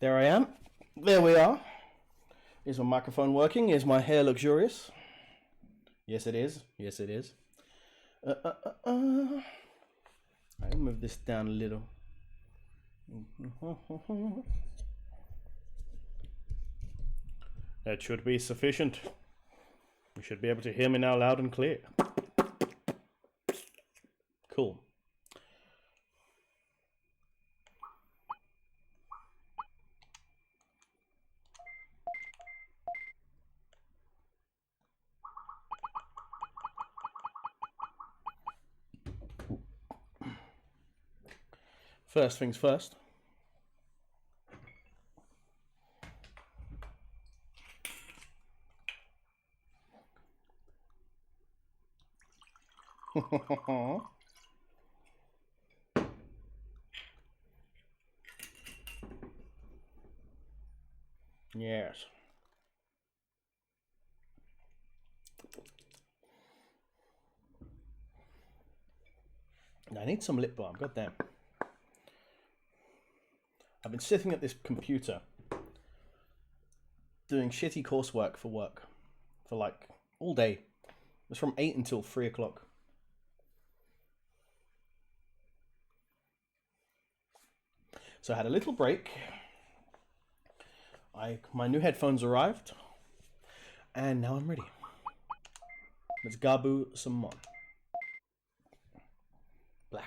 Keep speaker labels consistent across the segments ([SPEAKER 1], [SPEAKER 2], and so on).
[SPEAKER 1] There I am. There we are. Is my microphone working? Is my hair luxurious? Yes, it is. Yes, it is. I'll move this down a little. That should be sufficient. You should be able to hear me now loud and clear. Cool. First things first. Yes. I need some lip balm, goddamn. I've been sitting at this computer doing shitty coursework for work for like all day. It was from 8 until 3 o'clock. So I had a little break. My new headphones arrived, and now I'm ready. Let's gaboo some more. Blah.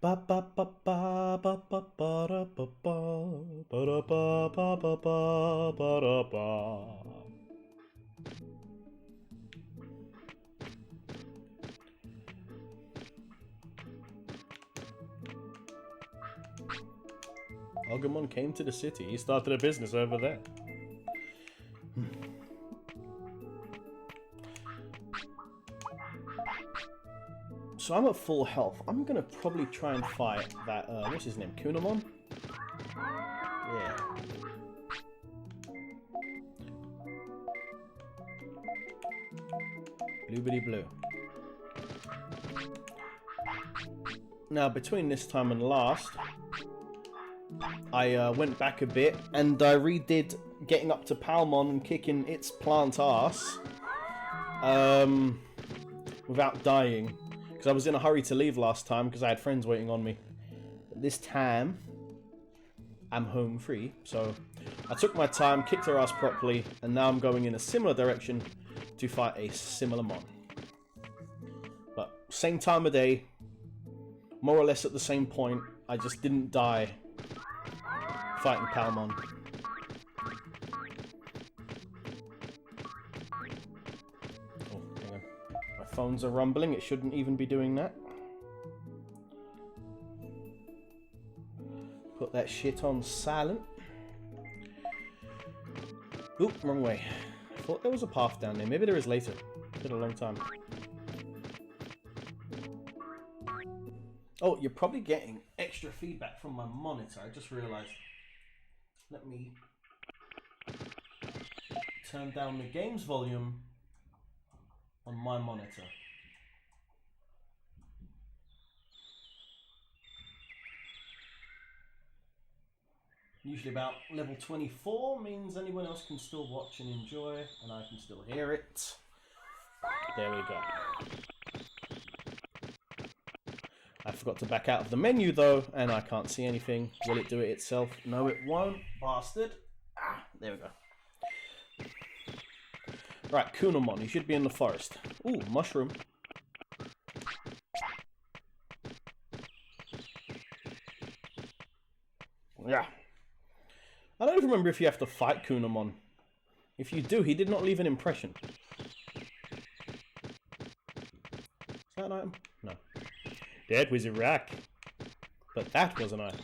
[SPEAKER 1] Ba ba ba ba ba ba ba da ba ba ba da ba ba ba ba ba da ba. Agumon came to the city. He started a business over there. So I'm at full health. I'm gonna probably try and fight that, what's his name? Kunamon? Yeah. Blueberry blue. Now, between this time and last, I went back a bit and I redid getting up to Palmon and kicking its plant ass without dying. Because I was in a hurry to leave last time because I had friends waiting on me. But this time, I'm home free. So I took my time, kicked her ass properly, and now I'm going in a similar direction to fight a similar mon. But same time of day, more or less at the same point. I just didn't die fighting Palmon. Oh, hang on. My phones are rumbling. It shouldn't even be doing that. Put that shit on silent. Oop, wrong way. I thought there was a path down there. Maybe there is later. It's been a long time. Oh, you're probably getting extra feedback from my monitor. I just realized. Let me turn down the game's volume on my monitor. Usually about level 24 means anyone else can still watch and enjoy, and I can still hear it. There we go. I forgot to back out of the menu though, and I can't see anything. Will it do it itself? No, it won't, bastard. Ah, there we go. Right, Kunamon, he should be in the forest. Ooh, mushroom. Yeah. I don't even remember if you have to fight Kunamon. If you do, he did not leave an impression. Is that an item? No. That was a rock. But that was an item.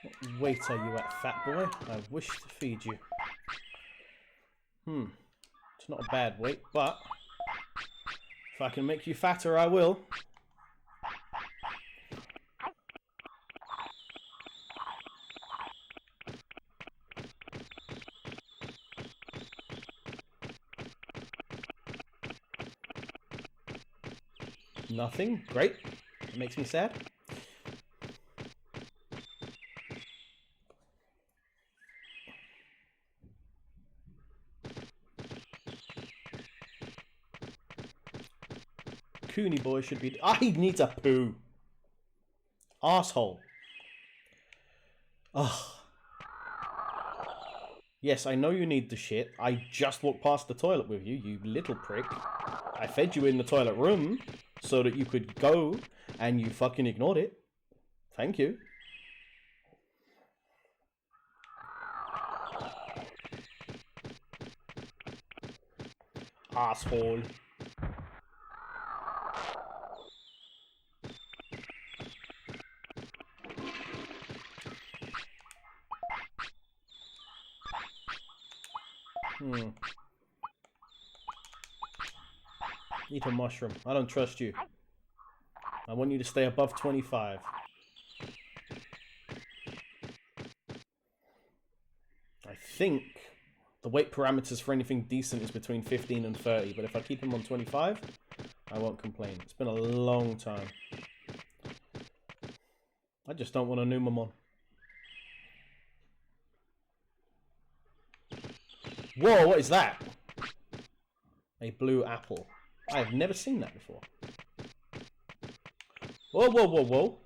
[SPEAKER 1] What weight are you at, fat boy? I wish to feed you. It's not a bad weight, but if I can make you fatter, I will. Nothing. Great. It makes me sad. Cooney boy should be... Ah, he needs a poo. Asshole. Ugh. Yes, I know you need the shit. I just walked past the toilet with you, you little prick. I fed you in the toilet room so that you could go, and you fucking ignored it. Thank you. Asshole. Eat a mushroom. I don't trust you. I want you to stay above 25. I think the weight parameters for anything decent is between 15 and 30, but if I keep him on 25, I won't complain. It's been a long time. I just don't want a Numamon. Whoa, what is that? A blue apple. I have never seen that before. Whoa, whoa, whoa, whoa.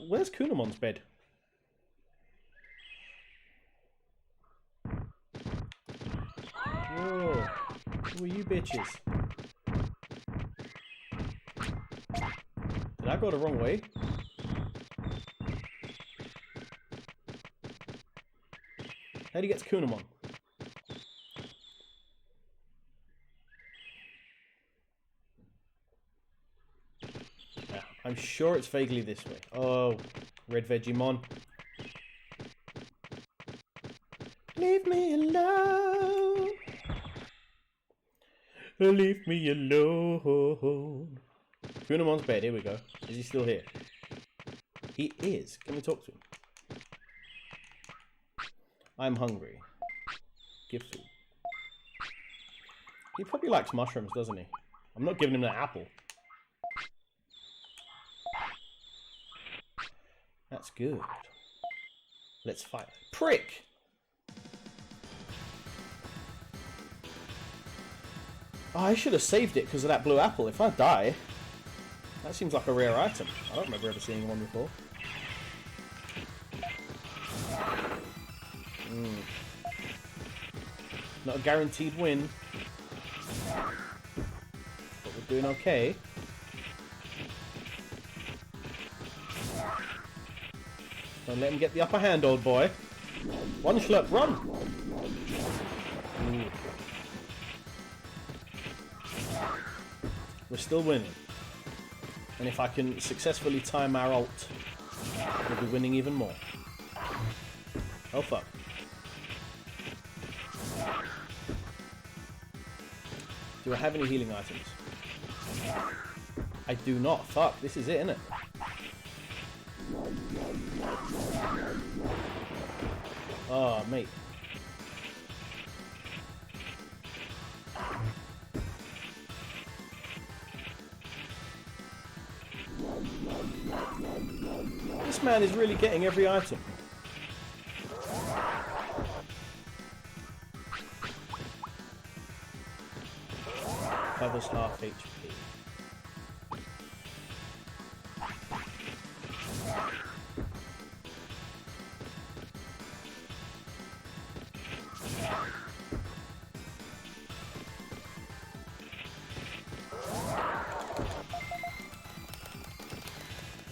[SPEAKER 1] Where's Kunamon's bed? Whoa. Who are you bitches? Did I go the wrong way? How do you get to Kunamon? Yeah, I'm sure it's vaguely this way. Oh, red Vegemon. Leave me alone. Leave me alone. Kunamon's bed, here we go. Is he still here? He is. Can we talk to him? I'm hungry. Give food. He probably likes mushrooms, doesn't he? I'm not giving him that apple. That's good. Let's fight. Prick! Oh, I should have saved it because of that blue apple. If I die, that seems like a rare item. I don't remember ever seeing one before. Not a guaranteed win, but we're doing okay. Don't let him get the upper hand, old boy. One Shlump, run! Ooh. We're still winning. And if I can successfully time our ult, we'll be winning even more. Oh fuck. Do I have any healing items? I do not. Fuck, this is it, isn't it? Oh, mate. This man is really getting every item. Covers half HP.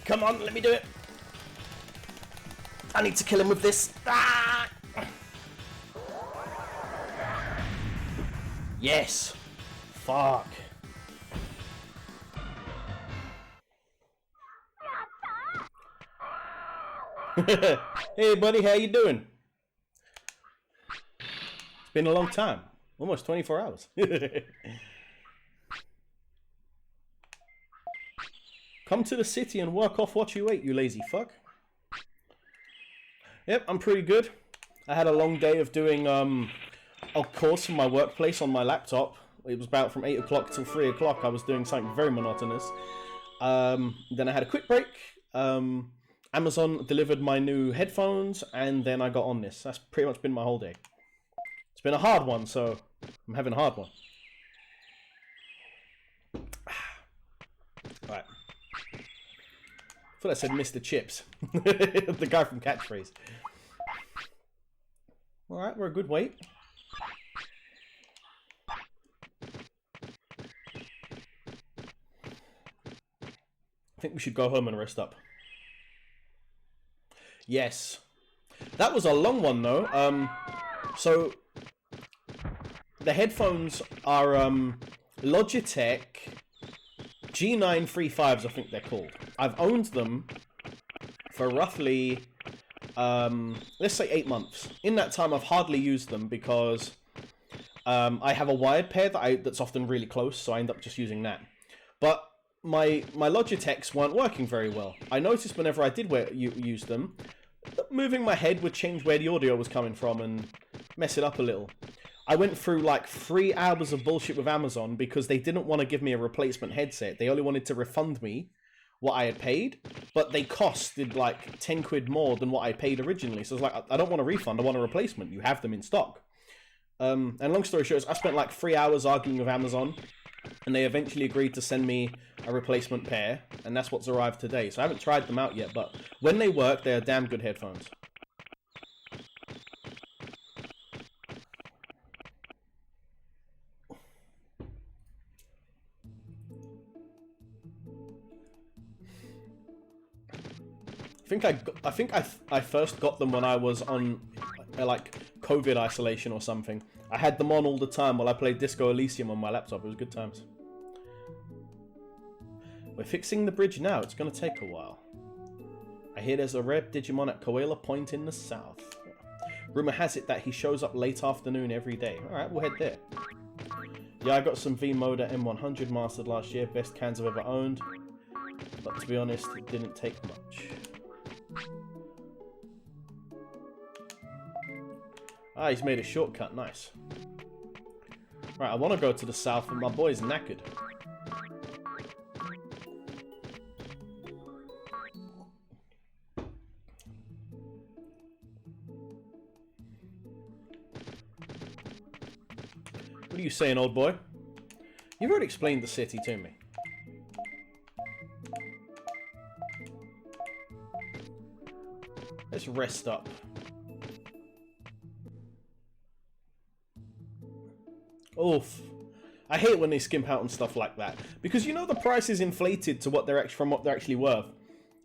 [SPEAKER 1] Come on, let me do it. I need to kill him with this. Ah! Yes. Fuck. Hey buddy, how you doing? It's been a long time. Almost 24 hours. Come to the city and work off what you ate, you lazy fuck. Yep, I'm pretty good. I had a long day of doing a course from my workplace on my laptop. It was about from 8 o'clock till 3 o'clock. I was doing something very monotonous. Then I had a quick break. Amazon delivered my new headphones, and then I got on this. That's pretty much been my whole day. It's been a hard one, so I'm having a hard one. Alright. I thought I said Mr. Chips. The guy from Catchphrase. Alright, we're a good weight. I think we should go home and rest up. Yes. That was a long one, though. So, the headphones are Logitech G9 35s, I think they're called. I've owned them for roughly, let's say 8 months. In that time, I've hardly used them because I have a wired pair that's often really close, so I end up just using that. But my Logitechs weren't working very well. I noticed whenever I did use them, moving my head would change where the audio was coming from and mess it up a little. I went through like 3 hours of bullshit with Amazon because they didn't want to give me a replacement headset. They only wanted to refund me what I had paid, but they costed like 10 quid more than what I paid originally. So I was like, I don't want a refund, I want a replacement. You have them in stock. And long story short, I spent like 3 hours arguing with Amazon, and they eventually agreed to send me a replacement pair, and that's what's arrived today. So I haven't tried them out yet, but when they work, they're damn good headphones. I think I first got them when I was on like COVID isolation or something. I had them on all the time while I played Disco Elysium on my laptop. It was good times. We're fixing the bridge now. It's going to take a while. I hear there's a rare Digimon at Koala Point in the south. Rumor has it that he shows up late afternoon every day. Alright, we'll head there. Yeah, I got some V-Moda M100 mastered last year. Best cans I've ever owned. But to be honest, it didn't take much. Ah, he's made a shortcut. Nice. Right, I want to go to the south, but my boy's knackered. What are you saying, old boy? You've already explained the city to me. Let's rest up. Oof. I hate when they skimp out on stuff like that. Because you know the price is inflated to what they're actually worth.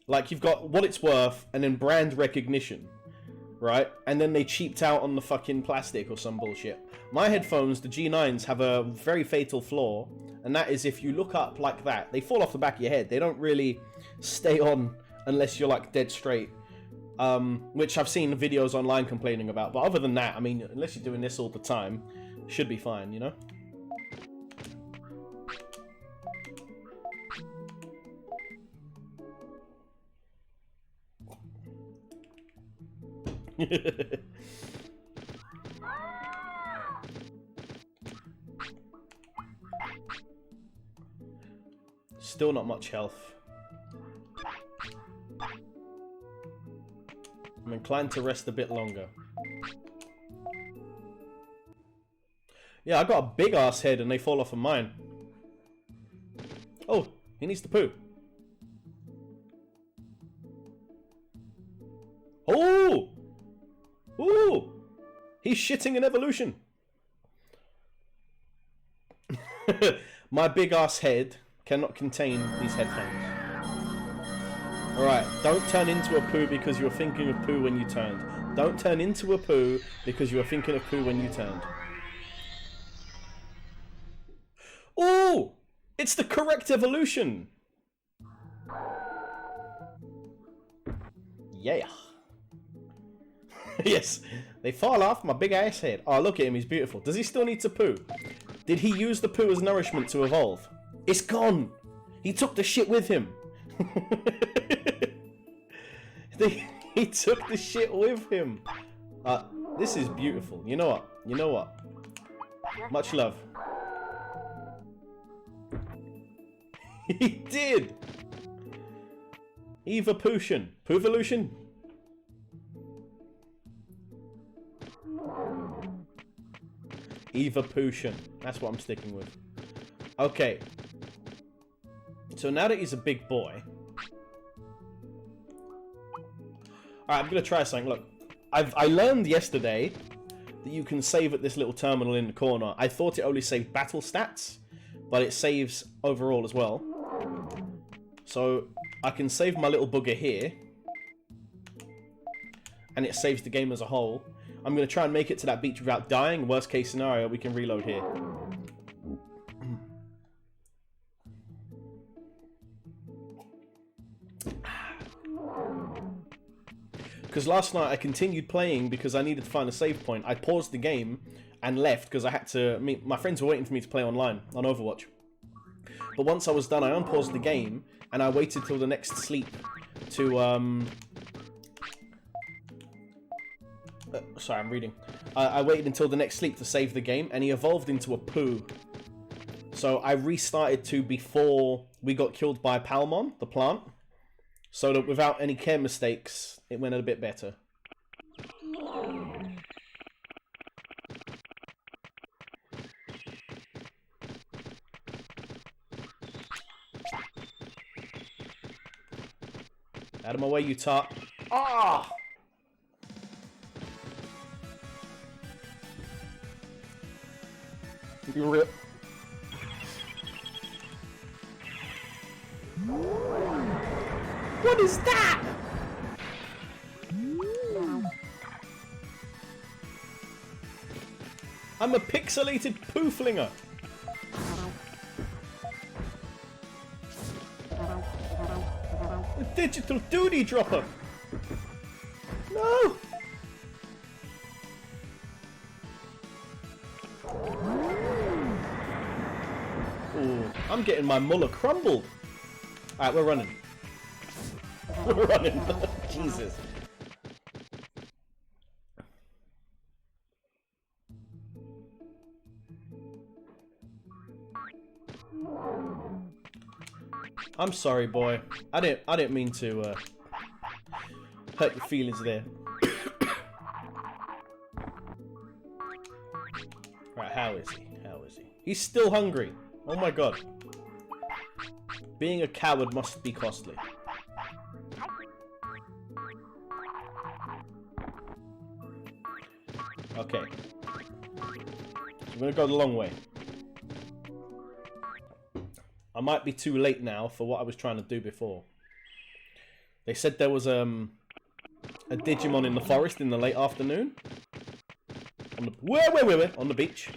[SPEAKER 1] Like, you've got what it's worth and then brand recognition. Right? And then they cheaped out on the fucking plastic or some bullshit. My headphones, the G9s, have a very fatal flaw. And that is if you look up like that, they fall off the back of your head. They don't really stay on unless you're like dead straight. Which I've seen videos online complaining about. But other than that, I mean, unless you're doing this all the time, should be fine, you know? Still not much health. I'm inclined to rest a bit longer. Yeah, I got a big ass head and they fall off of mine. Oh, he needs to poo. Oh! Ooh! He's shitting in evolution. My big ass head cannot contain these headphones. Alright, don't turn into a poo because you were thinking of poo when you turned. Don't turn into a poo because you were thinking of poo when you turned. Ooh! It's the correct evolution! Yeah. Yes, they fall off my big ass head. Oh, look at him, he's beautiful. Does he still need to poo? Did he use the poo as nourishment to evolve? It's gone! He took the shit with him. He took the shit with him. This is beautiful. You know what? You know what? Much love. He did! Evolution. Poovolution? Evolution. That's what I'm sticking with. Okay. So now that he's a big boy... Alright, I'm gonna try something. Look, I learned yesterday that you can save at this little terminal in the corner. I thought it only saved battle stats, but it saves overall as well. So I can save my little bugger here, and it saves the game as a whole. I'm gonna try and make it to that beach without dying. Worst case scenario, we can reload here. Because last night I continued playing because I needed to find a save point. I paused the game and left because I had to... my friends were waiting for me to play online on Overwatch. But once I was done, I unpaused the game and I waited till the next sleep to... sorry, I'm reading. I waited until the next sleep to save the game, and he evolved into a poo. So I restarted to before we got killed by Palmon, the plant. So that without any care mistakes, it went a bit better. Out of my way, you tart. Ah! You rip. What is that? I'm a pixelated poo flinger. A digital duty dropper. No. Ooh, I'm getting my mullah crumbled. Alright, we're running. We're running. Jesus. I'm sorry, boy. I didn't mean to hurt your feelings there. Right, how is he? How is he? He's still hungry. Oh my god. Being a coward must be costly. Okay. I'm gonna go the long way. I might be too late now for what I was trying to do before. They said there was a Digimon in the forest in the late afternoon. On the where? On the beach.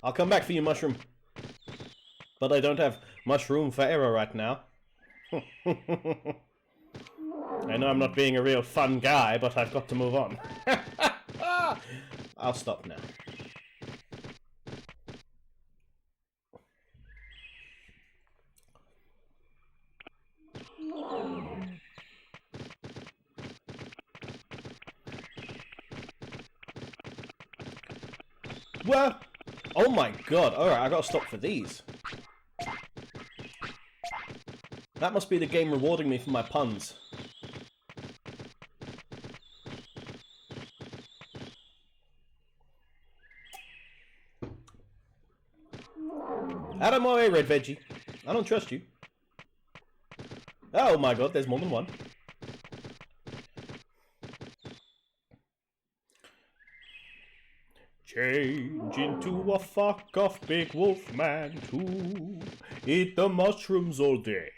[SPEAKER 1] I'll come back for you, Mushroom. But I don't have mushroom for error right now. I know I'm not being a real fun guy, but I've got to move on. I'll stop now. Well, oh my god, alright, I gotta stop for these. That must be the game rewarding me for my puns. Out of my way, Red Veggie. I don't trust you. Oh my god, there's more than one. Change into a fuck-off big wolf man to eat the mushrooms all day.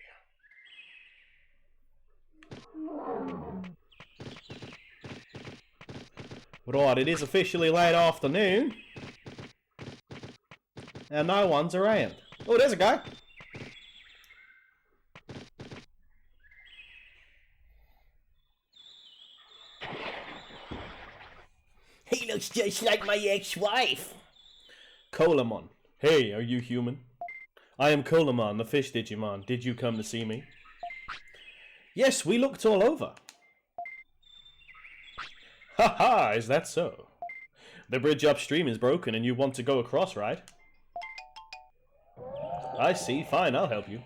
[SPEAKER 1] Right, it is officially late afternoon. And no one's around. Oh, there's a guy. He looks just like my ex-wife. Colamon. Hey, are you human? I am Colamon, the fish Digimon. Did you come to see me? Yes, we looked all over. Ha ha, is that so? The bridge upstream is broken and you want to go across, right? I see, fine, I'll help you.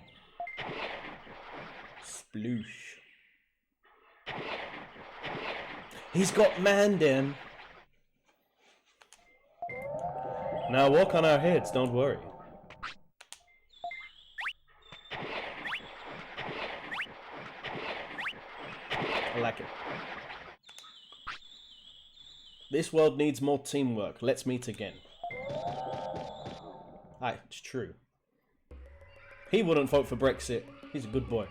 [SPEAKER 1] Sploosh. He's got Mandan. Now walk on our heads, don't worry. I like it. This world needs more teamwork. Let's meet again. Aye, it's true. He wouldn't vote for Brexit. He's a good boy.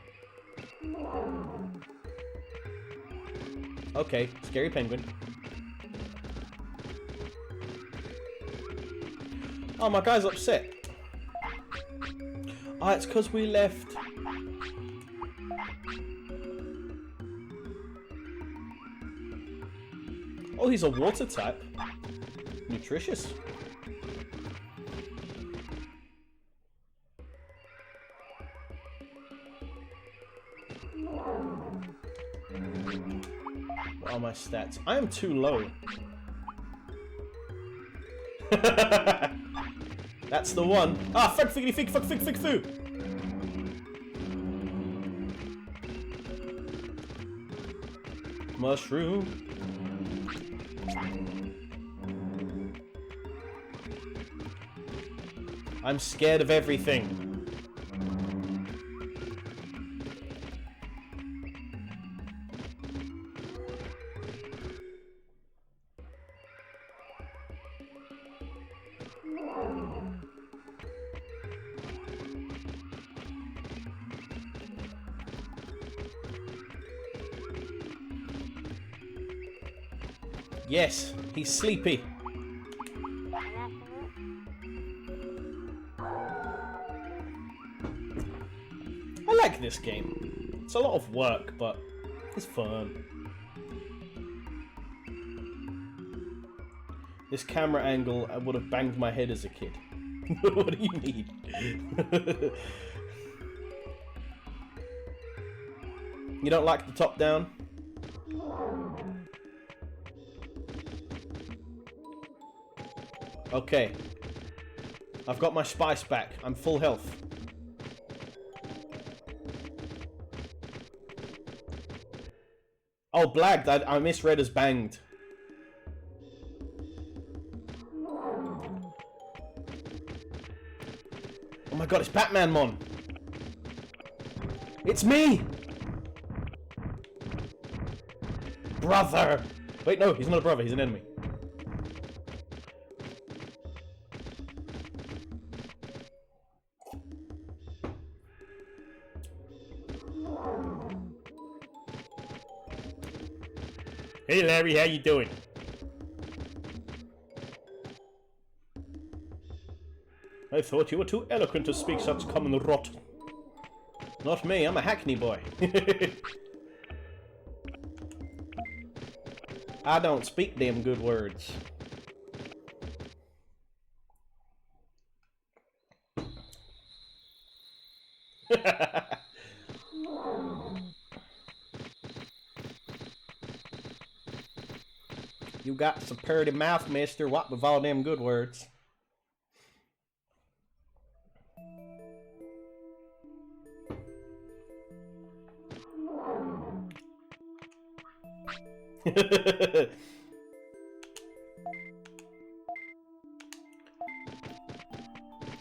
[SPEAKER 1] Okay, scary penguin. Oh, my guy's upset. Ah, it's because we left. Oh, he's a water type. Nutritious. What are my stats? I am too low. That's the one. Ah, fuck, figgity, fig, fuck, fig, fig, foo. Mushroom. I'm scared of everything. Yes, he's sleepy. I like this game. It's a lot of work, but it's fun. This camera angle, I would have banged my head as a kid. What do you need? You don't like the top down? Okay. I've got my spice back. I'm full health. Oh, blagged. I misread as banged. Oh my god, it's Batman, Mon. It's me! Brother! Wait, no, he's not a brother, he's an enemy. Hey Larry, how you doing? I thought you were too eloquent to speak such common rot. Not me, I'm a Hackney boy. I don't speak them good words. You got some pretty mouth, mister. What with all them good words?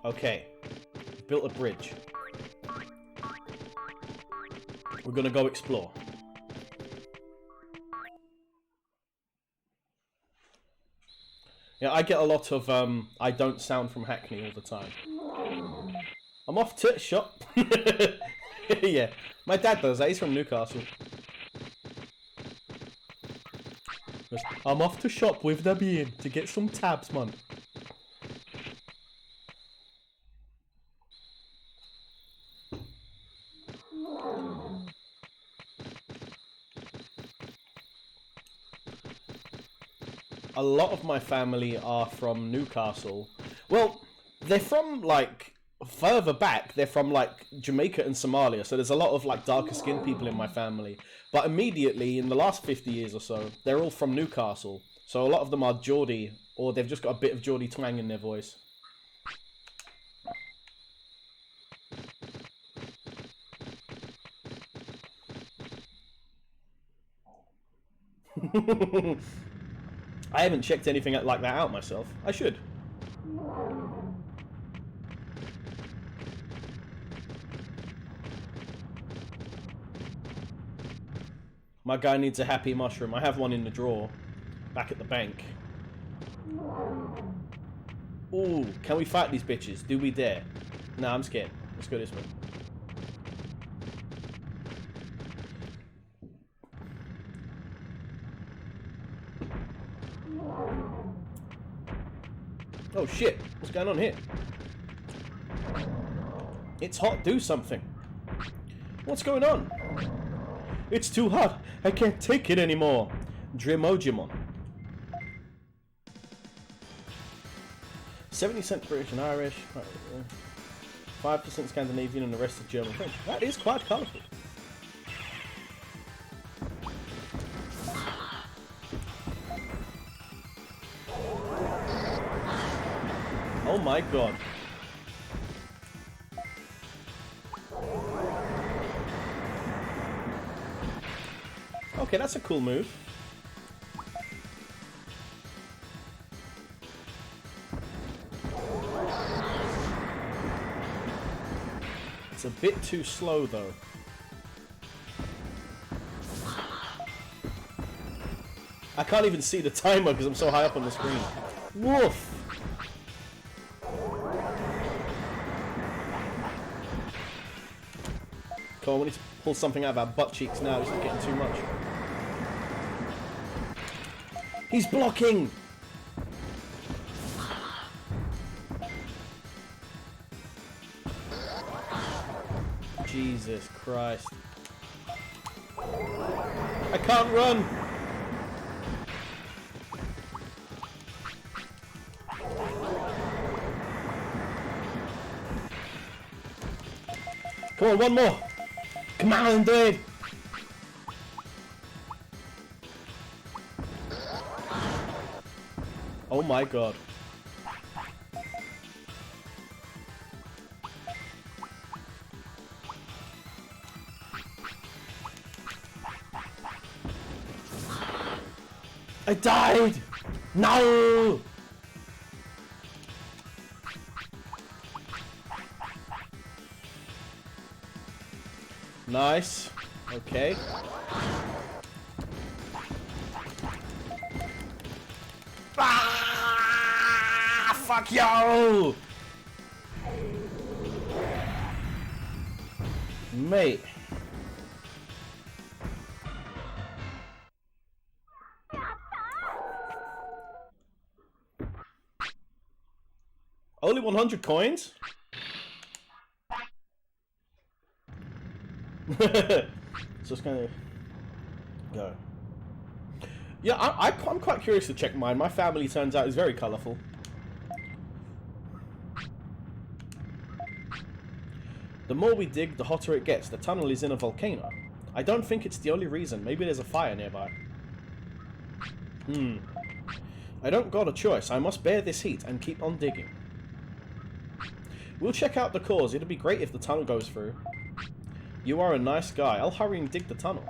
[SPEAKER 1] Okay. Built a bridge. We're gonna go explore. Yeah, I get a lot of, I don't sound from Hackney all the time. I'm off to shop. Yeah, my dad does that. He's from Newcastle. I'm off to shop with the bean to get some tabs, man. A lot of my family are from Newcastle. Well, they're from, like, further back, they're from like Jamaica and Somalia, so there's a lot of like darker skinned people in my family. But immediately, in the last 50 years or so, they're all from Newcastle. So a lot of them are Geordie, or they've just got a bit of Geordie twang in their voice. I haven't checked anything like that out myself. I should. My guy needs a happy mushroom. I have one in the drawer. Back at the bank. Ooh, can we fight these bitches? Do we dare? Nah, I'm scared. Let's go this way. Oh shit, what's going on here? It's hot, do something. What's going on? It's too hot, I can't take it anymore. Digimon. 70% British and Irish, 5% Scandinavian and the rest of German French. That is quite colourful. Oh my god. Okay, that's a cool move. It's a bit too slow though. I can't even see the timer because I'm so high up on the screen. Woof! Come on, we need to pull something out of our butt cheeks now. This is getting too much. He's blocking! Jesus Christ. I can't run! Come on, one more! Come on, dude! Oh my god. I died! No! Nice. Okay. Ah! Fuck you! Mate. Only 100 coins? So it's gonna go. Yeah, I'm quite curious to check mine. My family, turns out, is very colourful. The more we dig, the hotter it gets. The tunnel is in a volcano. I don't think it's the only reason. Maybe there's a fire nearby. I don't got a choice. I must bear this heat and keep on digging. We'll check out the cause. It'd be great if the tunnel goes through. You are a nice guy. I'll hurry and dig the tunnel.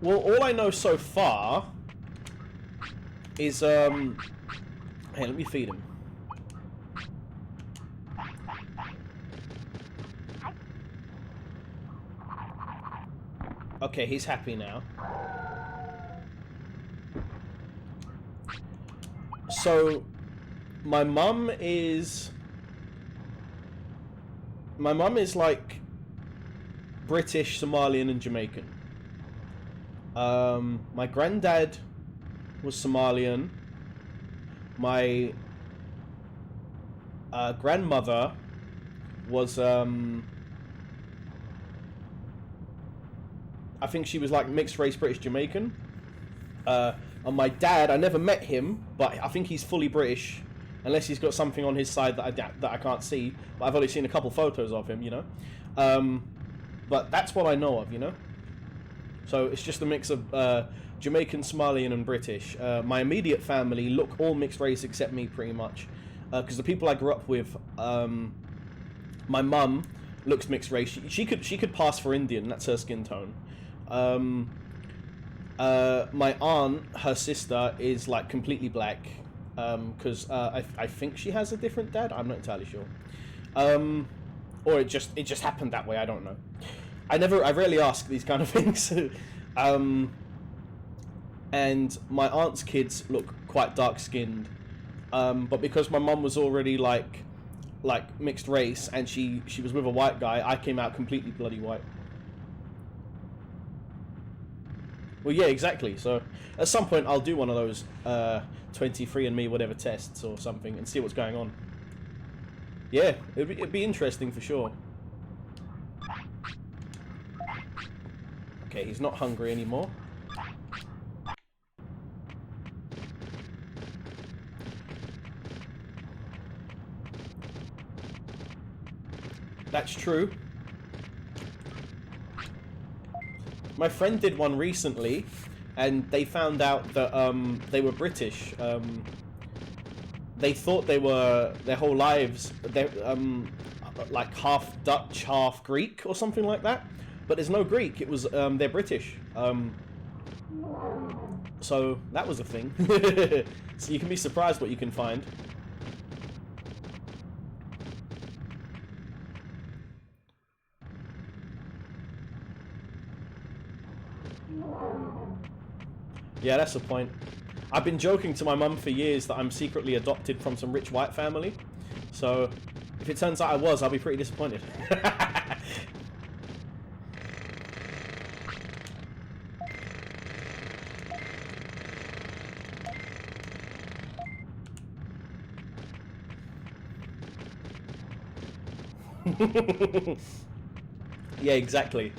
[SPEAKER 1] Well, all I know so far is, hey, let me feed him. Okay, he's happy now. So, my mum is like British, Somalian, and Jamaican. My granddad was Somalian. My grandmother was, I think she was like mixed race British Jamaican. And my dad, I never met him, but I think he's fully British, unless he's got something on his side that I can't see. But I've only seen a couple photos of him, you know. But that's what I know of, you know. So it's just a mix of Jamaican, Somalian, and British. My immediate family look all mixed race except me, pretty much, because the people I grew up with, my mum looks mixed race. She could pass for Indian. That's her skin tone. My aunt, her sister, is like completely black, because I think she has a different dad. I'm not entirely sure, or it just happened that way. I don't know. I rarely ask these kind of things. And my aunt's kids look quite dark skinned, but because my mum was already like mixed race and she was with a white guy, I came out completely bloody white. Well, yeah, exactly. So at some point I'll do one of those 23andMe whatever tests or something and see what's going on. Yeah, it'd be interesting for sure. Okay, he's not hungry anymore. That's true. My friend did one recently, and they found out that they were British. They thought they were their whole lives. They're like half Dutch, half Greek, or something like that. But there's no Greek. It was they're British. So that was a thing. So you can be surprised what you can find. Yeah, that's the point. I've been joking to my mum for years that I'm secretly adopted from some rich white family. So if it turns out I was, I'll be pretty disappointed. Yeah, exactly.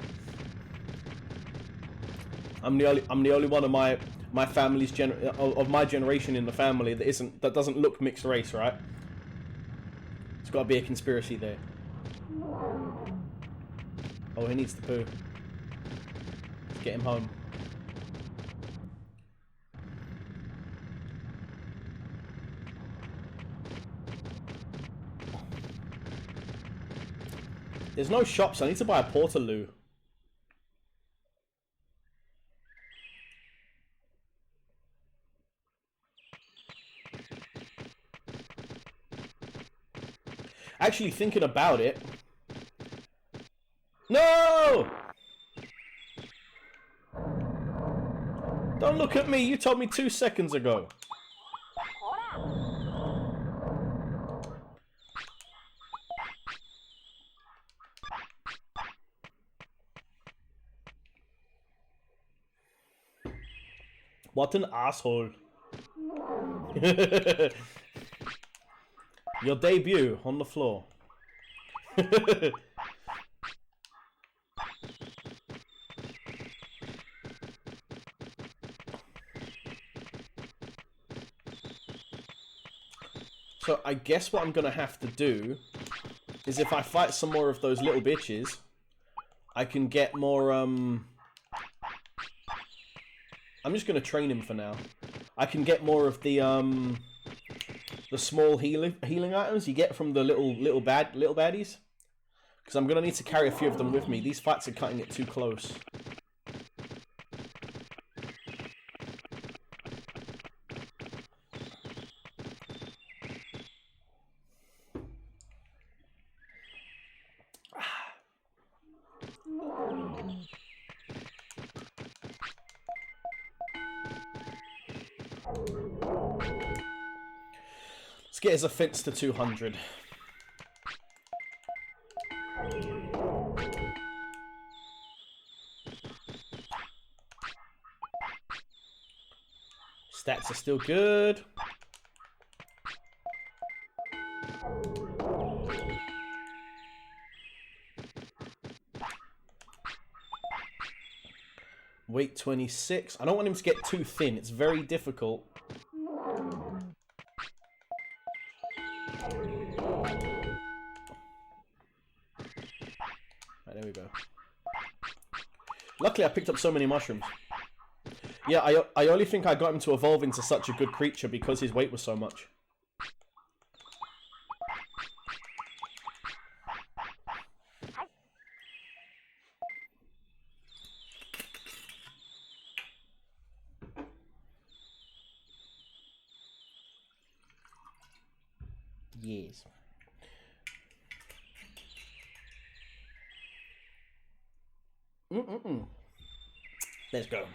[SPEAKER 1] I'm the only one of my family's of my generation in the family that doesn't look mixed race, right? There's got to be a conspiracy there. Oh, he needs to poo. Let's get him home. There's no shops. I need to buy a Portaloo. Actually, thinking about it... No! Don't look at me. You told me 2 seconds ago. What an asshole. Your debut on the floor. So I guess what I'm gonna have to do is if I fight some more of those little bitches, I can get more, I'm just gonna train him for now. I can get more of the small healing items you get from the little baddies. Because I'm gonna need to carry a few of them with me. These fights are cutting it too close. Let's get his offense to 200. Stats are still good. Weight 26. I don't want him to get too thin. It's very difficult. Right, there we go. Luckily, I picked up so many mushrooms. Yeah, I only think I got him to evolve into such a good creature because his weight was so much. Yes. Let's go.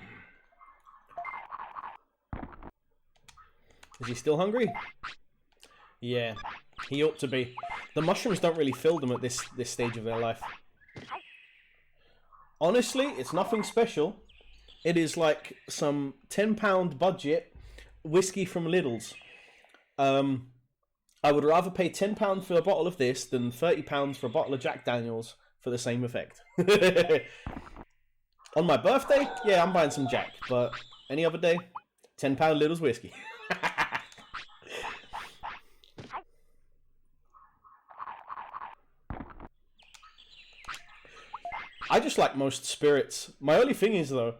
[SPEAKER 1] Is he still hungry? Yeah, he ought to be. The mushrooms don't really fill them at this stage of their life. Honestly, it's nothing special. It is like some £10 budget whiskey from Lidl's. I would rather pay £10 for a bottle of this than £30 for a bottle of Jack Daniels for the same effect. On my birthday, yeah, I'm buying some Jack, but any other day, £10 Lidl's whiskey. I just like most spirits. My only thing is, though,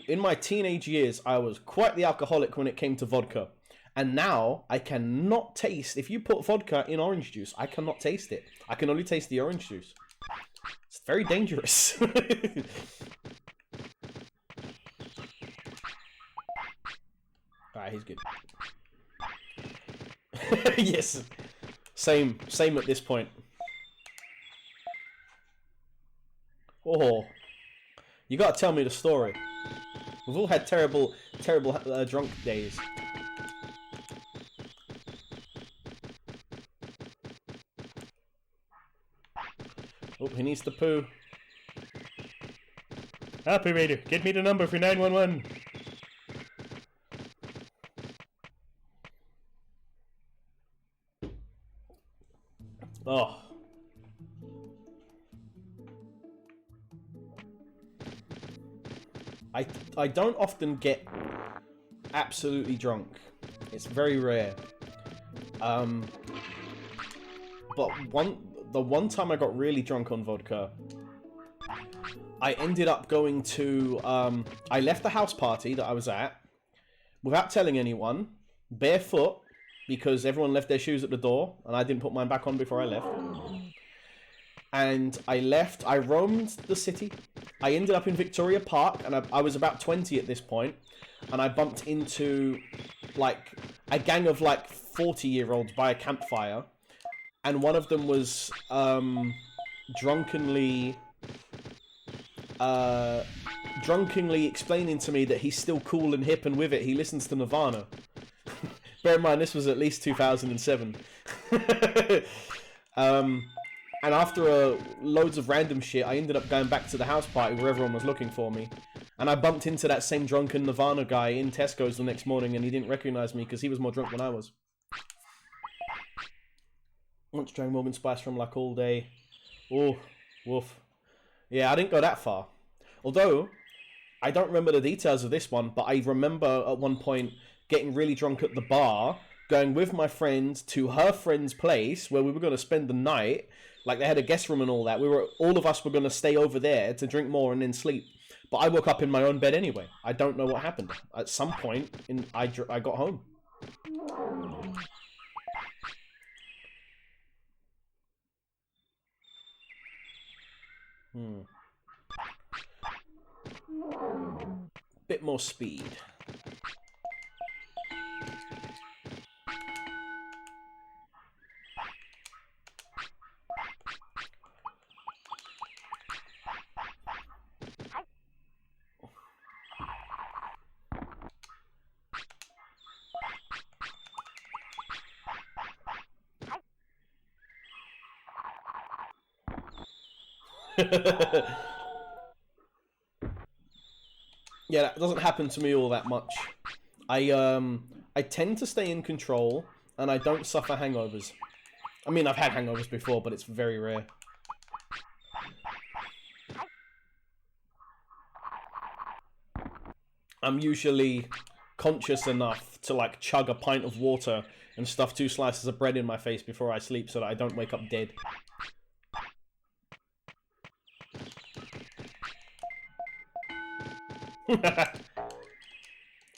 [SPEAKER 1] in my teenage years, I was quite the alcoholic when it came to vodka. And now, I cannot taste... If you put vodka in orange juice, I cannot taste it. I can only taste the orange juice. It's very dangerous. Alright, he's good. Yes. Same at this point. Oh, you gotta tell me the story. We've all had terrible drunk days. Oh, he needs to poo. Operator, get me the number for 911. Oh. I don't often get absolutely drunk. It's very rare. But the one time I got really drunk on vodka, I ended up going to I left the house party that I was at without telling anyone, barefoot, because everyone left their shoes at the door and I didn't put mine back on before I left. And I left, I roamed the city. I ended up in Victoria Park, and I was about 20 at this point, and I bumped into, like, a gang of, like, 40-year-olds by a campfire, and one of them was, drunkenly explaining to me that he's still cool and hip and with it. He listens to Nirvana. Bear in mind, this was at least 2007. And after loads of random shit, I ended up going back to the house party where everyone was looking for me. And I bumped into that same drunken Nirvana guy in Tesco's the next morning, and he didn't recognize me because he was more drunk than I was. Once drank Morgan Spice from like all day. Oh, woof. Yeah, I didn't go that far. Although, I don't remember the details of this one, but I remember at one point getting really drunk at the bar, going with my friend to her friend's place where we were going to spend the night. Like, they had a guest room and all that. All of us were going to stay over there to drink more and then sleep. But I woke up in my own bed anyway. I don't know what happened. At some point, I got home. Bit more speed. Yeah, that doesn't happen to me all that much. I tend to stay in control, and I don't suffer hangovers. I mean, I've had hangovers before, but it's very rare. I'm usually conscious enough to like chug a pint of water and stuff 2 slices of bread in my face before I sleep so that I don't wake up dead.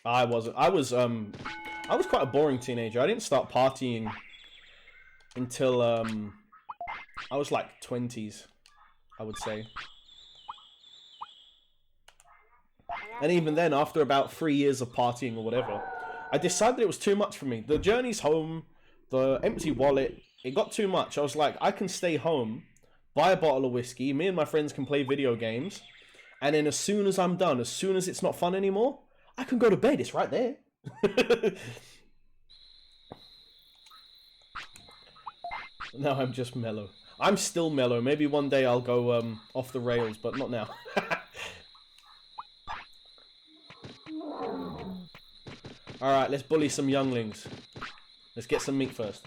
[SPEAKER 1] I was quite a boring teenager. I didn't start partying until I was like 20s, I would say. And even then, after about 3 years of partying or whatever, I decided it was too much for me. The journeys home, the empty wallet, it got too much. I was like, I can stay home, buy a bottle of whiskey, me and my friends can play video games, and then as soon as I'm done, as soon as it's not fun anymore, I can go to bed. It's right there. Now I'm just mellow. I'm still mellow. Maybe one day I'll go off the rails, but not now. Alright, let's bully some younglings. Let's get some meat first.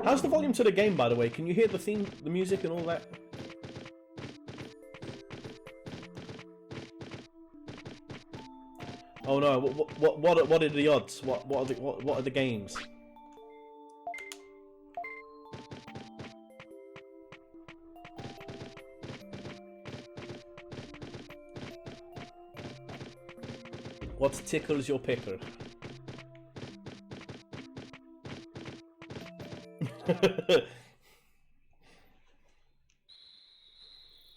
[SPEAKER 1] How's the volume to the game, by the way? Can you hear the theme, the music and all that? Oh no, what are the odds? What are the games? What tickles your picker?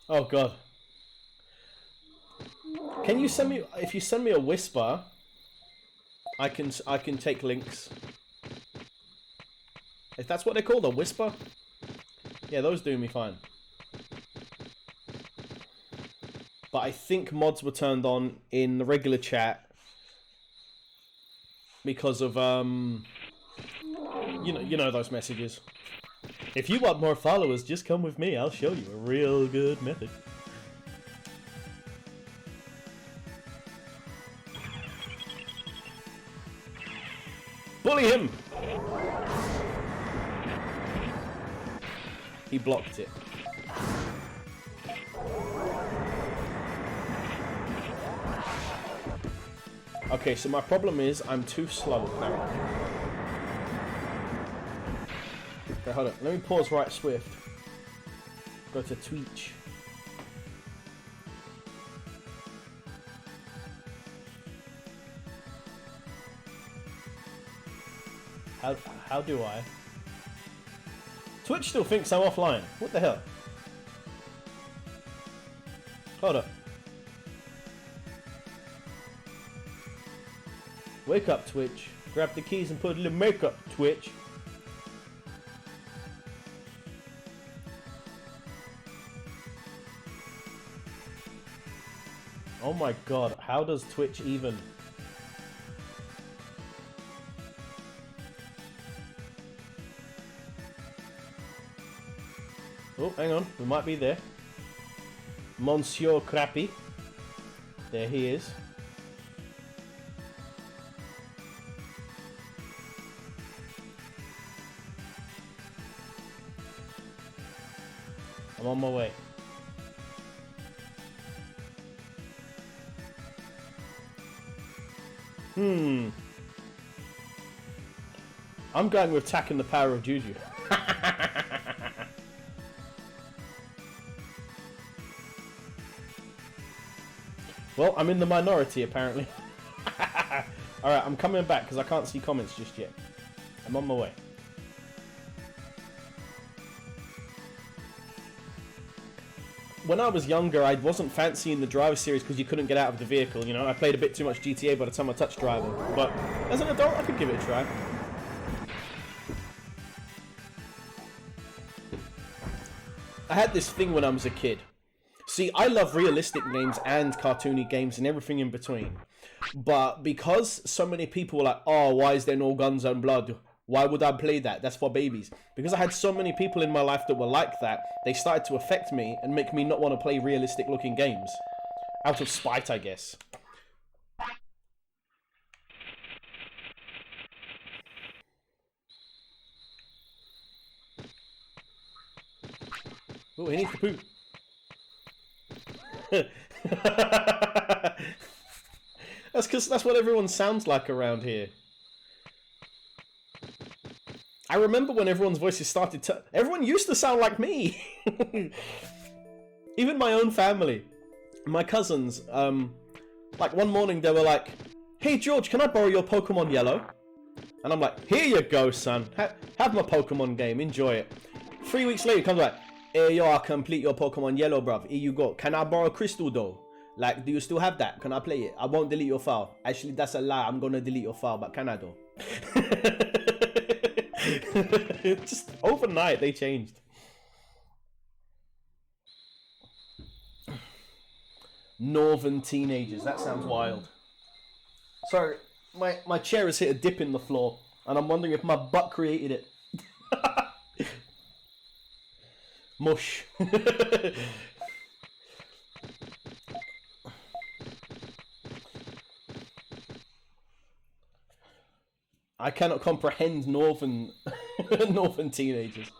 [SPEAKER 1] Oh god. Can you send me, if you send me a whisper, I can take links. If that's what they're called, a whisper? Yeah, those do me fine. But I think mods were turned on in the regular chat because of you know those messages. If you want more followers, just come with me. I'll show you a real good method. Bully him! He blocked it. Okay, so my problem is I'm too slow apparently. Okay, hold on. Let me pause right swift. Go to Twitch. How do I? Twitch still thinks I'm offline. What the hell? Hold up. Wake up, Twitch. Grab the keys and put a little makeup, Twitch. Oh my god, how does Twitch even... Oh, hang on, we might be there. Monsieur Crappy. There he is. I'm on my way. I'm going with attacking the power of Juju. Well, I'm in the minority apparently. Alright, I'm coming back because I can't see comments just yet. I'm on my way. When I was younger, I wasn't fancying the driver series because you couldn't get out of the vehicle, you know. I played a bit too much GTA by the time I touched driving. But as an adult, I could give it a try. I had this thing when I was a kid. See, I love realistic games and cartoony games and everything in between. But because so many people were like, oh, why is there no guns and blood? Why would I play that? That's for babies. Because I had so many people in my life that were like that, they started to affect me and make me not want to play realistic looking games. Out of spite, I guess. Oh, he needs to poop. That's because that's what everyone sounds like around here. I remember when everyone's voices started to... Everyone used to sound like me. Even my own family. My cousins, like one morning they were like, "Hey George, can I borrow your Pokemon Yellow?" And I'm like, "Here you go, son. Have my Pokemon game. Enjoy it." 3 weeks later, he comes like, "Hey, yo, I complete your Pokemon Yellow, bruv. Here you go. Can I borrow Crystal, though? Like, do you still have that? Can I play it? I won't delete your file. Actually, that's a lie. I'm gonna delete your file, but can I, though?" Just overnight, they changed. Northern teenagers. That sounds wild. Sorry, my chair has hit a dip in the floor, and I'm wondering if my butt created it. Mush. I cannot comprehend northern northern teenagers.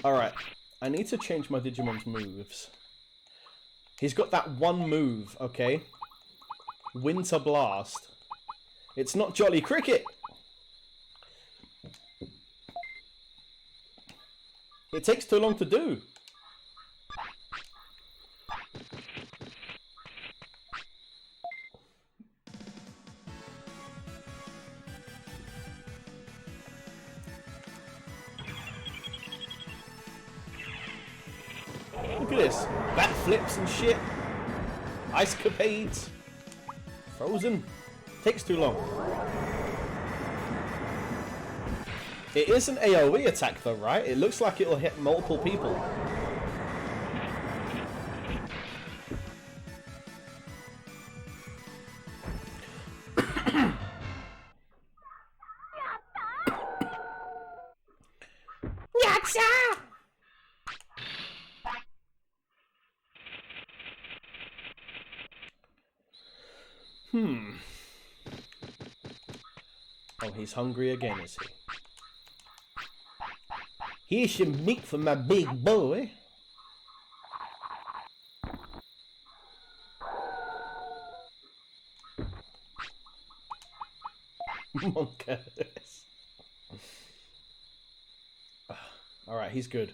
[SPEAKER 1] Alright, I need to change my Digimon's moves. He's got that one move, okay? Winter Blast. It's not Jolly Cricket! It takes too long to do. Look at this. Bat flips and shit. Ice capades. Frozen. Takes too long. It is an AoE attack though, right? It looks like it'll hit multiple people. Oh, he's hungry again, is he? Here's some meat for my big boy. Monkas. Alright, he's good.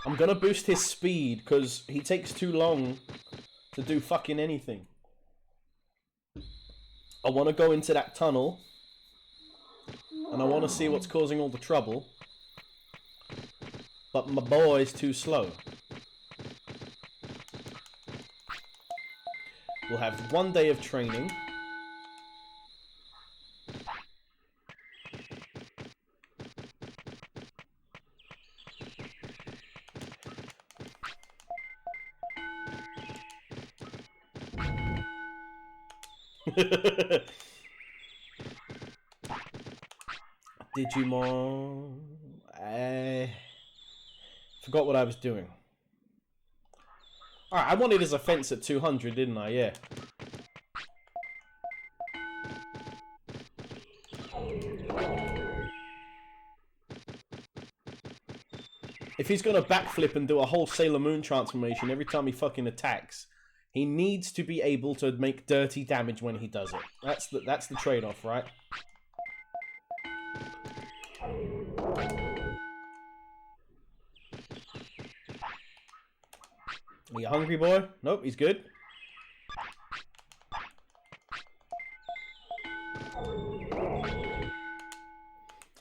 [SPEAKER 1] I'm gonna boost his speed, because he takes too long to do fucking anything. I want to go into that tunnel, and I want to see what's causing all the trouble. But my boy's too slow. We'll have 1 day of training. Digimon. I forgot what I was doing. Alright, I wanted his offense at 200, didn't I? Yeah. If he's gonna backflip and do a whole Sailor Moon transformation every time he fucking attacks, he needs to be able to make dirty damage when he does it. That's the trade-off, right? Are you hungry, boy? Nope, he's good.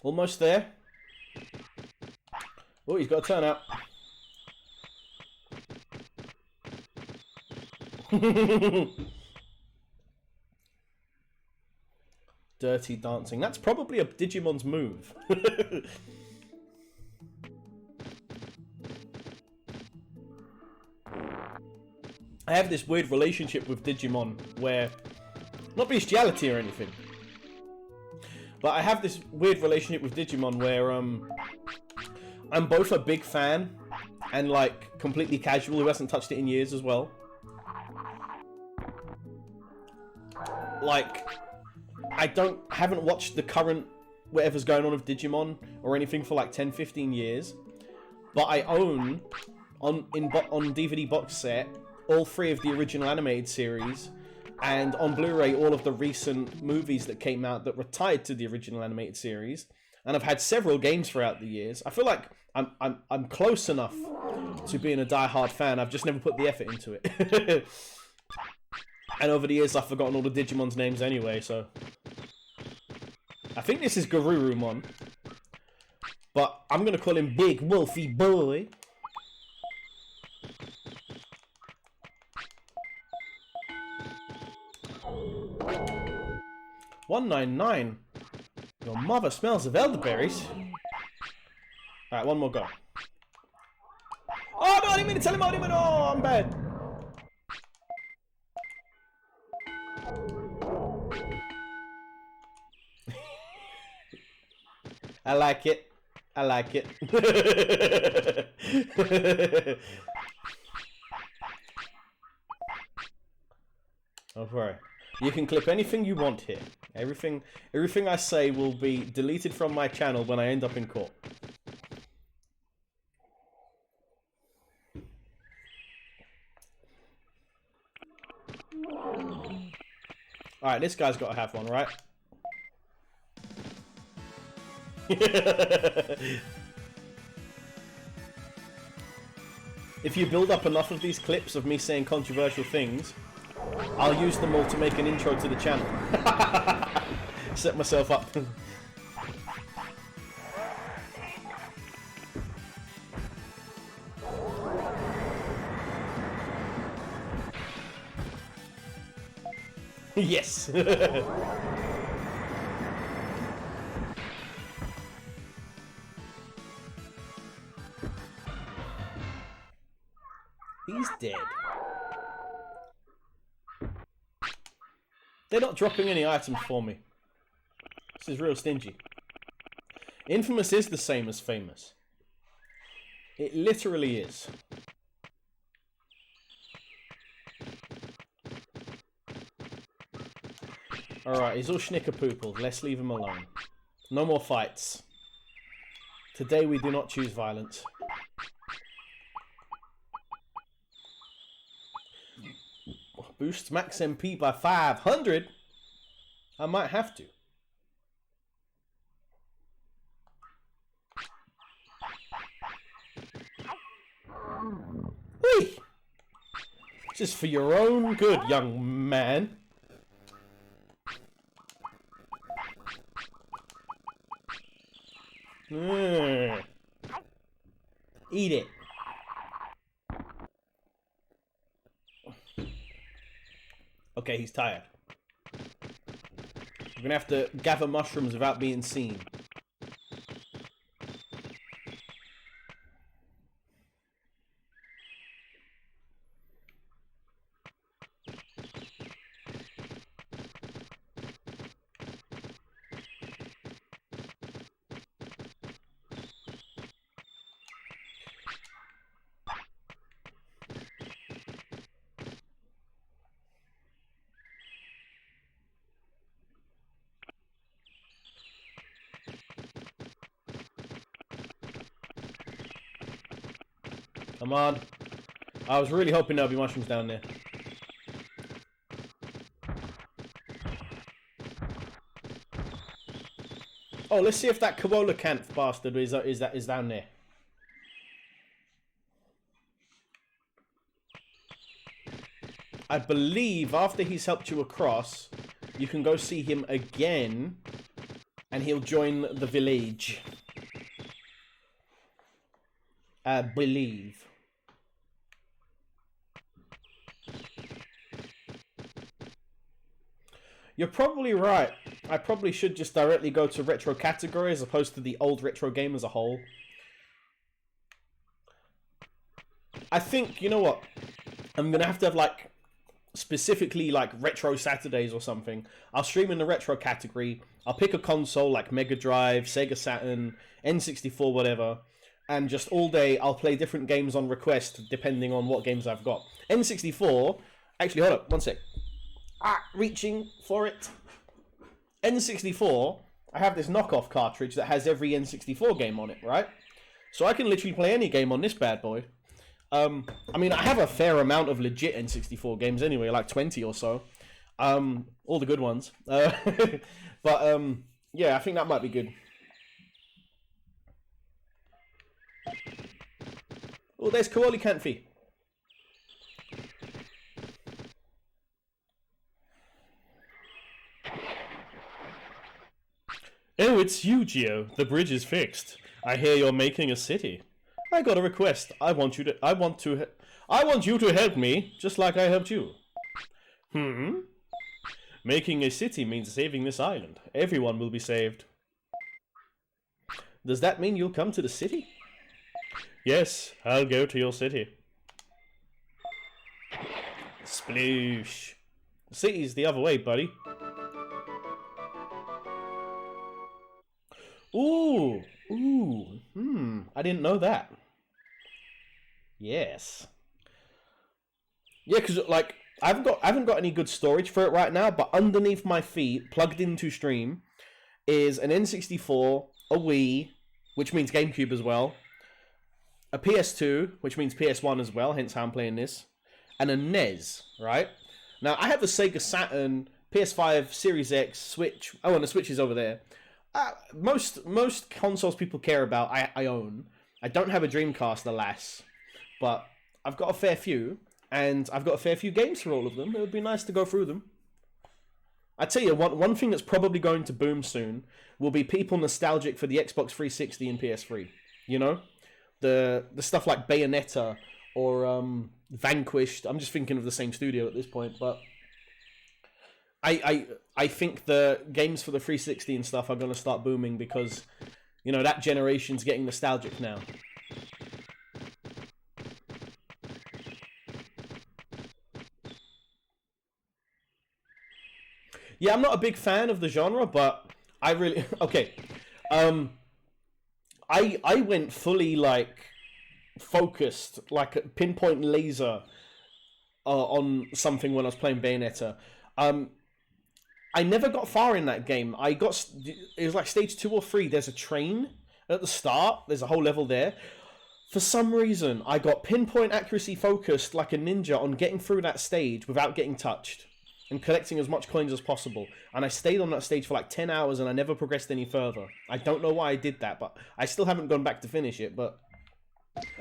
[SPEAKER 1] Almost there. Oh, he's got a turn out. Dirty dancing. That's probably a Digimon's move. I have this weird relationship with Digimon where, not bestiality or anything, but I have this weird relationship with Digimon where I'm both a big fan and like completely casual who hasn't touched it in years as well. Like, I haven't watched the current whatever's going on with Digimon or anything for like 10-15 years. but I own on DVD box set all 3 of the original animated series, and on Blu-ray all of the recent movies that came out that were tied to the original animated series. And I've had several games throughout the years. I feel like I'm close enough to being a die-hard fan. I've just never put the effort into it. And over the years, I've forgotten all the Digimon's names anyway, so... I think this is Garurumon. But I'm going to call him Big Wolfie Boy. $1.99. Your mother smells of elderberries. Alright, one more go. Oh, no, I didn't mean to tell him. Oh, I'm bad. I like it. I like it. Don't worry. You can clip anything you want here. Everything I say will be deleted from my channel when I end up in court. Alright, this guy's got to have one, right? If you build up enough of these clips of me saying controversial things, I'll use them all to make an intro to the channel. Set myself up. Yes. He's dead. They're not dropping any items for me. This is real stingy. Infamous is the same as famous. It literally is. Alright, he's all schnickerpoopled. Let's leave him alone. No more fights. Today we do not choose violence. Boosts max MP by 500? I might have to. Whee! This is for your own good, young man. Eat it. Okay, he's tired. We're gonna have to gather mushrooms without being seen. Come on. I was really hoping there'll be mushrooms down there. Oh, let's see if that Koala-canth bastard is down there. I believe after he's helped you across, you can go see him again, and he'll join the village. I believe. You're probably right. I probably should just directly go to retro category as opposed to the old retro game as a whole. I think, you know what? I'm going to have like, specifically like retro Saturdays or something. I'll stream in the retro category. I'll pick a console like Mega Drive, Sega Saturn, N64, whatever. And just all day I'll play different games on request depending on what games I've got. N64... Actually, hold up. One sec. Reaching for it. N64, I have this knockoff cartridge that has every N64 game on it, right? So I can literally play any game on this bad boy. I mean, I have a fair amount of legit N64 games anyway, like 20 or so. All the good ones. But yeah, I think that might be good. Oh, there's Koali Kantfi. Oh, it's you, Geo. The bridge is fixed. I hear you're making a city. I got a request. I want you to help me, just like I helped you. Making a city means saving this island. Everyone will be saved. Does that mean you'll come to the city? Yes, I'll go to your city. Sploosh. The city's the other way, buddy. Ooh, I didn't know that. Yes. Yeah, because like I haven't got any good storage for it right now, but underneath my feet, plugged into stream, is an N64, a Wii, which means GameCube as well, a PS2, which means PS1 as well, hence how I'm playing this, and a NES, right? Now, I have a Sega Saturn, PS5, Series X, Switch. Oh, and the Switch is over there. Most consoles people care about, I own. I don't have a Dreamcast, alas, but I've got a fair few, and I've got a fair few games for all of them. It would be nice to go through them. I tell you, one thing that's probably going to boom soon will be people nostalgic for the Xbox 360 and PS3. You know, the stuff like Bayonetta or Vanquished. I'm just thinking of the same studio at this point, but I think the games for the 360 and stuff are going to start booming because, you know, that generation's getting nostalgic now. Yeah, I'm not a big fan of the genre, but I really... Okay. I went fully, like, focused, like a pinpoint laser on something when I was playing Bayonetta. I never got far in that game. It was like stage 2 or 3. There's a train at the start. There's a whole level there. For some reason, I got pinpoint accuracy focused like a ninja on getting through that stage without getting touched and collecting as much coins as possible. And I stayed on that stage for like 10 hours and I never progressed any further. I don't know why I did that, but I still haven't gone back to finish it. But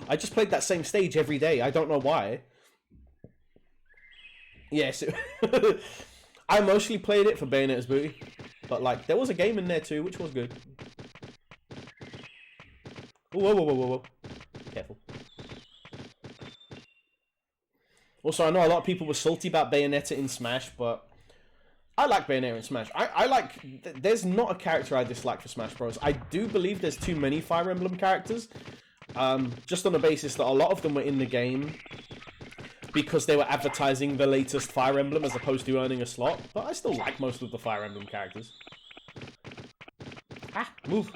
[SPEAKER 1] I just played that same stage every day. I don't know why. Yes. I mostly played it for Bayonetta's booty, but like there was a game in there too, which was good. Whoa, whoa, whoa, whoa, whoa! Careful. Also, I know a lot of people were salty about Bayonetta in Smash, but I like Bayonetta in Smash. I like. There's not a character I dislike for Smash Bros. I do believe there's too many Fire Emblem characters, just on the basis that a lot of them were in the game because they were advertising the latest Fire Emblem as opposed to earning a slot. But I still like most of the Fire Emblem characters. Ah, move.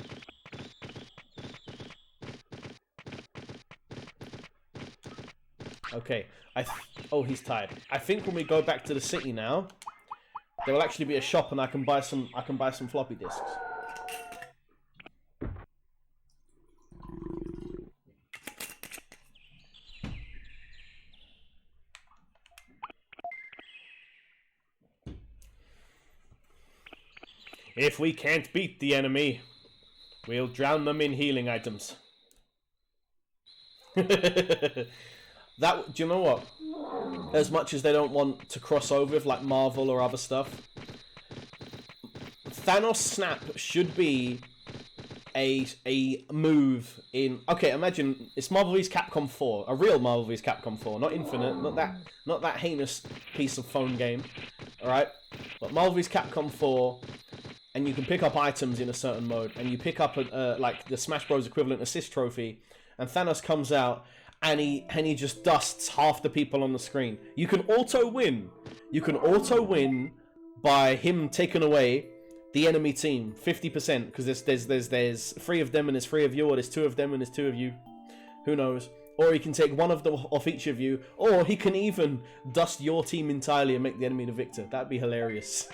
[SPEAKER 1] Okay, oh, he's tired. I think when we go back to the city now, there will actually be a shop and I can buy some floppy disks. If we can't beat the enemy, we'll drown them in healing items. Do you know what? As much as they don't want to cross over with like Marvel or other stuff, Thanos Snap should be a move in... Okay, imagine it's Marvel vs. Capcom 4, a real Marvel vs. Capcom 4, not Infinite, not that heinous piece of phone game, all right? But Marvel vs. Capcom 4, and you can pick up items in a certain mode, and you pick up like the Smash Bros equivalent assist trophy, and Thanos comes out. And he just dusts half the people on the screen. You can auto win. You can auto win by him taking away the enemy team 50% because there's 3 of them and there's 3 of you, or there's 2 of them and there's 2 of you. Who knows? Or he can take 1 of them off each of you, or he can even dust your team entirely and make the enemy the victor. That'd be hilarious.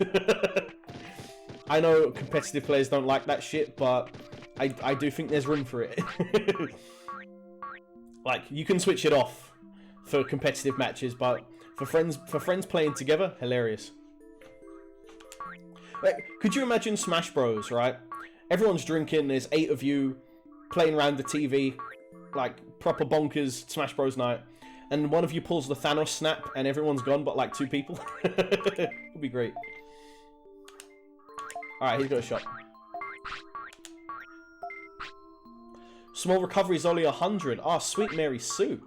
[SPEAKER 1] I know competitive players don't like that shit, but I do think there's room for it. Like, you can switch it off for competitive matches, but for friends playing together, hilarious. Like, could you imagine Smash Bros, right? Everyone's drinking, there's 8 of you playing around the TV, like proper bonkers Smash Bros night, and one of you pulls the Thanos snap and everyone's gone but like 2 people. Would be great. Alright, he's got a shot. Small recovery is only 100. Ah, sweet Mary Sue.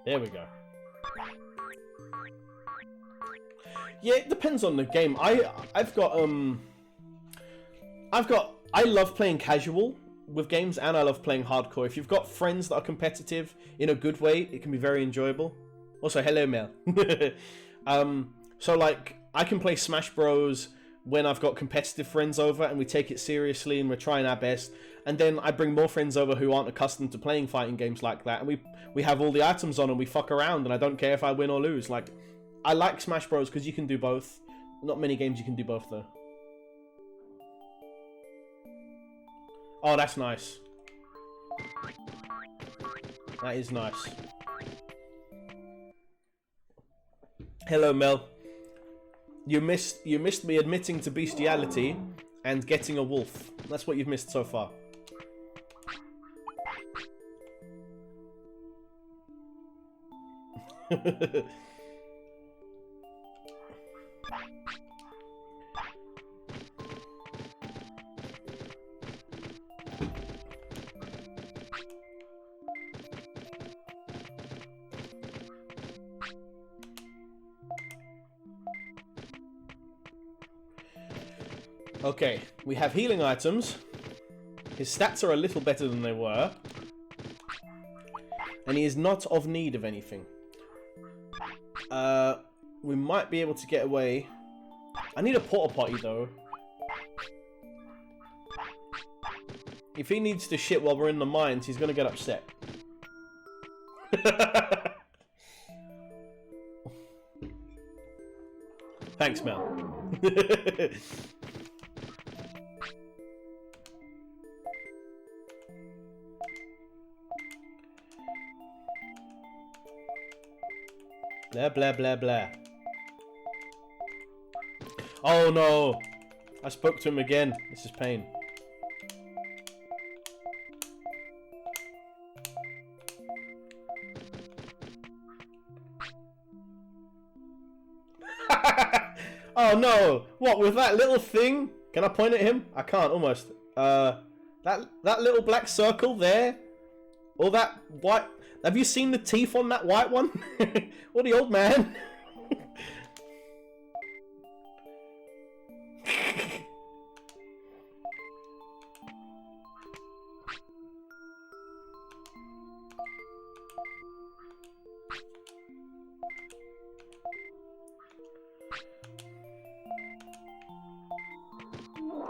[SPEAKER 1] There we go. Yeah, it depends on the game. I love playing casual with games, and I love playing hardcore. If you've got friends that are competitive in a good way, it can be very enjoyable. Also, hello, Mel. So like, I can play Smash Bros when I've got competitive friends over and we take it seriously and we're trying our best. And then I bring more friends over who aren't accustomed to playing fighting games like that, and we have all the items on and we fuck around, and I don't care if I win or lose. Like, I like Smash Bros because you can do both. Not many games you can do both though. Oh, that's nice. That is nice. Hello, Mel. You missed me admitting to bestiality and getting a wolf. That's what you've missed so far. Okay, we have healing items. His stats are a little better than they were. And he is not of need of anything. We might be able to get away. I need a porta potty though. If he needs to shit while we're in the mines, he's gonna get upset. Thanks, Mel. Blah, blah, blah, blah. Oh no! I spoke to him again. This is pain. Oh no! What, with that little thing? Can I point at him? I can't, almost. That little black circle there? All that white... Have you seen the teeth on that white one? Or the old man?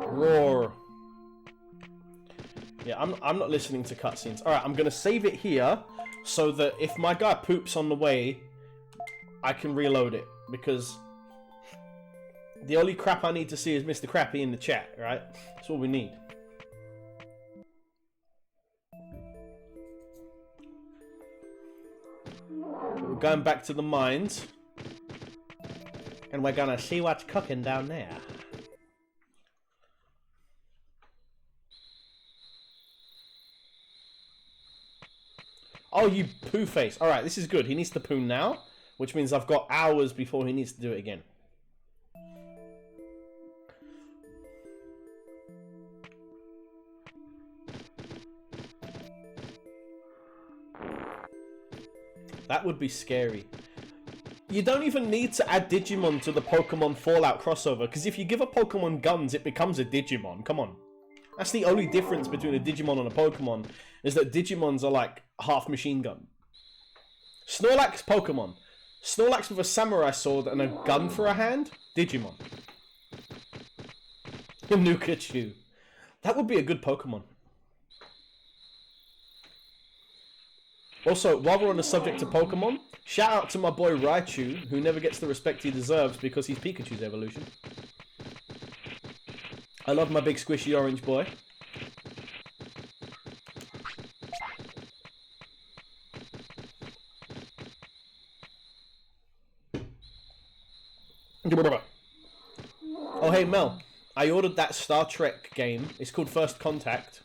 [SPEAKER 1] Roar. Yeah, I'm not listening to cutscenes. Alright, I'm gonna save it here so that if my guy poops on the way, I can reload it. Because the only crap I need to see is Mr. Crappy in the chat, right? That's all we need. We're going back to the mines. And we're gonna see what's cooking down there. Oh, you poo face. Alright, this is good. He needs to poo now, which means I've got hours before he needs to do it again. That would be scary. You don't even need to add Digimon to the Pokemon Fallout crossover, because if you give a Pokemon guns, it becomes a Digimon. Come on. That's the only difference between a Digimon and a Pokemon, is that Digimons are like half machine gun. Snorlax, Pokemon. Snorlax with a samurai sword and a gun for a hand? Digimon. Nukachu. That would be a good Pokemon. Also, while we're on the subject of Pokemon, shout out to my boy Raichu, who never gets the respect he deserves because he's Pikachu's evolution. I love my big squishy orange boy. Oh, hey Mel, I ordered that Star Trek game. It's called First Contact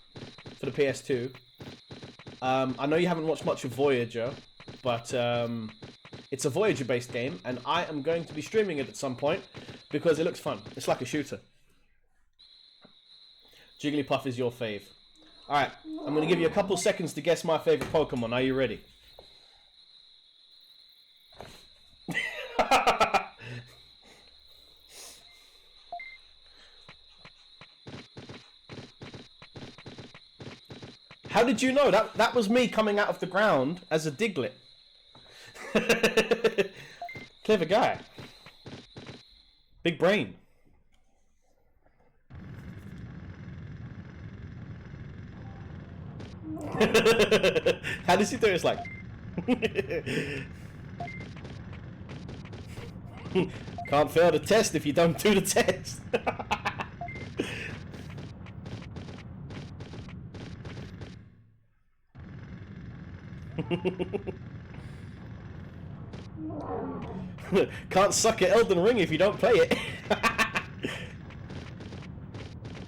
[SPEAKER 1] for the PS2. I know you haven't watched much of Voyager, but it's a Voyager-based game, and I am going to be streaming it at some point because it looks fun. It's like a shooter. Jigglypuff is your fave. Alright, I'm going to give you a couple seconds to guess my favorite Pokemon. Are you ready? How did you know? That was me coming out of the ground as a Diglett. Clever guy. Big brain. How does he do it? It's like... Can't fail the test if you don't do the test. Can't suck at Elden Ring if you don't play it.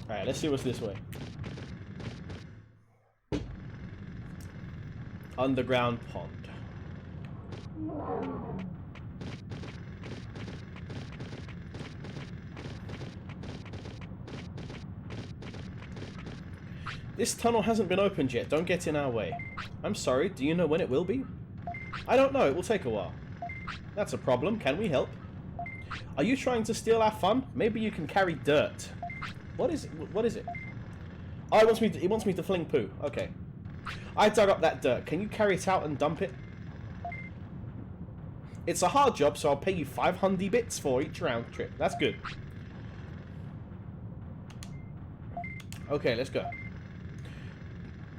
[SPEAKER 1] Alright, let's see what's this way. Underground pond. This tunnel hasn't been opened yet. Don't get in our way. I'm sorry, do you know when it will be? I don't know, it will take a while. That's a problem, can we help? Are you trying to steal our fun? Maybe you can carry dirt. What is it? What is it? Oh, it wants me to fling poo. Okay. I dug up that dirt. Can you carry it out and dump it? It's a hard job, so I'll pay you 500 bits for each round trip. That's good. Okay, let's go.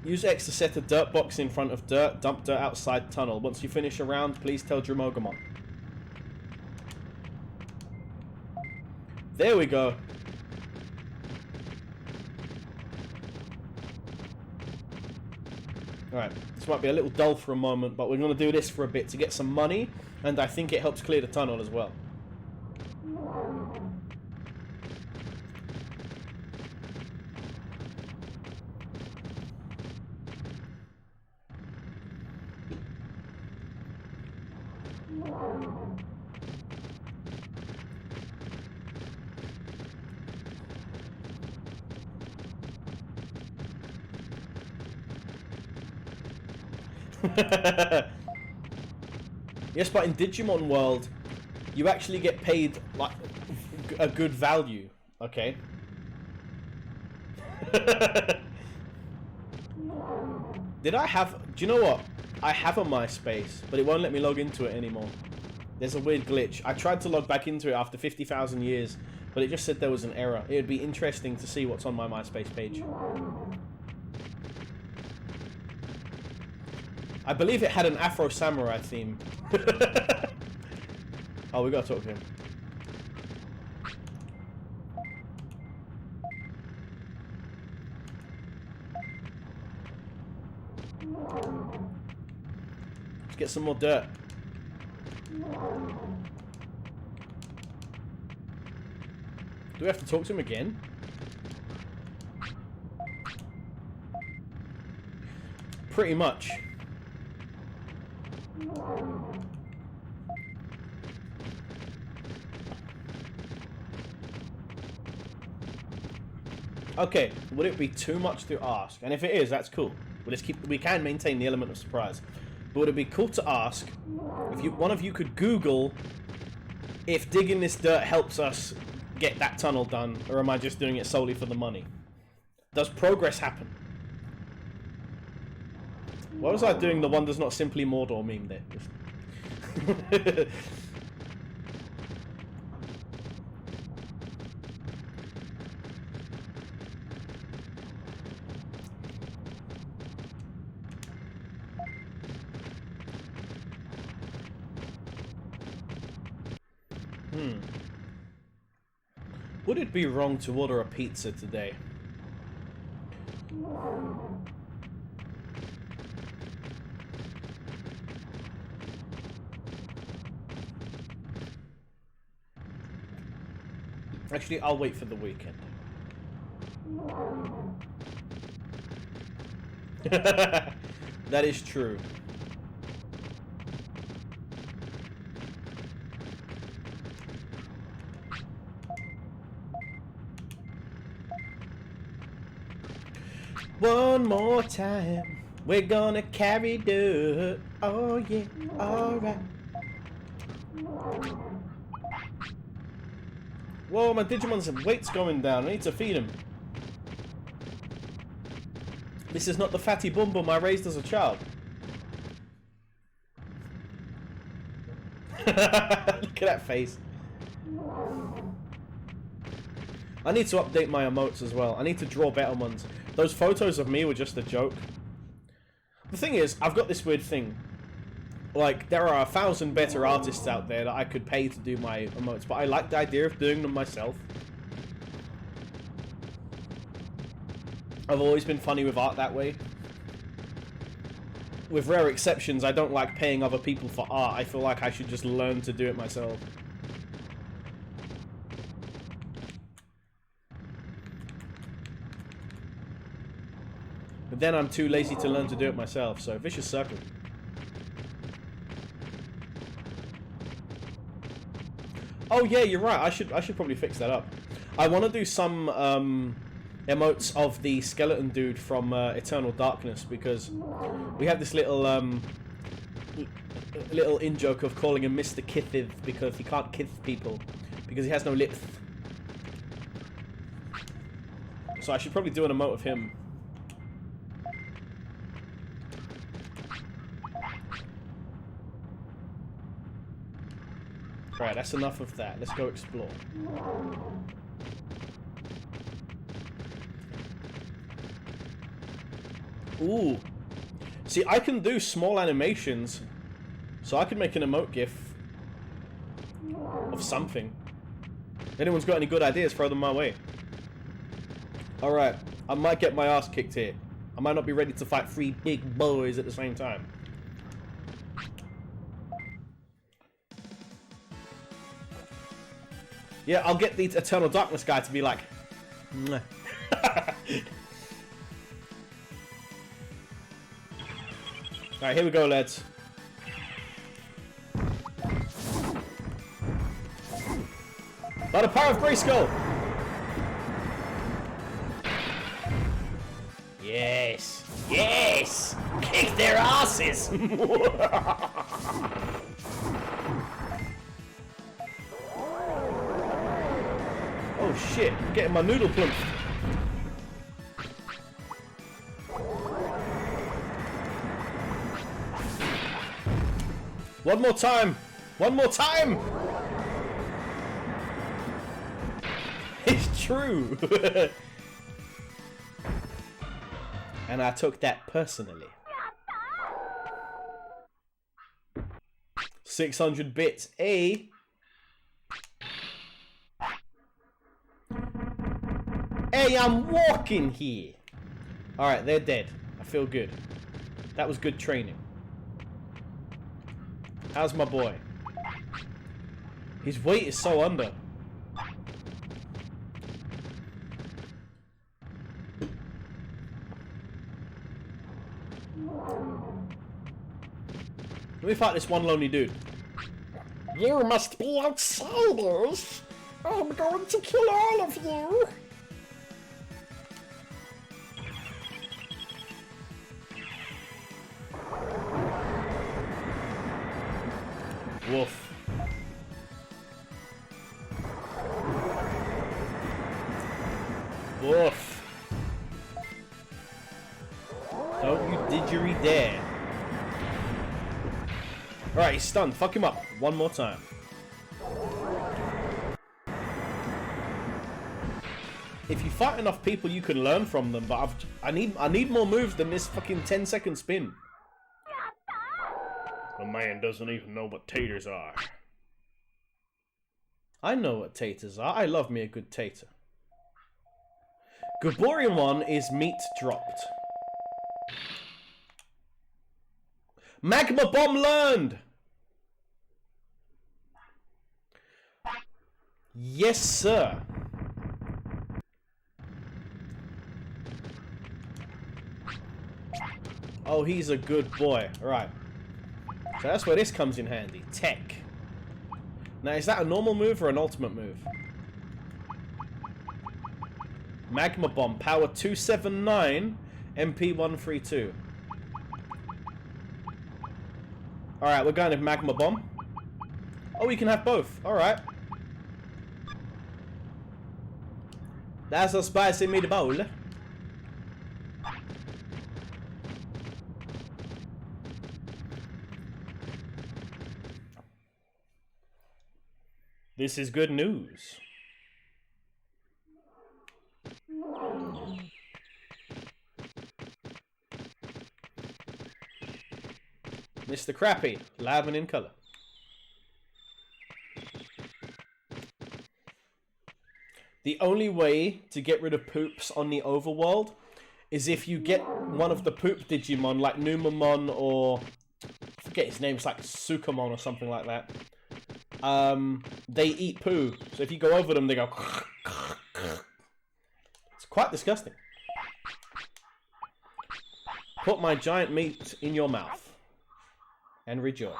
[SPEAKER 1] Use X to set a dirt box in front of dirt. Dump dirt outside tunnel. Once you finish a round, please tell Dramogamon. There we go. Alright, this might be a little dull for a moment, but we're going to do this for a bit to get some money, and I think it helps clear the tunnel as well. Yes, but in Digimon World, you actually get paid like a good value, okay? Did I have... Do you know what? I have a MySpace, but it won't let me log into it anymore. There's a weird glitch. I tried to log back into it after 50,000 years, but it just said there was an error. It would be interesting to see what's on my MySpace page. I believe it had an Afro Samurai theme. Oh, we gotta talk to him. Let's get some more dirt. Do we have to talk to him again? Pretty much. Okay, would it be too much to ask? And if it is, that's cool. We can maintain the element of surprise. But would it be cool to ask if one of you could Google if digging this dirt helps us get that tunnel done, or am I just doing it solely for the money? Does progress happen? Why was I doing the one does not simply Mordor meme there? Would it be wrong to order a pizza today? Actually, I'll wait for the weekend. That is true. One more time, we're gonna carry the. Oh yeah, alright. Whoa, my Digimon's weight's going down. I need to feed him. This is not the fatty bum bum I raised as a child. Look at that face. I need to update my emotes as well. I need to draw better ones. Those photos of me were just a joke. The thing is, I've got this weird thing. Like, there are 1,000 better artists out there that I could pay to do my emotes, but I like the idea of doing them myself. I've always been funny with art that way. With rare exceptions, I don't like paying other people for art. I feel like I should just learn to do it myself. But then I'm too lazy to learn to do it myself, so vicious circle. Oh yeah, you're right. I should probably fix that up. I want to do some emotes of the skeleton dude from Eternal Darkness, because we have this little in-joke of calling him Mr. Kithith because he can't kith people because he has no lips. So I should probably do an emote of him. Right, that's enough of that. Let's go explore. Ooh. See, I can do small animations, so I can make an emote gif of something. If anyone's got any good ideas, throw them my way. Alright, I might get my ass kicked here. I might not be ready to fight 3 big boys at the same time. Yeah, I'll get the Eternal Darkness guy to be like... Alright, here we go, lads. By the power of Grayskull! Yes! Yes! Kick their asses! Oh shit, I'm getting my noodle plumped. One more time! One more time! It's true! And I took that personally. 600 bits, eh? Hey, I'm walking here! Alright, they're dead. I feel good. That was good training. How's my boy? His weight is so under. Let me fight this one lonely dude. You must be outsiders. I'm going to kill all of you. Woof. Woof. Don't you didgeridoo dare. Alright, he's stunned. Fuck him up. One more time. If you fight enough people, you can learn from them, but I need more moves than this fucking 10-second spin. The man doesn't even know what taters are. I know what taters are. I love me a good tater. Gaborian is meat dropped. Magma bomb learned! Yes, sir. Oh, he's a good boy. Right. So that's where this comes in handy. Tech. Now, is that a normal move or an ultimate move? Magma Bomb. Power 279. MP 132. Alright, we're going with Magma Bomb. Oh, we can have both. Alright. That's a spicy meatball. This is good news. Mr. Crappy, live and in color. The only way to get rid of poops on the overworld is if you get one of the poop Digimon, like Numamon or... I forget his name, it's like Sukamon or something like that. They eat poo. So if you go over them, they go... It's quite disgusting. Put my giant meat in your mouth. And rejoice.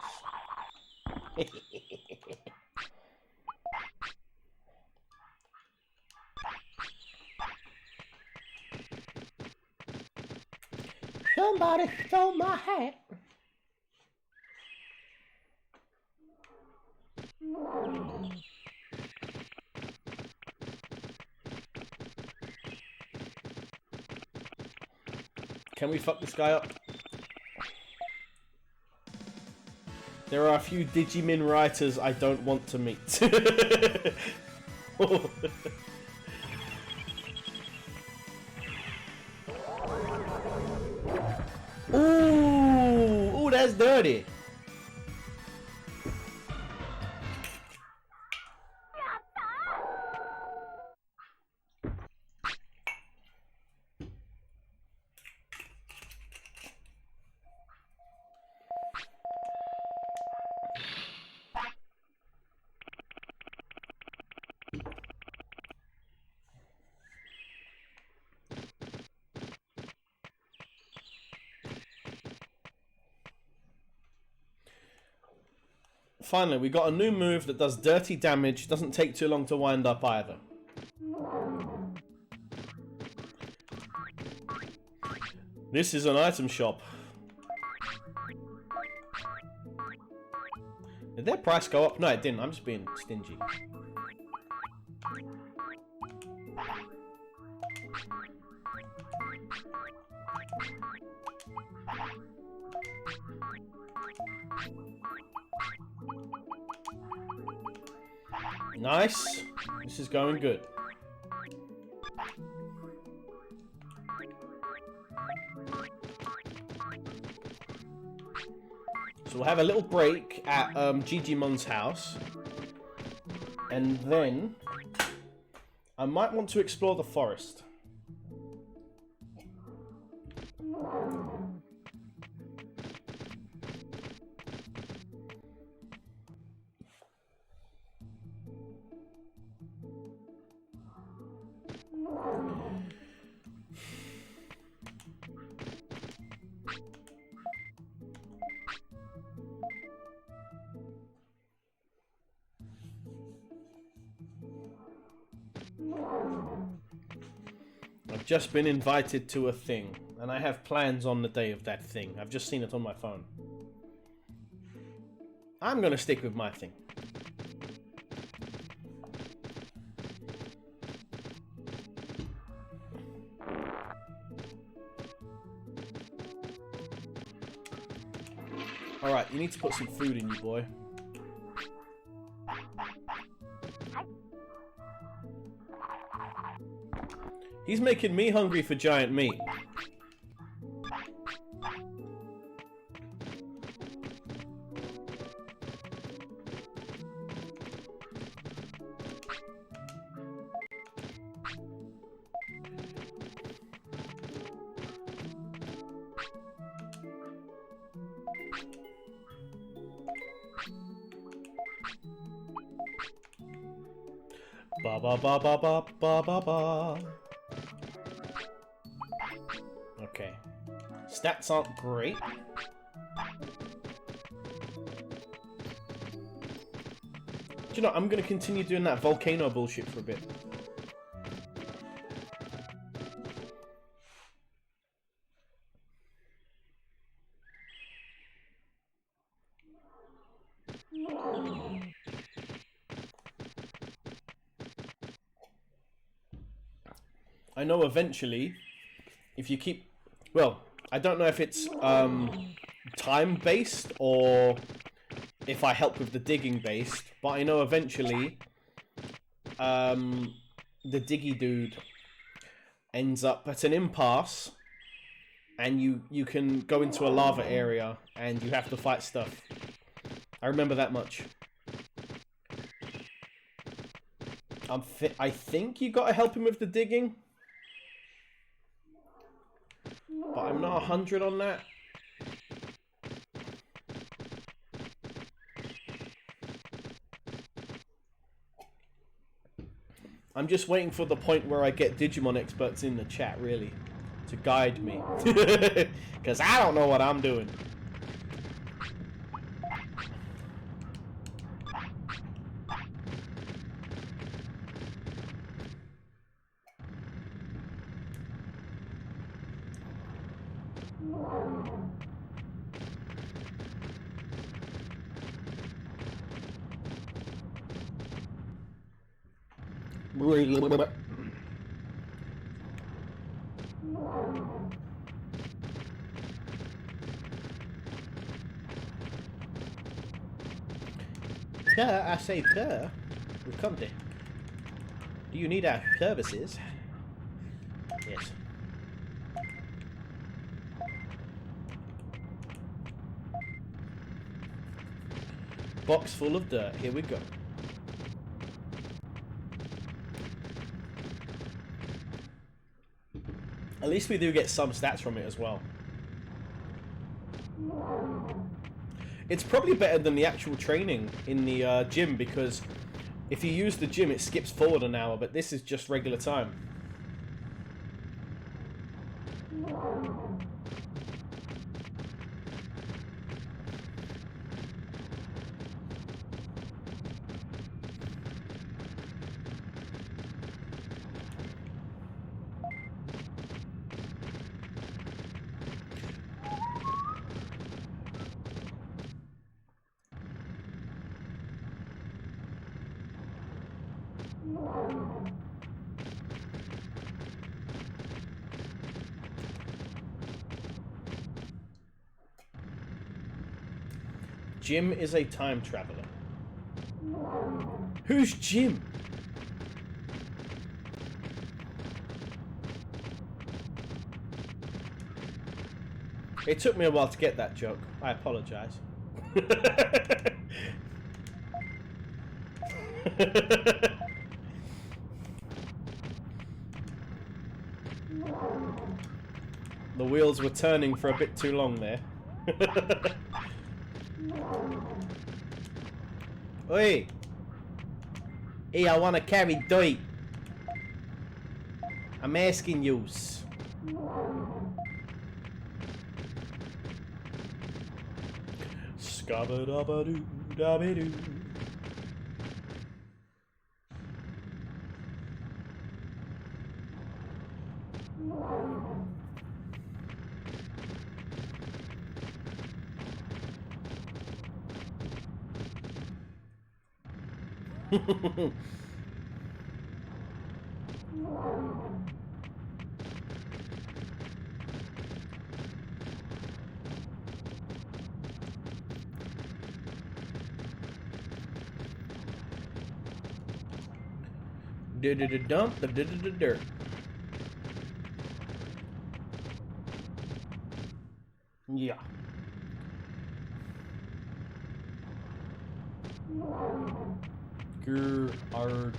[SPEAKER 1] Somebody stole my hat. Can we fuck this guy up? There are a few Digimon writers I don't want to meet. Ooh, that's dirty. Finally, we got a new move that does dirty damage, doesn't take too long to wind up either. This is an item shop. Did their price go up? No, it didn't. I'm just being stingy. Nice. This is going good. So we'll have a little break at Gigimon's house. And then I might want to explore the forest. I've just been invited to a thing, and I have plans on the day of that thing. I've just seen it on my phone. I'm gonna stick with my thing. Alright, you need to put some food in you, boy. He's making me hungry for giant meat. Ba ba ba ba ba ba ba ba. Okay. Stats aren't great. Do you know, I'm gonna continue doing that volcano bullshit for a bit. I know eventually, if you keep... Well, I don't know if it's time-based or if I help with the digging-based, but I know eventually the diggy dude ends up at an impasse and you can go into a lava area and you have to fight stuff. I remember that much. I think you gotta help him with the digging, but I'm not 100 on that. I'm just waiting for the point where I get Digimon experts in the chat, really, to guide me. Because I don't know what I'm doing. Sir, I say, sir, we've come to. Do you need our services? Yes. Box full of dirt. Here we go. At least we do get some stats from it as well. It's probably better than the actual training in the gym, because if you use the gym, it skips forward an hour, but this is just regular time. Jim is a time traveler. Who's Jim? It took me a while to get that joke. I apologize. The wheels were turning for a bit too long there. Oi! Hey, I wanna carry dirt. I'm asking you. Scabba-dabba-doo-dabba-doo. Dump the dirt. Yeah. Grr, arg.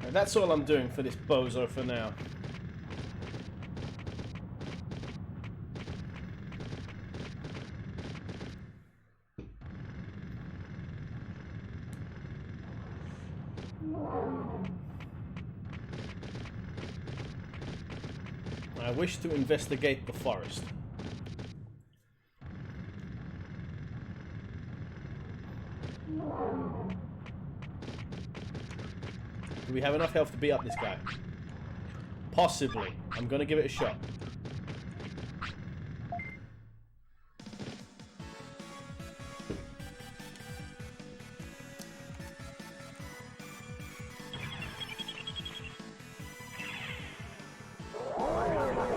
[SPEAKER 1] And that's all I'm doing for this bozo for now. I wish to investigate the forest. Do we have enough health to beat up this guy? Possibly. I'm gonna give it a shot.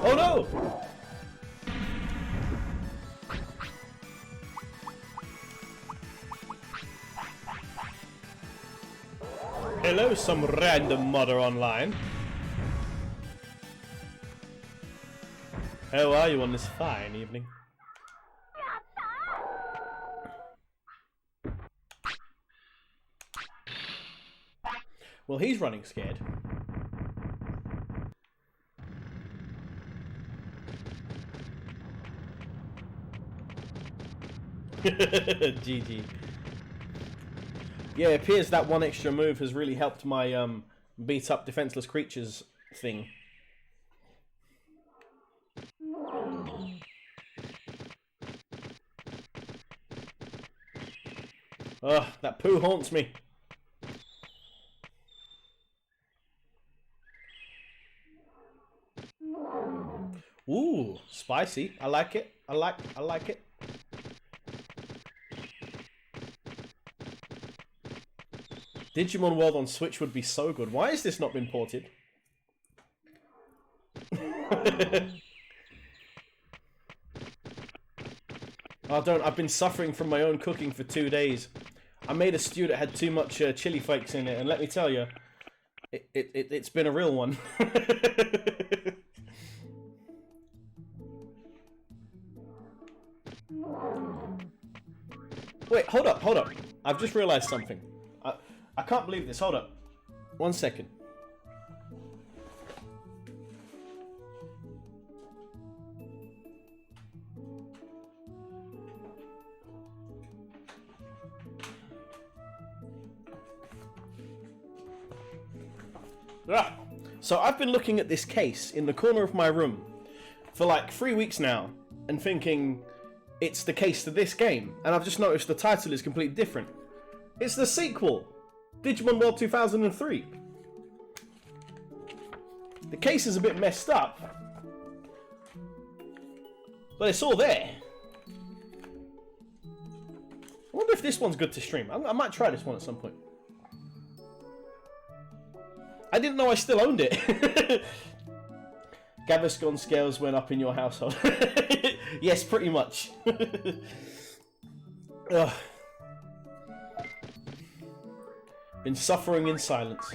[SPEAKER 1] Oh no! Hello, some random modder online. How are you on this fine evening? Well, he's running scared. GG. Yeah, it appears that one extra move has really helped my beat up defenseless creatures thing. Ugh, that poo haunts me. Ooh, spicy. I like it. I like it. Digimon World on Switch would be so good. Why has this not been ported? Oh, don't. I've been suffering from my own cooking for 2 days. I made a stew that had too much chili flakes in it, and let me tell you, it's been a real one. Wait, hold up. I've just realized something. I can't believe this. Hold up. 1 second. So I've been looking at this case in the corner of my room for like 3 weeks now and thinking it's the case to this game, and I've just noticed the title is completely different. It's the sequel, Digimon World 2003. The case is a bit messed up, but it's all there. I wonder if this one's good to stream. I might try this one at some point. I didn't know I still owned it. Gaviscon scales went up in your household. Yes, pretty much. Ugh. Been suffering in silence.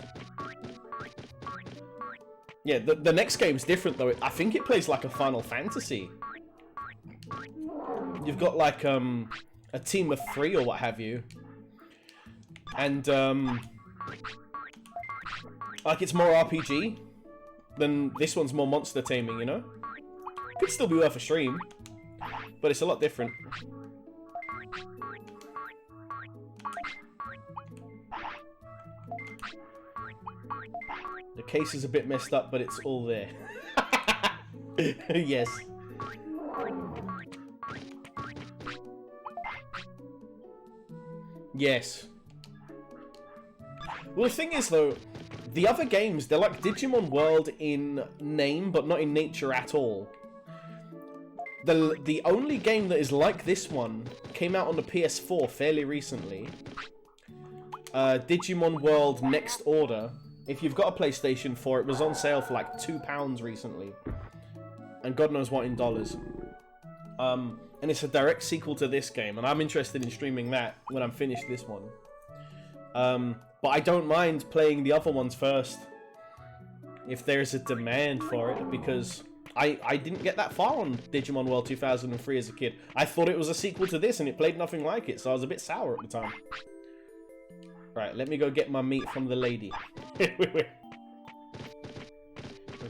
[SPEAKER 1] Yeah, the next game's different though. I think it plays like a Final Fantasy. You've got like a team of 3 or what have you. And like it's more RPG than this one's more monster taming, you know? Could still be worth a stream, but it's a lot different. The case is a bit messed up, but it's all there. Yes. Yes. Well, the thing is, though, the other games, they're like Digimon World in name, but not in nature at all. The only game that is like this one came out on the PS4 fairly recently. Digimon World Next Order. If you've got a PlayStation 4, it was on sale for like £2 recently. And God knows what in dollars. And it's a direct sequel to this game, and I'm interested in streaming that when I'm finished this one. But I don't mind playing the other ones first, if there's a demand for it, because I didn't get that far on Digimon World 2003 as a kid. I thought it was a sequel to this, and it played nothing like it, so I was a bit sour at the time. Right, let me go get my meat from the lady.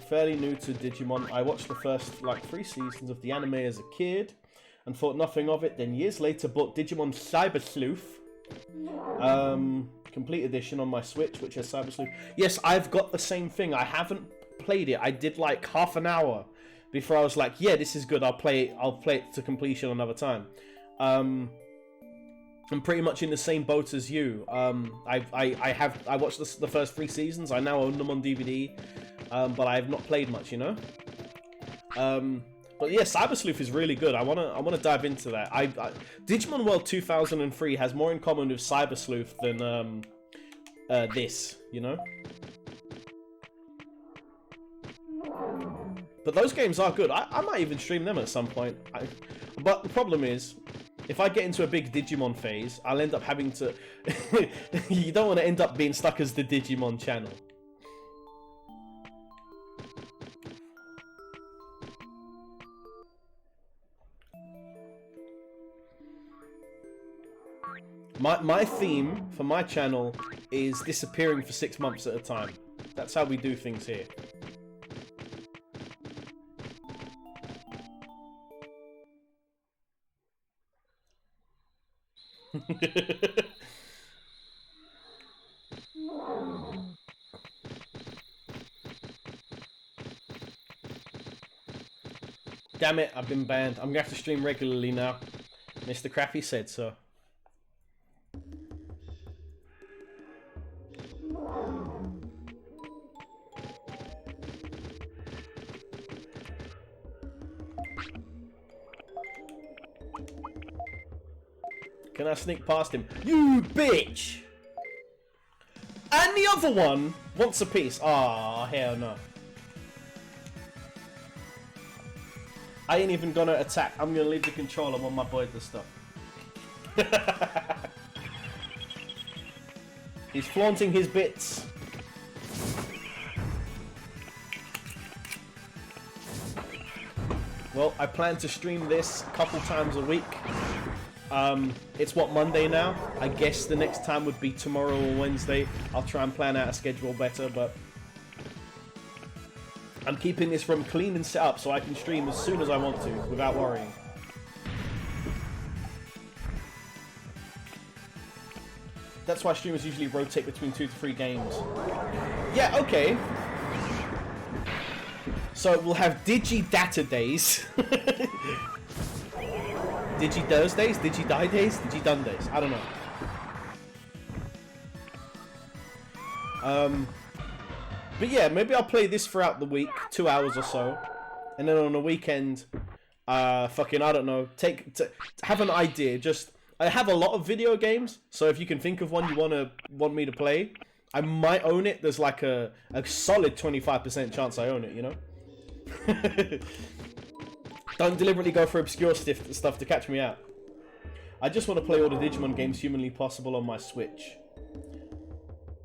[SPEAKER 1] fairly new to Digimon. I watched the first, like, 3 seasons of the anime as a kid and thought nothing of it. Then years later bought Digimon Cyber Sleuth. Complete edition on my Switch, which has Cyber Sleuth. Yes, I've got the same thing. I haven't played it. I did, like, half an hour before I was like, yeah, this is good. I'll play it to completion another time. I'm pretty much in the same boat as you. I watched the first 3 seasons. I now own them on DVD, but I have not played much, you know. But yeah, Cyber Sleuth is really good. I wanna dive into that. Digimon World 2003 has more in common with Cyber Sleuth than this, you know. But those games are good. I might even stream them at some point. But the problem is, if I get into a big Digimon phase, I'll end up having to... You don't want to end up being stuck as the Digimon channel. My theme for my channel is disappearing for 6 months at a time. That's how we do things here. Damn it, I've been banned. I'm gonna have to stream regularly now. Mr. Crappy said so. Can I sneak past him? You bitch! And the other one wants a piece. Ah, hell no. I ain't even gonna attack. I'm gonna leave the controller when my boy does stuff. He's flaunting his bits. Well, I plan to stream this a couple times a week. It's what, Monday now? I guess the next time would be tomorrow or Wednesday. I'll try and plan out a schedule better, but I'm keeping this room clean and set up so I can stream as soon as I want to without worrying. That's why streamers usually rotate between 2 to 3 games. Yeah, okay. So we'll have Digi-Data days. Digi-Thursdays? Digi-Die days? Digi-Done days? I don't know. But yeah, maybe I'll play this throughout the week, 2 hours or so. And then on the weekend, fucking, I don't know, have an idea. I have a lot of video games, so if you can think of one you want me to play, I might own it. There's like a solid 25% chance I own it, you know? Don't deliberately go for obscure stuff to catch me out. I just want to play all the Digimon games humanly possible on my Switch.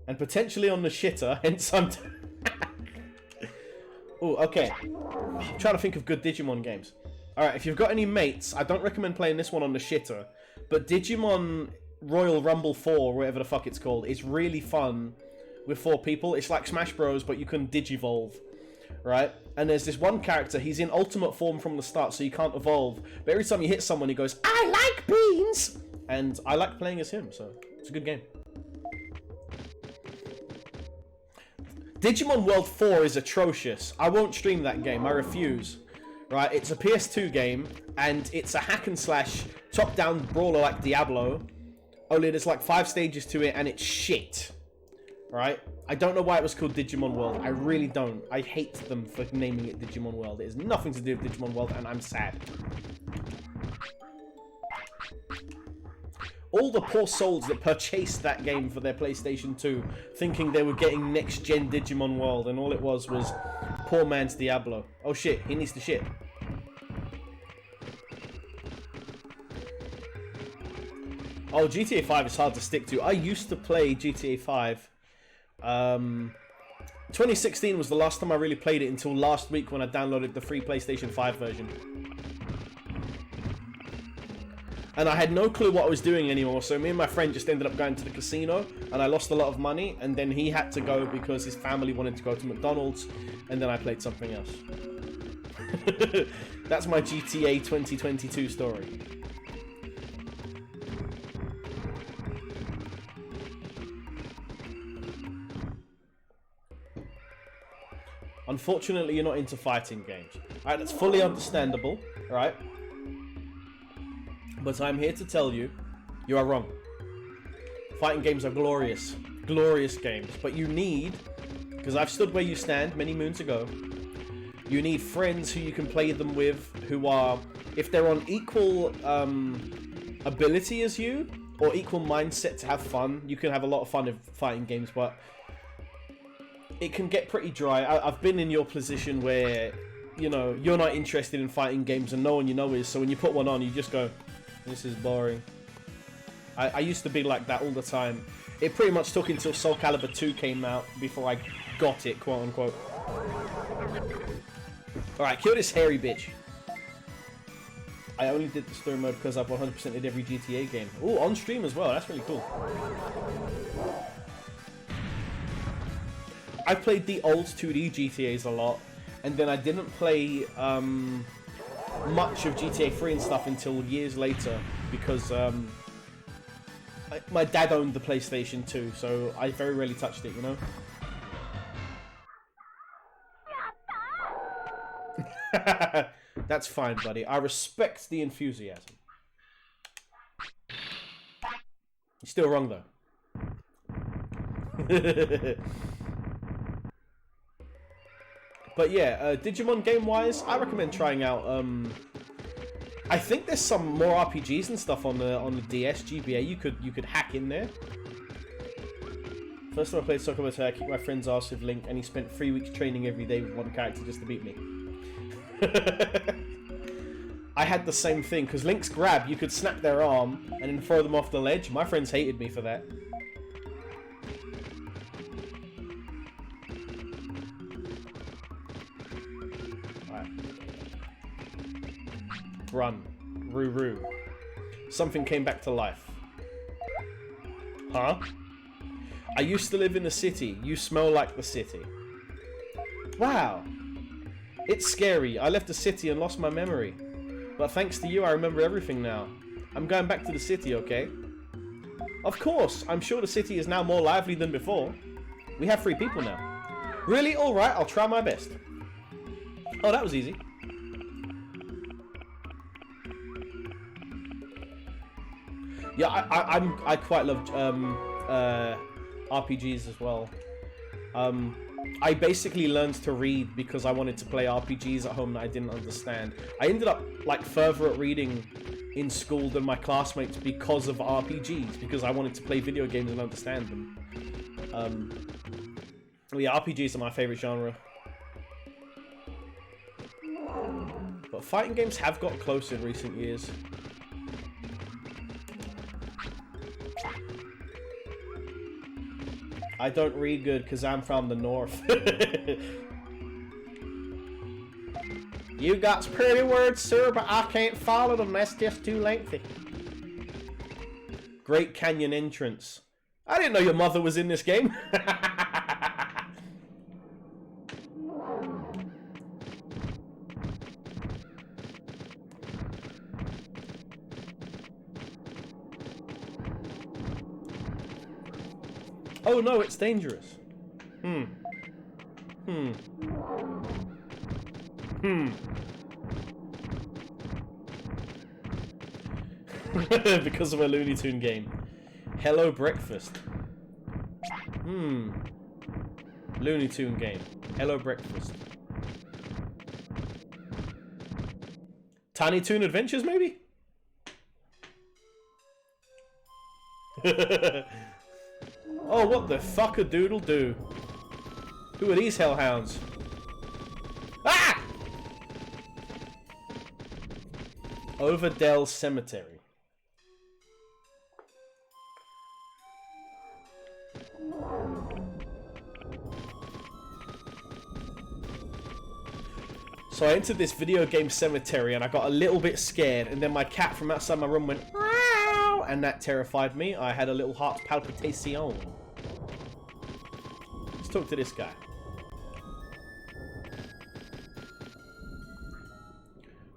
[SPEAKER 1] And potentially on the shitter, hence I'm... Oh, okay. I'm trying to think of good Digimon games. Alright, if you've got any mates, I don't recommend playing this one on the shitter, but Digimon Royal Rumble 4, or whatever the fuck it's called, is really fun with 4 people. It's like Smash Bros, but you can Digivolve. Right? And there's this one character, he's in ultimate form from the start, so you can't evolve. But every time you hit someone, he goes, I like beans! And I like playing as him, so it's a good game. Digimon World 4 is atrocious. I won't stream that game, I refuse. Right? It's a PS2 game, and it's a hack and slash, top-down brawler like Diablo. Only there's like 5 stages to it, and it's shit. Right? I don't know why it was called Digimon World. I really don't. I hate them for naming it Digimon World. It has nothing to do with Digimon World, and I'm sad. All the poor souls that purchased that game for their PlayStation 2, thinking they were getting next-gen Digimon World, and all it was poor man's Diablo. Oh shit, he needs to shit. Oh, GTA 5 is hard to stick to. I used to play GTA 5. 2016 was the last time I really played it until last week when I downloaded the free PlayStation 5 version. And I had no clue what I was doing anymore, so me and my friend just ended up going to the casino, and I lost a lot of money, and then he had to go because his family wanted to go to McDonald's, and then I played something else. That's my GTA 2022 story. Unfortunately, you're not into fighting games. Alright, that's fully understandable, right? But I'm here to tell you, you are wrong. Fighting games are glorious. Glorious games. But you need, because I've stood where you stand many moons ago, you need friends who you can play them with, who are, if they're on equal ability as you, or equal mindset to have fun, you can have a lot of fun in fighting games, but it can get pretty dry. I've been in your position where, you know, you're not interested in fighting games and no one you know is, so when you put one on, you just go, this is boring. I used to be like that all the time. It pretty much took until Soul Calibur 2 came out before I got it, quote unquote. Alright, kill this hairy bitch. I only did the story mode because I've 100%ed every GTA game. Ooh, on stream as well, that's really cool. I played the old 2D GTAs a lot, and then I didn't play much of GTA 3 and stuff until years later, because my dad owned the PlayStation 2, so I very rarely touched it, you know? That's fine, buddy. I respect the enthusiasm. You're still wrong, though. But yeah, Digimon game-wise, I recommend trying out. I think there's some more RPGs and stuff on the DS GBA. You could hack in there. First time I played Soccer Motor, I kicked my friend's ass with Link, and he spent 3 weeks training every day with one character just to beat me. I had the same thing, because Link's grab, you could snap their arm and then throw them off the ledge. My friends hated me for that. Alright. Run. Roo-roo. Something came back to life. Huh? I used to live in the city. You smell like the city. Wow. It's scary. I left the city and lost my memory. But thanks to you, I remember everything now. I'm going back to the city, okay? Of course. I'm sure the city is now more lively than before. We have 3 people now. Really? Alright, I'll try my best. Oh, that was easy. Yeah, I quite love RPGs as well. I basically learned to read because I wanted to play RPGs at home that I didn't understand. I ended up like further at reading in school than my classmates because of RPGs, because I wanted to play video games and understand them. Yeah, RPGs are my favorite genre. But fighting games have got close in recent years. I don't read good because I'm from the north. You got pretty words, sir, but I can't follow them. That's just too lengthy. Great Canyon entrance. I didn't know your mother was in this game. Oh no, it's dangerous. Because of a Looney Tune game. Hello Breakfast. Looney Tune game. Hello Breakfast. Tiny Toon Adventures, maybe? Oh, what the fuck-a-doodle-doo? Who are these hellhounds? Ah! Overdell Cemetery. So I entered this video game cemetery and I got a little bit scared, and then my cat from outside my room went meow, and that terrified me. I had a little heart palpitation. Let's talk to this guy.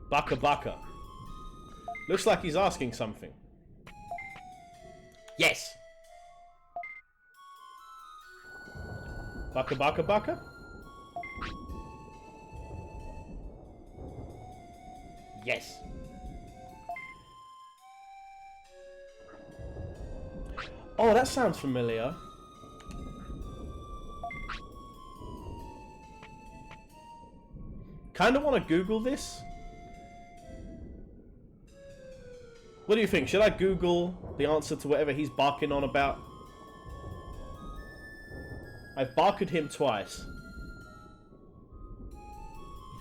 [SPEAKER 1] Baka Baka. Looks like he's asking something. Yes! Baka Baka Baka? Yes. Oh, that sounds familiar. Kind of want to Google this. What do you think? Should I Google the answer to whatever he's barking on about? I've barked him twice.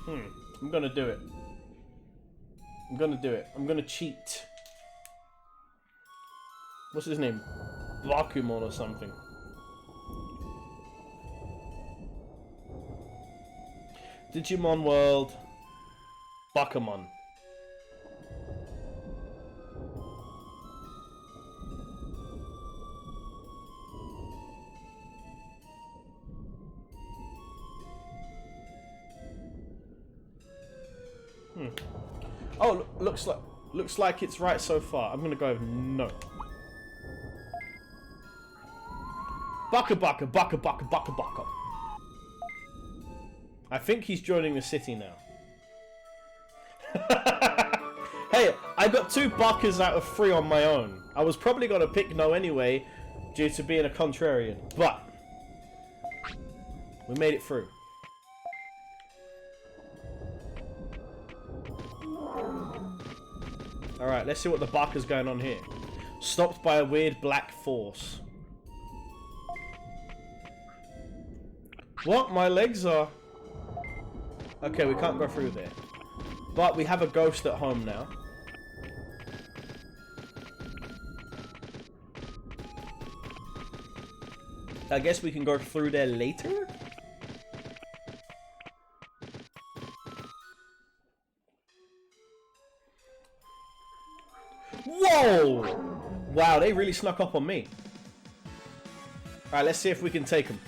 [SPEAKER 1] I'm gonna do it. I'm gonna do it. I'm gonna cheat. What's his name? Bakumon or something. Digimon World Bakumon. Oh, looks like it's right so far. I'm gonna go with no. Baka Baka Baka Baka Baka Baka. I think he's joining the city now. Hey, I got 2 Bakas out of 3 on my own. I was probably gonna pick no anyway, due to being a contrarian, but we made it through. Alright, let's see what the Baka's going on here. Stopped by a weird black force. What? My legs are... Okay, we can't go through there. But we have a ghost at home now. I guess we can go through there later? Whoa! Wow, they really snuck up on me. Alright, let's see if we can take them.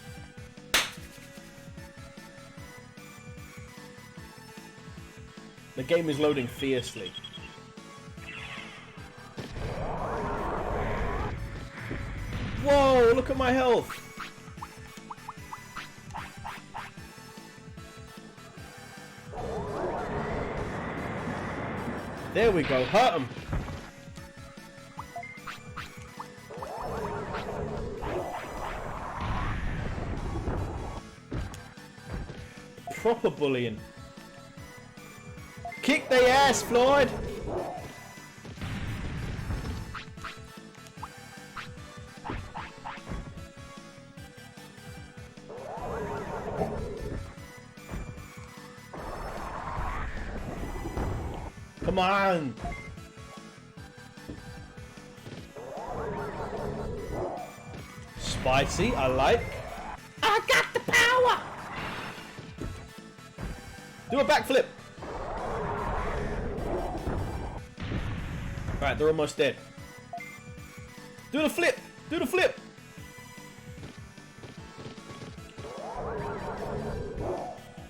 [SPEAKER 1] The game is loading fiercely. Whoa, look at my health! There we go, hurt him! Proper bullying. Kick their ass, Floyd! Come on! Spicy, I like. I got the power! Do a backflip! Alright, they're almost dead. Do the flip! Do the flip!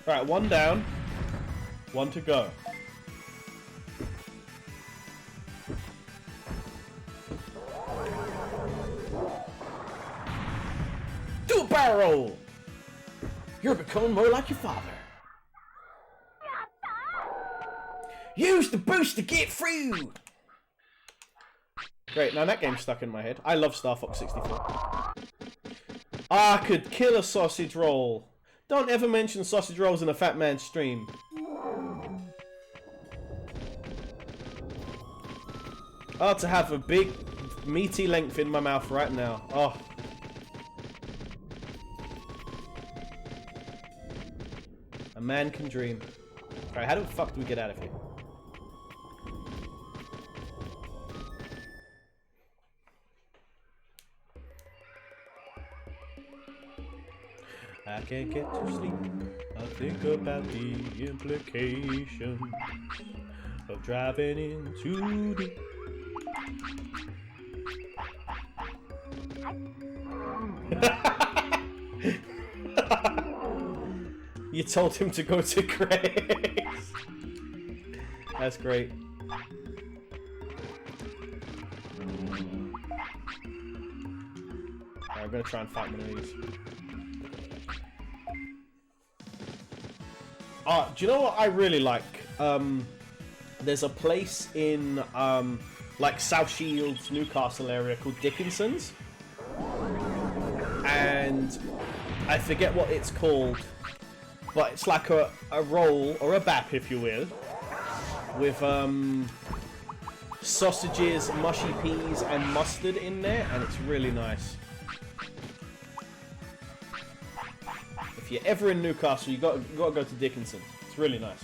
[SPEAKER 1] Alright, 1 down. 1 to go. Do a barrel roll! You're becoming more like your father. Use the boost to get through! Great, now that game's stuck in my head. I love Star Fox 64. I could kill a sausage roll. Don't ever mention sausage rolls in a fat man stream. Oh, to have a big, meaty length in my mouth right now. Oh. A man can dream. Alright, how the fuck do we get out of here? can't get to sleep. I think about the implications of driving in too deep. You told him to go to Grace. That's great. Alright, I'm gonna try and fight one of these. Do you know what I really like? There's a place in like South Shields, Newcastle area called Dickinson's, and I forget what it's called, but it's like a roll or a bap, if you will, with sausages, mushy peas, and mustard in there, and it's really nice. If you're ever in Newcastle, you got to go to Dickinson. It's really nice.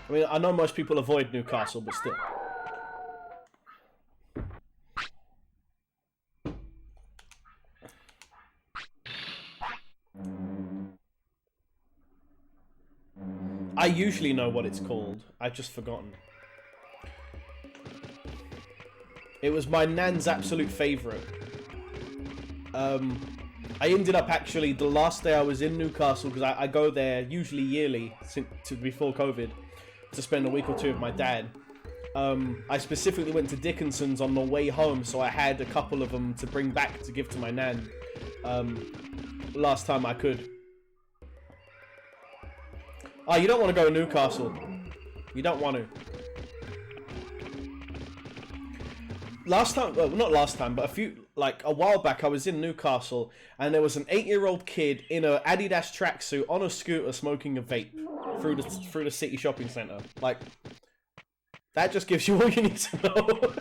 [SPEAKER 1] I mean, I know most people avoid Newcastle, but still. I usually know what it's called. I've just forgotten. It was my nan's absolute favourite. I ended up actually, the last day I was in Newcastle, because I go there usually yearly, since before COVID, to spend a week or two with my dad. I specifically went to Dickinson's on the way home, so I had a couple of them to bring back to give to my nan. Last time I could. Oh, you don't want to go to Newcastle. You don't want to. Last time, well, not last time, but a while back, I was in Newcastle, and there was an 8-year-old kid in a Adidas tracksuit on a scooter smoking a vape through the city shopping centre. Like, that just gives you all you need to know.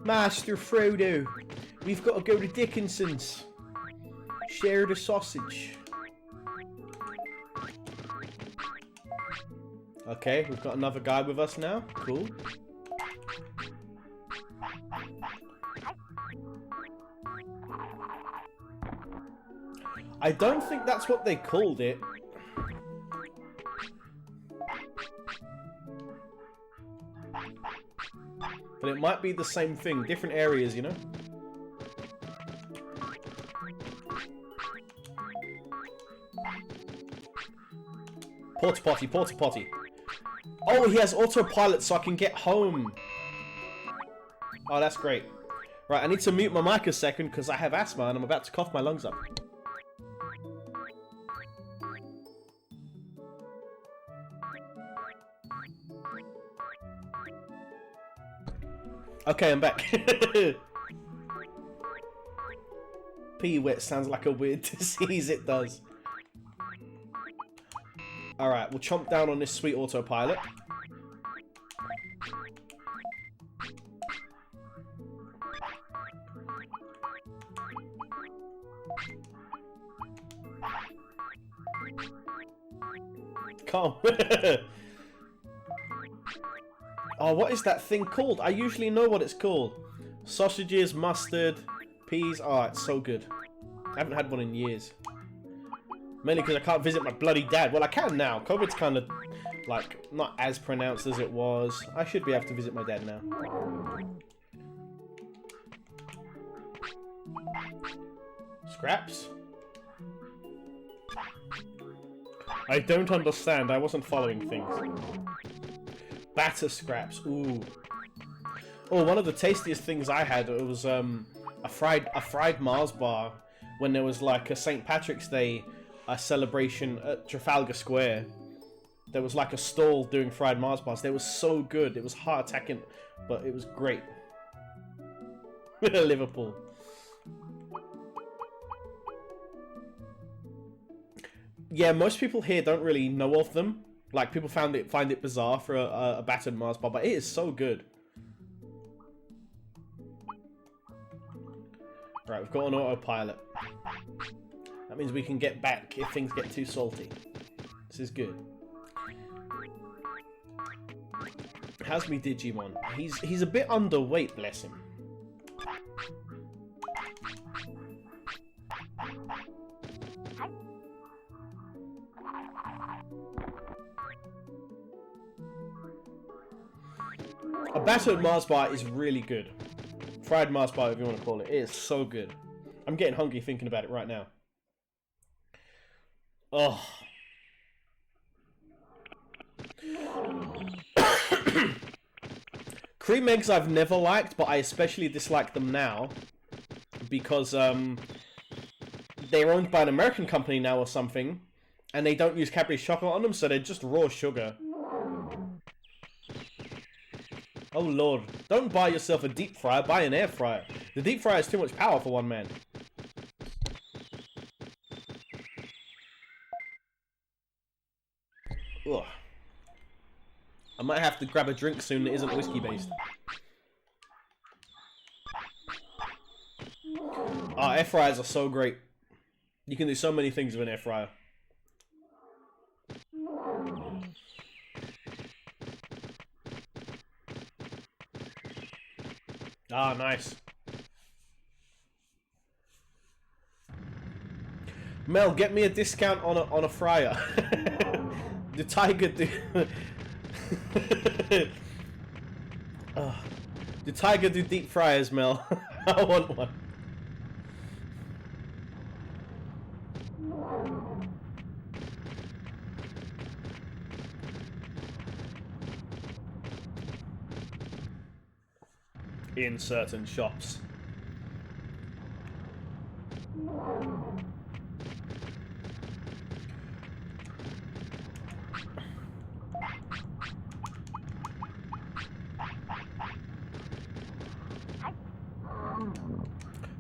[SPEAKER 1] Master Frodo, we've got to go to Dickinson's. Share the sausage. Okay, we've got another guy with us now. Cool. I don't think that's what they called it. But it might be the same thing, different areas, you know? Porta potty, porta potty. Oh, he has autopilot so I can get home. Oh, that's great. Right, I need to mute my mic a second because I have asthma and I'm about to cough my lungs up. Okay, I'm back. Pee wet sounds like a weird disease, it does. Alright, we'll chomp down on this sweet autopilot. Come. Oh, what is that thing called? I usually know what it's called. Sausages, mustard, peas. Oh, it's so good. I haven't had one in years. Mainly because I can't visit my bloody dad. Well, I can now. COVID's kind of, like, not as pronounced as it was. I should be able to visit my dad now. Scraps? I don't understand. I wasn't following things. Batter scraps. Ooh. Oh, one of the tastiest things I had, it was a fried Mars bar when there was like a St. Patrick's Day celebration at Trafalgar Square. There was like a stall doing fried Mars bars. They were so good. It was heart attacking, but it was great. Liverpool. Yeah, most people here don't really know of them. Like, people find it bizarre for a battered Mars bar, but it is so good. Right, we've got an autopilot. That means we can get back if things get too salty. This is good. How's me Digimon? He's a bit underweight, bless him. A battered Mars bar is really good. Fried Mars bar, if you want to call it. It is so good. I'm getting hungry thinking about it right now. Oh. Cream eggs I've never liked, but I especially dislike them now. Because, they're owned by an American company now or something. And they don't use Cadbury's chocolate on them, so they're just raw sugar. Oh lord, don't buy yourself a deep fryer, buy an air fryer. The deep fryer is too much power for one man. Ugh. I might have to grab a drink soon that isn't whiskey based. Oh, air fryers are so great. You can do so many things with an air fryer. Ah, nice. Mel, get me a discount on a fryer. The Tiger do. The Tiger do deep fryers, Mel. I want one. In certain shops.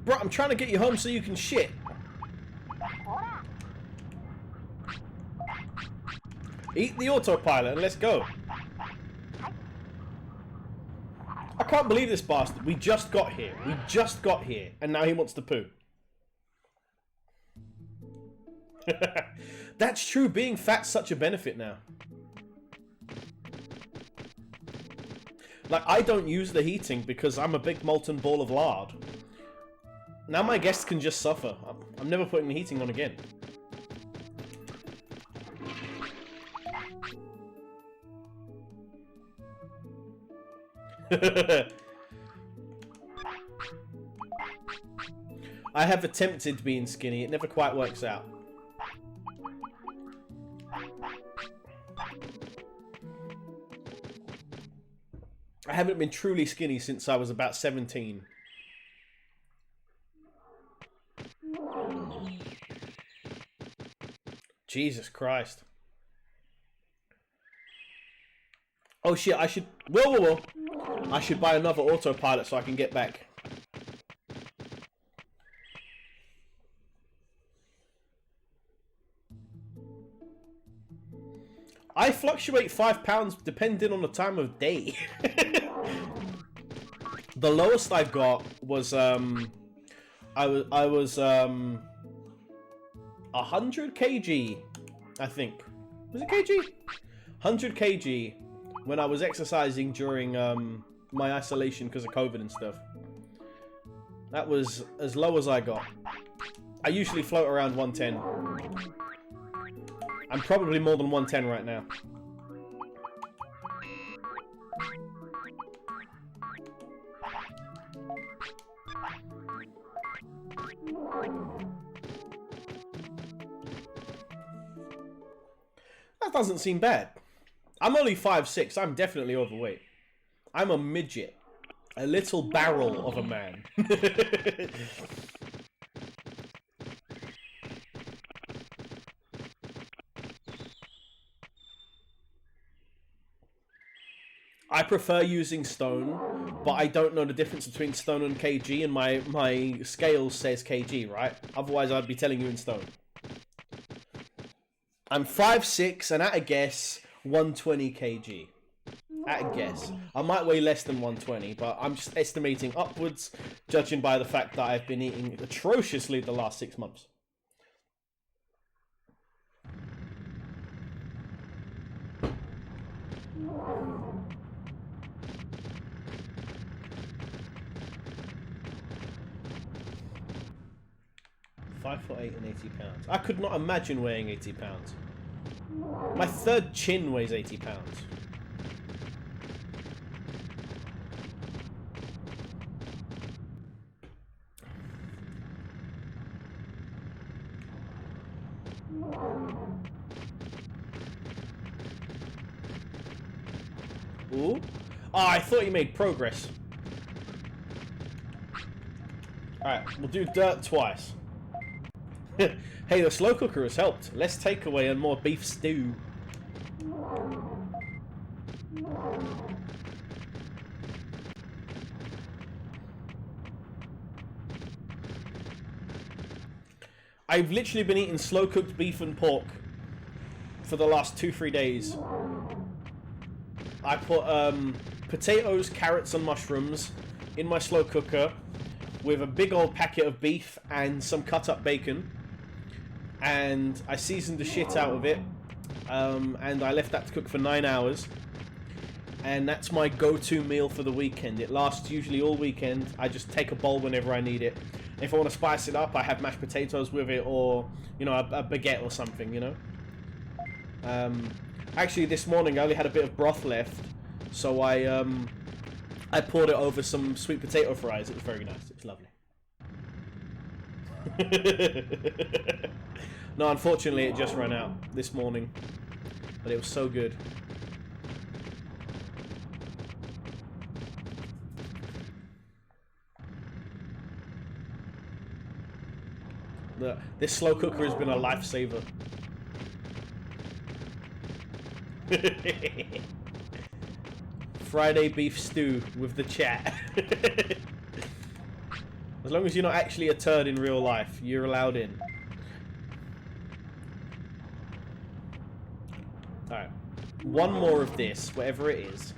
[SPEAKER 1] Bro, I'm trying to get you home so you can shit. Eat the autopilot and let's go. I can't believe this bastard. We just got here. We just got here. And now he wants to poo. That's true. Being fat's such a benefit now. Like, I don't use the heating because I'm a big molten ball of lard. Now my guests can just suffer. I'm never putting the heating on again. I have attempted being skinny. It never quite works out. I haven't been truly skinny since I was about 17. Jesus Christ. Oh shit, I should... Whoa. I should buy another autopilot so I can get back. I fluctuate 5 pounds depending on the time of day. The lowest I got was I was 100 kg, I think. Was it kg? 100 kg when I was exercising during my isolation because of COVID and stuff. That was as low as I got. I usually float around 110. I'm probably more than 110 right now. That doesn't seem bad. I'm only 5'6". I'm definitely overweight. I'm a midget. A little barrel of a man. I prefer using stone, but I don't know the difference between stone and kg, and my scale says kg, right? Otherwise, I'd be telling you in stone. I'm 5'6", and at a guess, 120 kg. At a guess. I might weigh less than 120, but I'm just estimating upwards, judging by the fact that I've been eating atrociously the last 6 months. £5'8" and 80 pounds. I could not imagine weighing 80 pounds. My third chin weighs 80 pounds. Ooh. Oh, I thought you made progress. Alright, we'll do dirt twice. Hey, the slow cooker has helped. Less takeaway and more beef stew. I've literally been eating slow cooked beef and pork for the last 2-3 days. I put potatoes, carrots and mushrooms in my slow cooker with a big old packet of beef and some cut up bacon, and I seasoned the shit out of it, and I left that to cook for 9 hours, and that's my go-to meal for the weekend. It lasts usually all weekend. I just take a bowl whenever I need it. If I want to spice it up, I have mashed potatoes with it, or, you know, a baguette or something, you know. Actually, this morning I only had a bit of broth left, so I poured it over some sweet potato fries. It was very nice. It was lovely. No, unfortunately, it just ran out this morning, but it was so good. This slow cooker has been a lifesaver. Friday beef stew with the chat. As long as you're not actually a turd in real life, you're allowed in. Alright. One more of this, whatever it is.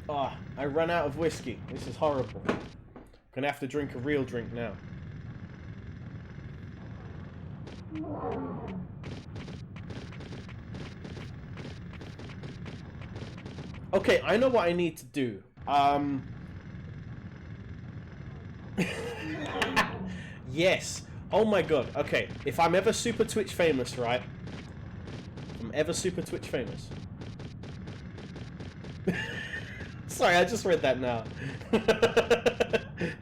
[SPEAKER 1] Oh, I ran out of whiskey. This is horrible. Gonna have to drink a real drink now. Okay, I know what I need to do. Yes. Oh my god. Okay, if I'm ever super Twitch famous, right? I'm ever super Twitch famous. Sorry, I just read that now.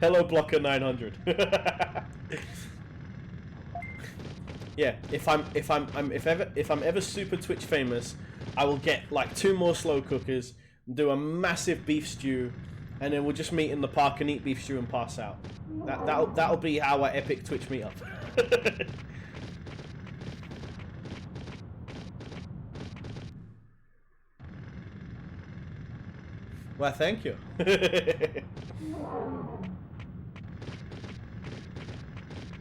[SPEAKER 1] Hello, Blocker 900. Yeah, if I'm ever super Twitch famous, I will get like 2 more slow cookers, do a massive beef stew, and then we'll just meet in the park and eat beef stew and pass out. That'll be our epic Twitch meetup. Well, thank you.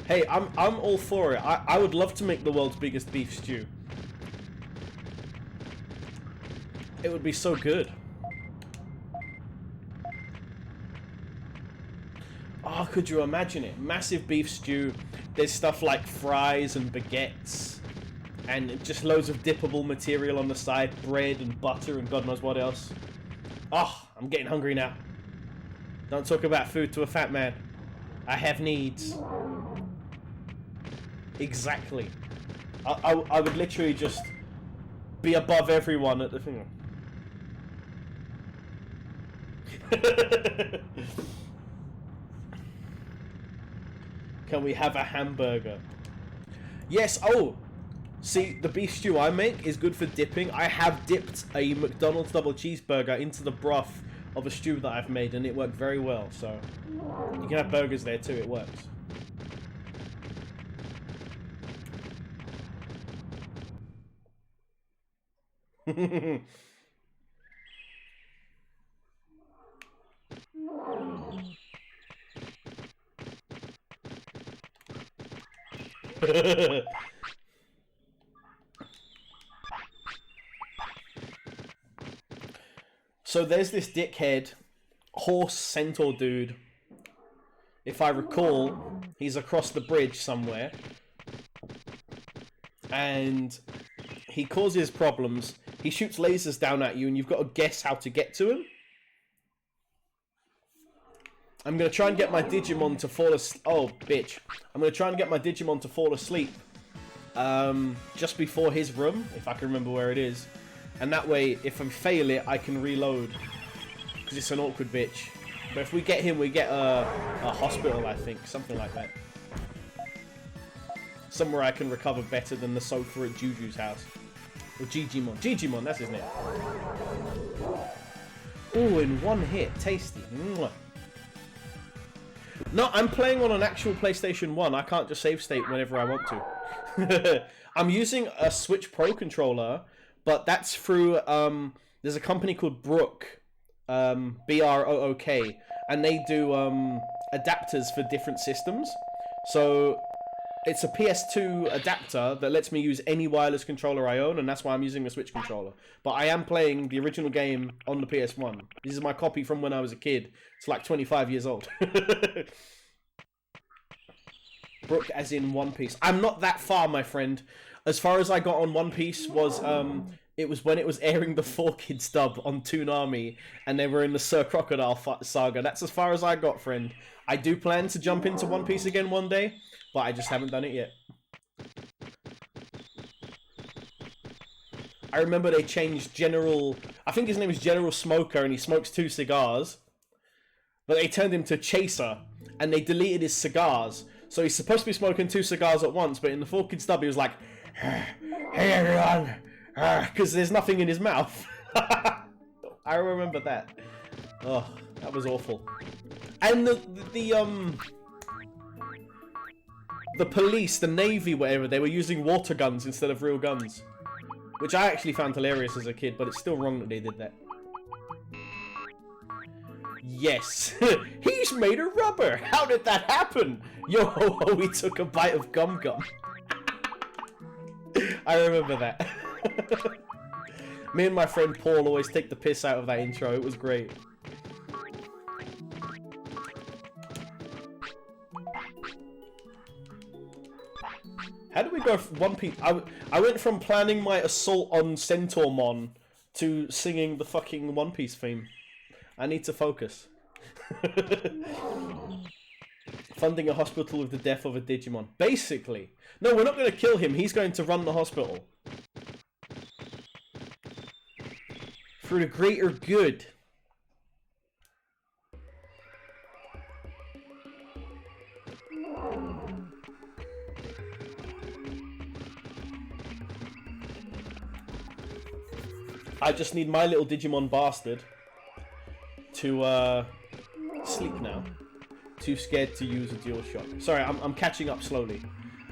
[SPEAKER 1] Hey, I'm all for it. I would love to make the world's biggest beef stew. It would be so good. Oh, could you imagine it? Massive beef stew. There's stuff like fries and baguettes, and just loads of dippable material on the side, bread and butter and God knows what else. Oh, I'm getting hungry now. Don't talk about food to a fat man. I have needs. Exactly. I would literally just be above everyone at the thing. Can we have a hamburger? Yes. Oh, see, the beef stew I make is good for dipping. I have dipped a McDonald's double cheeseburger into the broth of a stew that I've made, and it worked very well. So you can have burgers there too. It works. So there's this dickhead horse centaur dude. If I recall, he's across the bridge somewhere. And he causes problems. He shoots lasers down at you and you've got to guess how to get to him. I'm going to try and get my Digimon to fall asleep. Oh, bitch. I'm going to try and get my Digimon to fall asleep. Just before his room, if I can remember where it is. And that way, if I fail it, I can reload. Because it's an awkward bitch. But if we get him, we get a hospital, I think. Something like that. Somewhere I can recover better than the sofa at Juju's house. Or Digimon. Digimon, that's his name. Oh, in one hit. Tasty. Mwah. No, I'm playing on an actual PlayStation 1. I can't just save state whenever I want to. I'm using a Switch Pro controller, but that's through, there's a company called Brook, B-R-O-O-K, and they do adapters for different systems. So it's a PS2 adapter that lets me use any wireless controller I own, and that's why I'm using the Switch controller. But I am playing the original game on the PS1. This is my copy from when I was a kid. It's like 25 years old. Brook as in One Piece. I'm not that far, my friend. As far as I got on One Piece was, it was when it was airing the 4Kids dub on Toonami, and they were in the Sir Crocodile saga. That's as far as I got, friend. I do plan to jump into One Piece again one day, but I just haven't done it yet. I remember they changed General... I think his name is General Smoker, and he smokes 2 cigars. But they turned him to Chaser, and they deleted his cigars. So he's supposed to be smoking 2 cigars at once, but in the 4Kids dub, he was like, "Hey everyone," because there's nothing in his mouth. I remember that. Oh, that was awful. And the police, the navy, whatever, they were using water guns instead of real guns, which I actually found hilarious as a kid, but it's still wrong that they did that. Yes, he's made of rubber. How did that happen? Yo ho ho, he took a bite of gum gum. I remember that. Me and my friend Paul always take the piss out of that intro. It was great. How did we go from One Piece? I went from planning my assault on Centaurmon to singing the fucking One Piece theme. I need to focus. Funding a hospital with the death of a Digimon. Basically. No, we're not going to kill him. He's going to run the hospital. For the greater good. I just need my little Digimon bastard to sleep now. Too scared to use a DualShock. Sorry, I'm catching up slowly.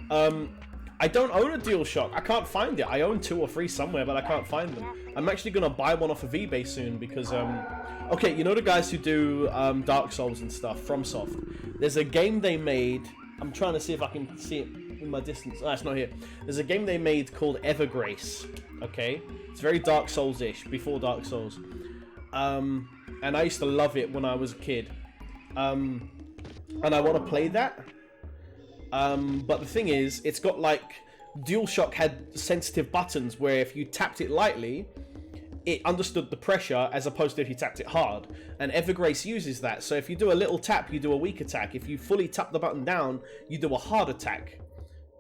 [SPEAKER 1] I don't own a DualShock. I can't find it. I own 2 or 3 somewhere, but I can't find them. I'm actually gonna buy one off of eBay soon because okay, you know the guys who do Dark Souls and stuff, FromSoft. There's a game they made. I'm trying to see if I can see it in my distance. Ah, it's not here. There's a game they made called Evergrace. Okay, it's very Dark Souls-ish, before Dark Souls. And I used to love it when I was a kid. And I want to play that. But the thing is, it's got like... DualShock had sensitive buttons where if you tapped it lightly, it understood the pressure as opposed to if you tapped it hard. And Evergrace uses that. So if you do a little tap, you do a weak attack. If you fully tap the button down, you do a hard attack.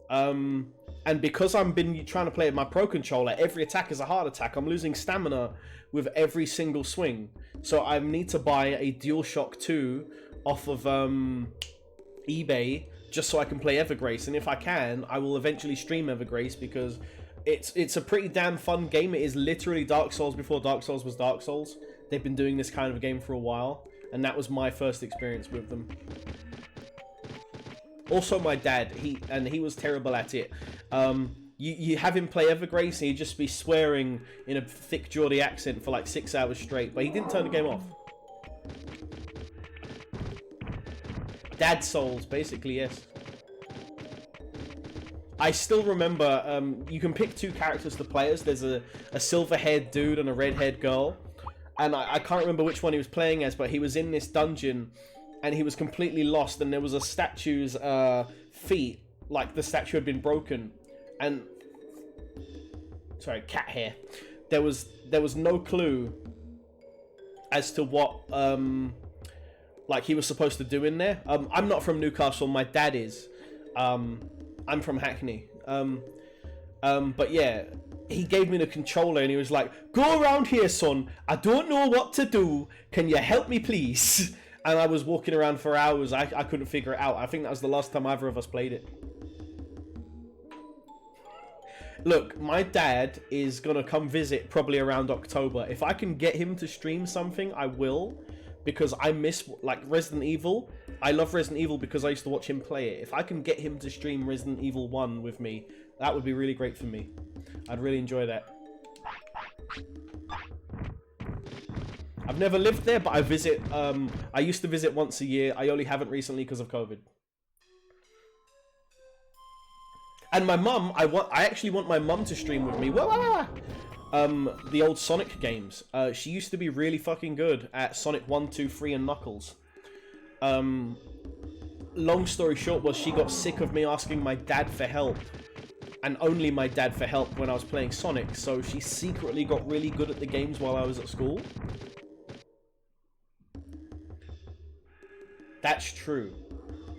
[SPEAKER 1] And because I've been trying to play with my Pro Controller, every attack is a hard attack. I'm losing stamina with every single swing. So I need to buy a DualShock 2 off of eBay just so I can play Evergrace. And if I can, I will eventually stream Evergrace because it's a pretty damn fun game. It is literally Dark Souls before Dark Souls was Dark Souls. They've been doing this kind of game for a while, and that was my first experience with them. Also, my dad, he was terrible at it. You have him play Evergrace and he'd just be swearing in a thick Geordie accent for like 6 hours straight, but he didn't turn the game off. Dad souls, basically, yes. I still remember, you can pick 2 characters to play as. There's a silver-haired dude and a red-haired girl. And I can't remember which one he was playing as, but he was in this dungeon and he was completely lost, and there was a statue's feet, like the statue had been broken. And sorry, cat hair. There was no clue as to what like he was supposed to do in there. I'm not from Newcastle. My dad is. I'm from Hackney. But yeah, he gave me the controller and he was like, "Go around here, son. I don't know what to do. Can you help me, please?" And I was walking around for hours. I couldn't figure it out. I think that was the last time either of us played it. Look, my dad is gonna come visit probably around October. If I can get him to stream something, I will, because I miss, like, Resident Evil. I love Resident Evil because I used to watch him play it. If I can get him to stream Resident Evil 1 with me, that would be really great for me. I'd really enjoy that. I've never lived there, but I visit, I used to visit once a year. I only haven't recently because of COVID. And my mum, I actually want my mum to stream with me. The old Sonic games. She used to be really fucking good at Sonic 1, 2, 3, and Knuckles. Long story short was she got sick of me asking my dad for help, and only my dad for help when I was playing Sonic, so she secretly got really good at the games while I was at school. That's true.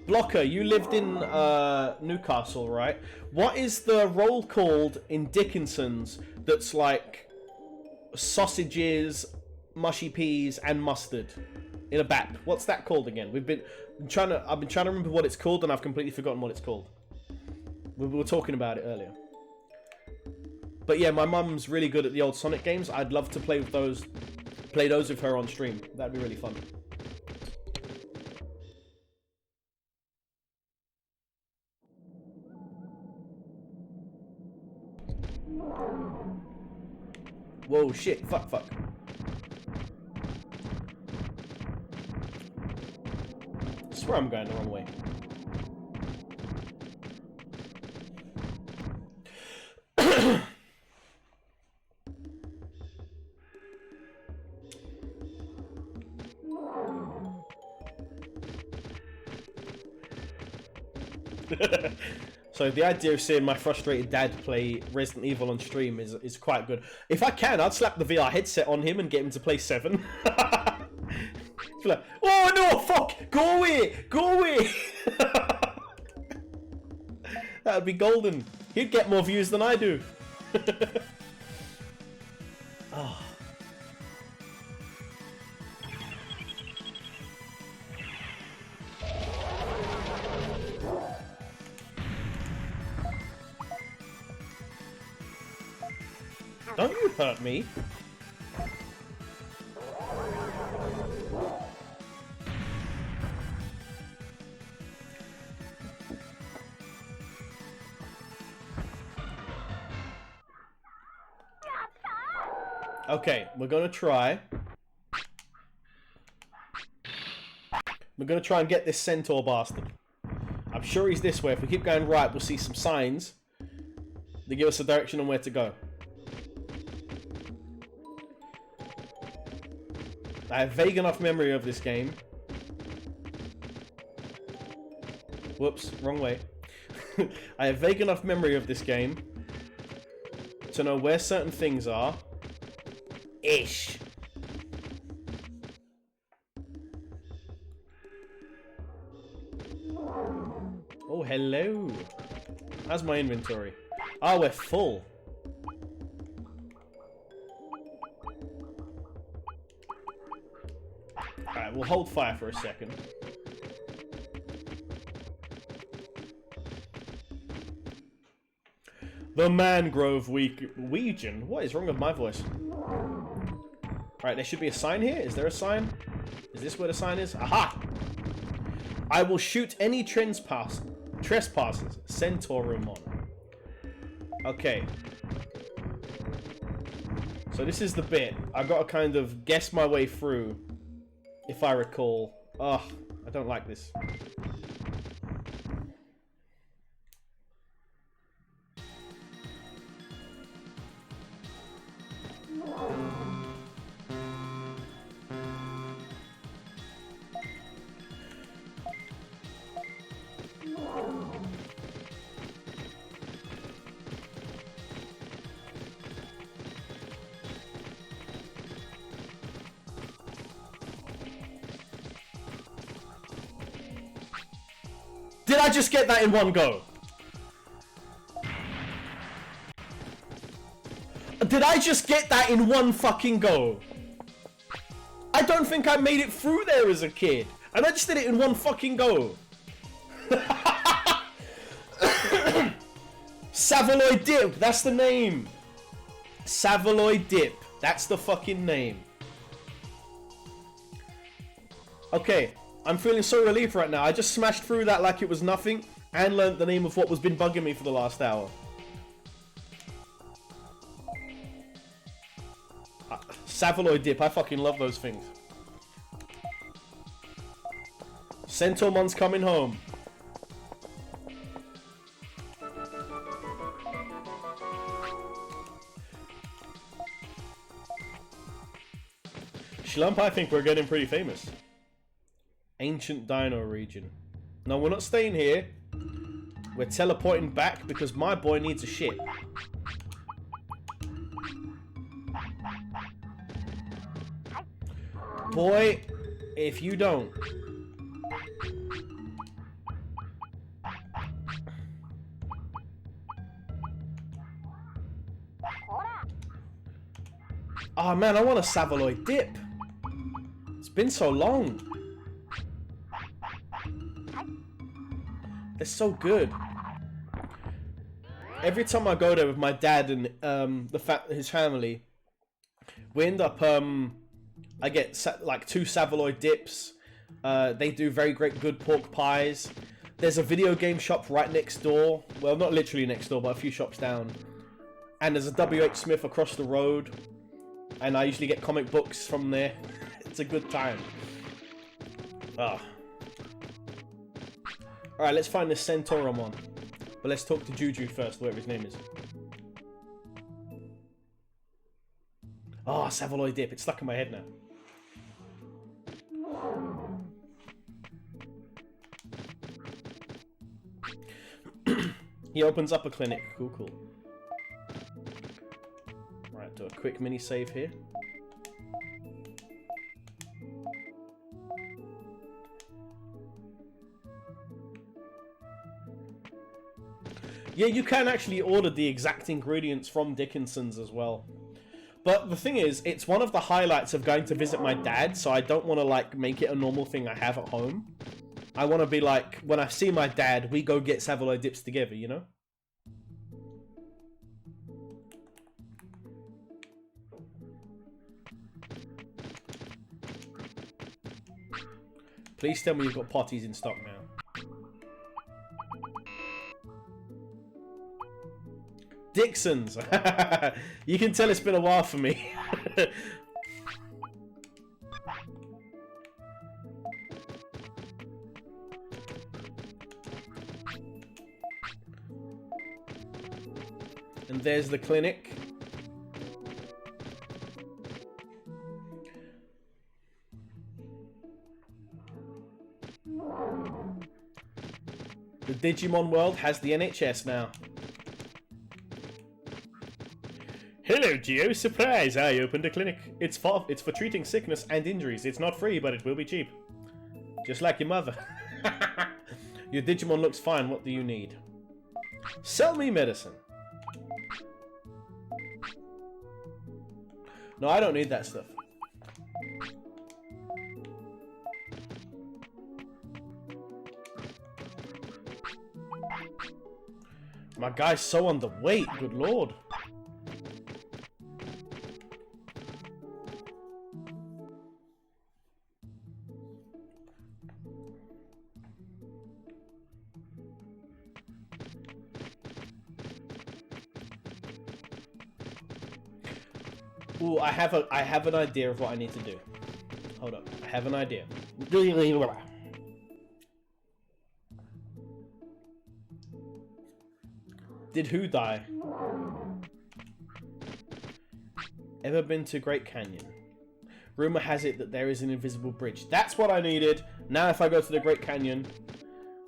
[SPEAKER 1] Blocker, you lived in Newcastle, right? What is the roll called in Dickinson's that's like sausages, mushy peas, and mustard in a bap? What's that called again? I've been trying to remember what it's called, and I've completely forgotten what it's called. We were talking about it earlier. But yeah, my mum's really good at the old Sonic games. I'd love to play those with her on stream. That'd be really fun. Whoa, shit, fuck. I swear I'm going the wrong way. So the idea of seeing my frustrated dad play Resident Evil on stream is quite good. If I can, I'd slap the VR headset on him and get him to play 7. Like, oh no, fuck! Go away! Go away! That'd be golden. He'd get more views than I do. Oh. Don't you hurt me. Okay, we're gonna try. We're gonna try and get this centaur bastard. I'm sure he's this way. If we keep going right, we'll see some signs that give us a direction on where to go. I have vague enough memory of this game. Whoops, wrong way. I have vague enough memory of this game to know where certain things are. Ish. Oh, hello. How's my inventory? Oh, we're full. Alright, we'll hold fire for a second. The Mangrove Region. What is wrong with my voice? Alright, there should be a sign here. Is there a sign? Is this where the sign is? Aha! I will shoot any trespassers. Centaur room on. Okay. So this is the bit. I gotta kind of guess my way through, if I recall. Ugh, I don't like this. Did I just get that in one go? Did I just get that in one fucking go? I don't think I made it through there as a kid. And I just did it in one fucking go. Savaloy Dip, that's the name. Savaloy Dip, that's the fucking name. Okay. I'm feeling so relieved right now. I just smashed through that like it was nothing and learned the name of what was been bugging me for the last hour. Savaloy Dip, I fucking love those things. Centaurmon's coming home. Shlump, I think we're getting pretty famous. Ancient Dino region. No, we're not staying here. We're teleporting back because my boy needs a shit. Boy, if you don't. Oh man, I want a Savaloy Dip. It's been so long. They're so good. Every time I go there with my dad and his family, we end up I get like 2 Savaloy dips. They do very good pork pies. There's a video game shop right next door. Well, not literally next door, but a few shops down. And there's a WH Smith across the road. And I usually get comic books from there. It's a good time. Ah. Alright, let's find this Centauromon. But let's talk to Juju first, whatever his name is. Oh, Savaloy Dip. It's stuck in my head now. He opens up a clinic. Cool, cool. Right, do a quick mini save here. Yeah, you can actually order the exact ingredients from Dickinson's as well. But the thing is, it's one of the highlights of going to visit my dad, so I don't want to, like, make it a normal thing I have at home. I want to be like, when I see my dad, we go get Savaloy Dips together, you know? Please tell me you've got potties in stock now. Dixon's. You can tell it's been a while for me. And there's the clinic. The Digimon World has the NHS now. Hello, Geo. Surprise! I opened a clinic. It's for treating sickness and injuries. It's not free, but it will be cheap. Just like your mother. Your Digimon looks fine. What do you need? Sell me medicine. No, I don't need that stuff. My guy's so underweight. Good lord. Ooh, I have an idea of what I need to do. Hold up, I have an idea. Did who die? Ever been to Great Canyon? Rumor has it that there is an invisible bridge. That's what I needed. Now if I go to the Great Canyon,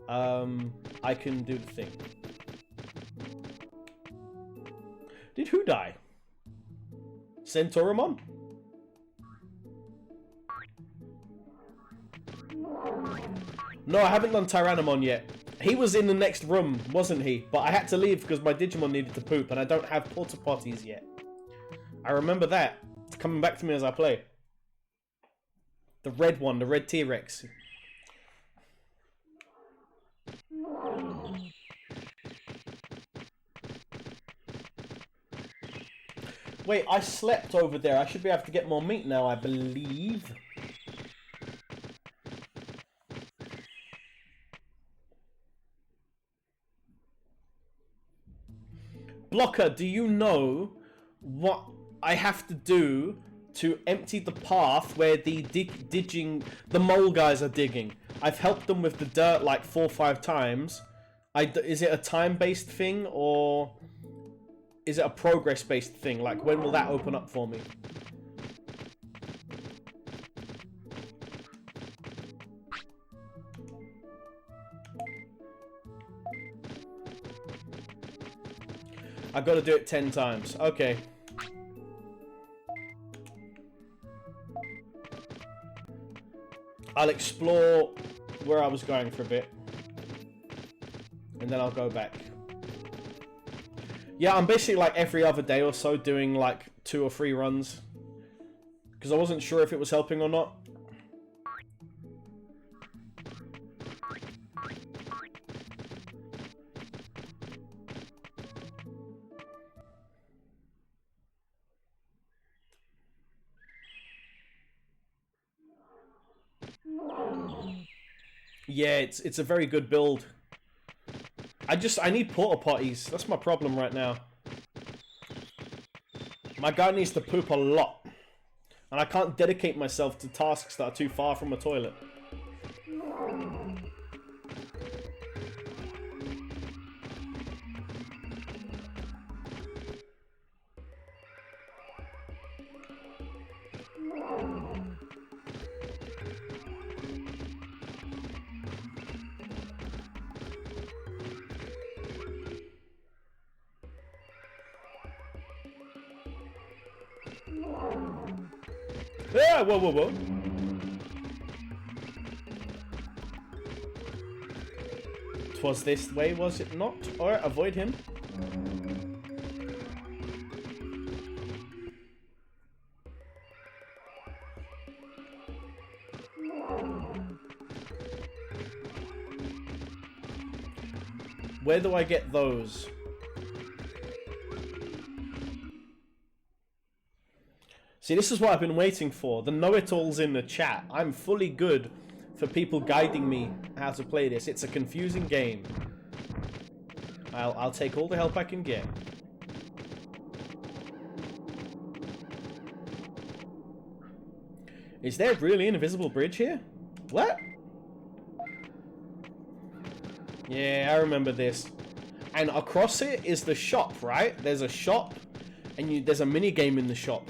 [SPEAKER 1] I can do the thing. Did who die? Centauramon? No, I haven't done Tyrannomon yet. He was in the next room, wasn't he? But I had to leave because my Digimon needed to poop and I don't have porta potties yet. I remember that. It's coming back to me as I play. The red one, the red T-Rex. Wait, I slept over there. I should be able to get more meat now, I believe. Blocker, do you know what I have to do to empty the path where the mole guys are digging? I've helped them with the dirt like 4 or 5 times. Is it a time-based thing or is it a progress-based thing? Like, when will that open up for me? I've got to do it 10 times. Okay. I'll explore where I was going for a bit. And then I'll go back. Yeah, I'm basically like every other day or so doing like 2 or 3 runs. Because I wasn't sure if it was helping or not. Yeah, it's a very good build. I need porta potties. That's my problem right now. My guy needs to poop a lot. And I can't dedicate myself to tasks that are too far from a toilet. Yeah, whoa, whoa, whoa. Twas this way, was it not? Alright, avoid him. Where do I get those? See, this is what I've been waiting for. The know-it-alls in the chat. I'm fully good for people guiding me how to play this. It's a confusing game. I'll take all the help I can get. Is there really an invisible bridge here? What? Yeah, I remember this. And across it is the shop, right? There's a shop, and there's a mini game in the shop.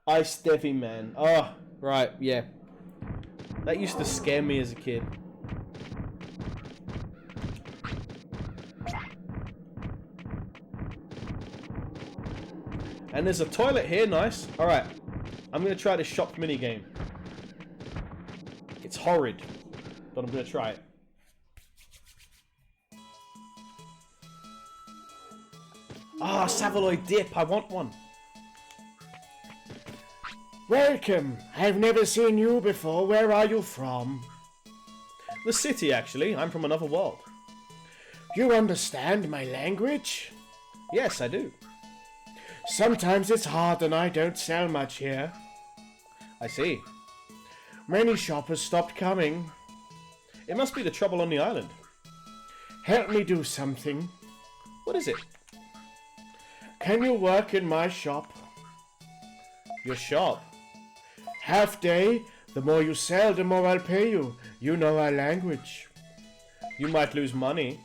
[SPEAKER 1] Ice Devi Man. Oh, right, yeah. That used to scare me as a kid. And there's a toilet here, nice. Alright, I'm going to try the shop minigame. It's horrid, but I'm going to try it. Ah, Savaloy dip, I want one.
[SPEAKER 2] Welcome. I've never seen you before. Where are you from?
[SPEAKER 1] The city, actually. I'm from another world.
[SPEAKER 2] You understand my language?
[SPEAKER 1] Yes, I do.
[SPEAKER 2] Sometimes it's hard and I don't sell much here.
[SPEAKER 1] I see.
[SPEAKER 2] Many shoppers stopped coming.
[SPEAKER 1] It must be the trouble on the island.
[SPEAKER 2] help me do something.
[SPEAKER 1] What is it?
[SPEAKER 2] Can you work in my shop?
[SPEAKER 1] Your shop?
[SPEAKER 2] Half day, the more you sell, the more I'll pay you. You know our language.
[SPEAKER 1] You might lose money.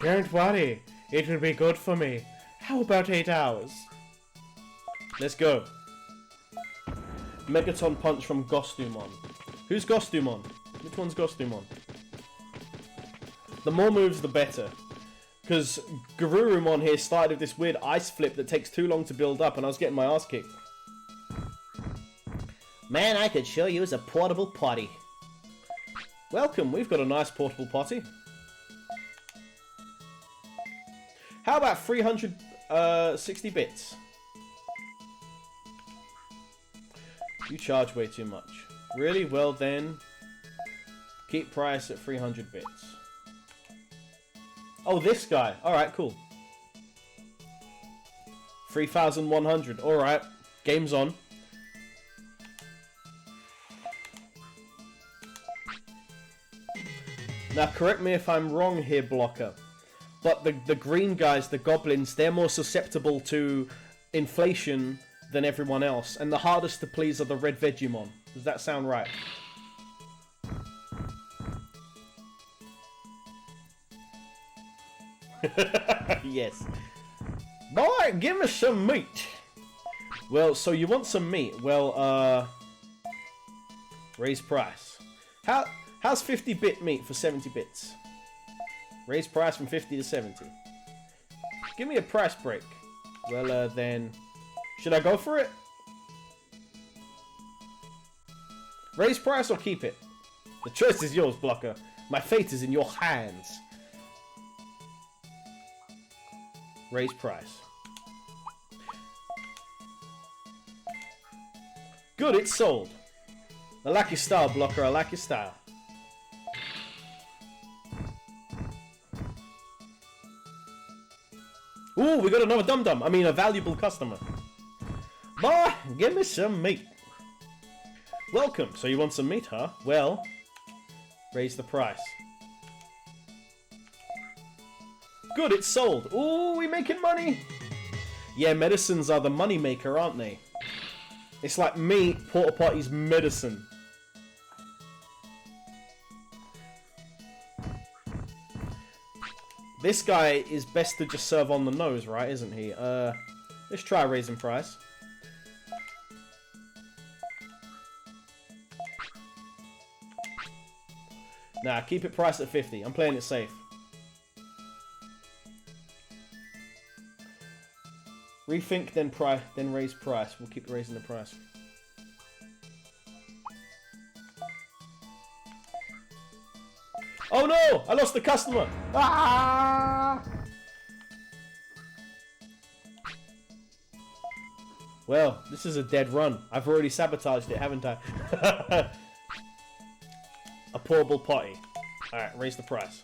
[SPEAKER 2] Don't worry, it will be good for me. How about 8 hours?
[SPEAKER 1] Let's go. Megaton Punch from Gostumon. Who's Gostumon? Which one's Gostumon? The more moves, the better. Because Garurumon here started with this weird ice flip that takes too long to build up, and I was getting my ass kicked. Man, I could show you as a portable potty. Welcome, we've got a nice portable potty. How about 360 bits? You charge way too much. Really? Well then, keep price at 300 bits. Oh, this guy. Alright, cool. 3,100. Alright, game's on. Now, correct me if I'm wrong here, Blocker. But the green guys, the goblins, they're more susceptible to inflation than everyone else. And the hardest to please are the red Vegemon. Does that sound right? Yes. Boy, give me some meat. Well, so you want some meat? Well, raise price. How's 50-bit meat for 70 bits? Raise price from 50 to 70. Give me a price break. Well, then... Should I go for it? Raise price or keep it? The choice is yours, Blocker. My fate is in your hands. Raise price. Good, it's sold. I like your style, Blocker. I like your style. Ooh, we got another dum-dum. I mean, a valuable customer. Boy, give me some meat. Welcome. So you want some meat, huh? Well, raise the price. Good, it's sold. Ooh, we making money. Yeah, medicines are the money maker, aren't they? It's like meat, porta potties, medicine. This guy is best to just serve on the nose, right? Isn't he? Let's try raising price. Nah, keep it priced at 50. I'm playing it safe. Rethink, then raise price. We'll keep raising the price. Oh no! I lost the customer! Ah! Well, this is a dead run. I've already sabotaged it, haven't I? A portable potty. Alright, raise the price.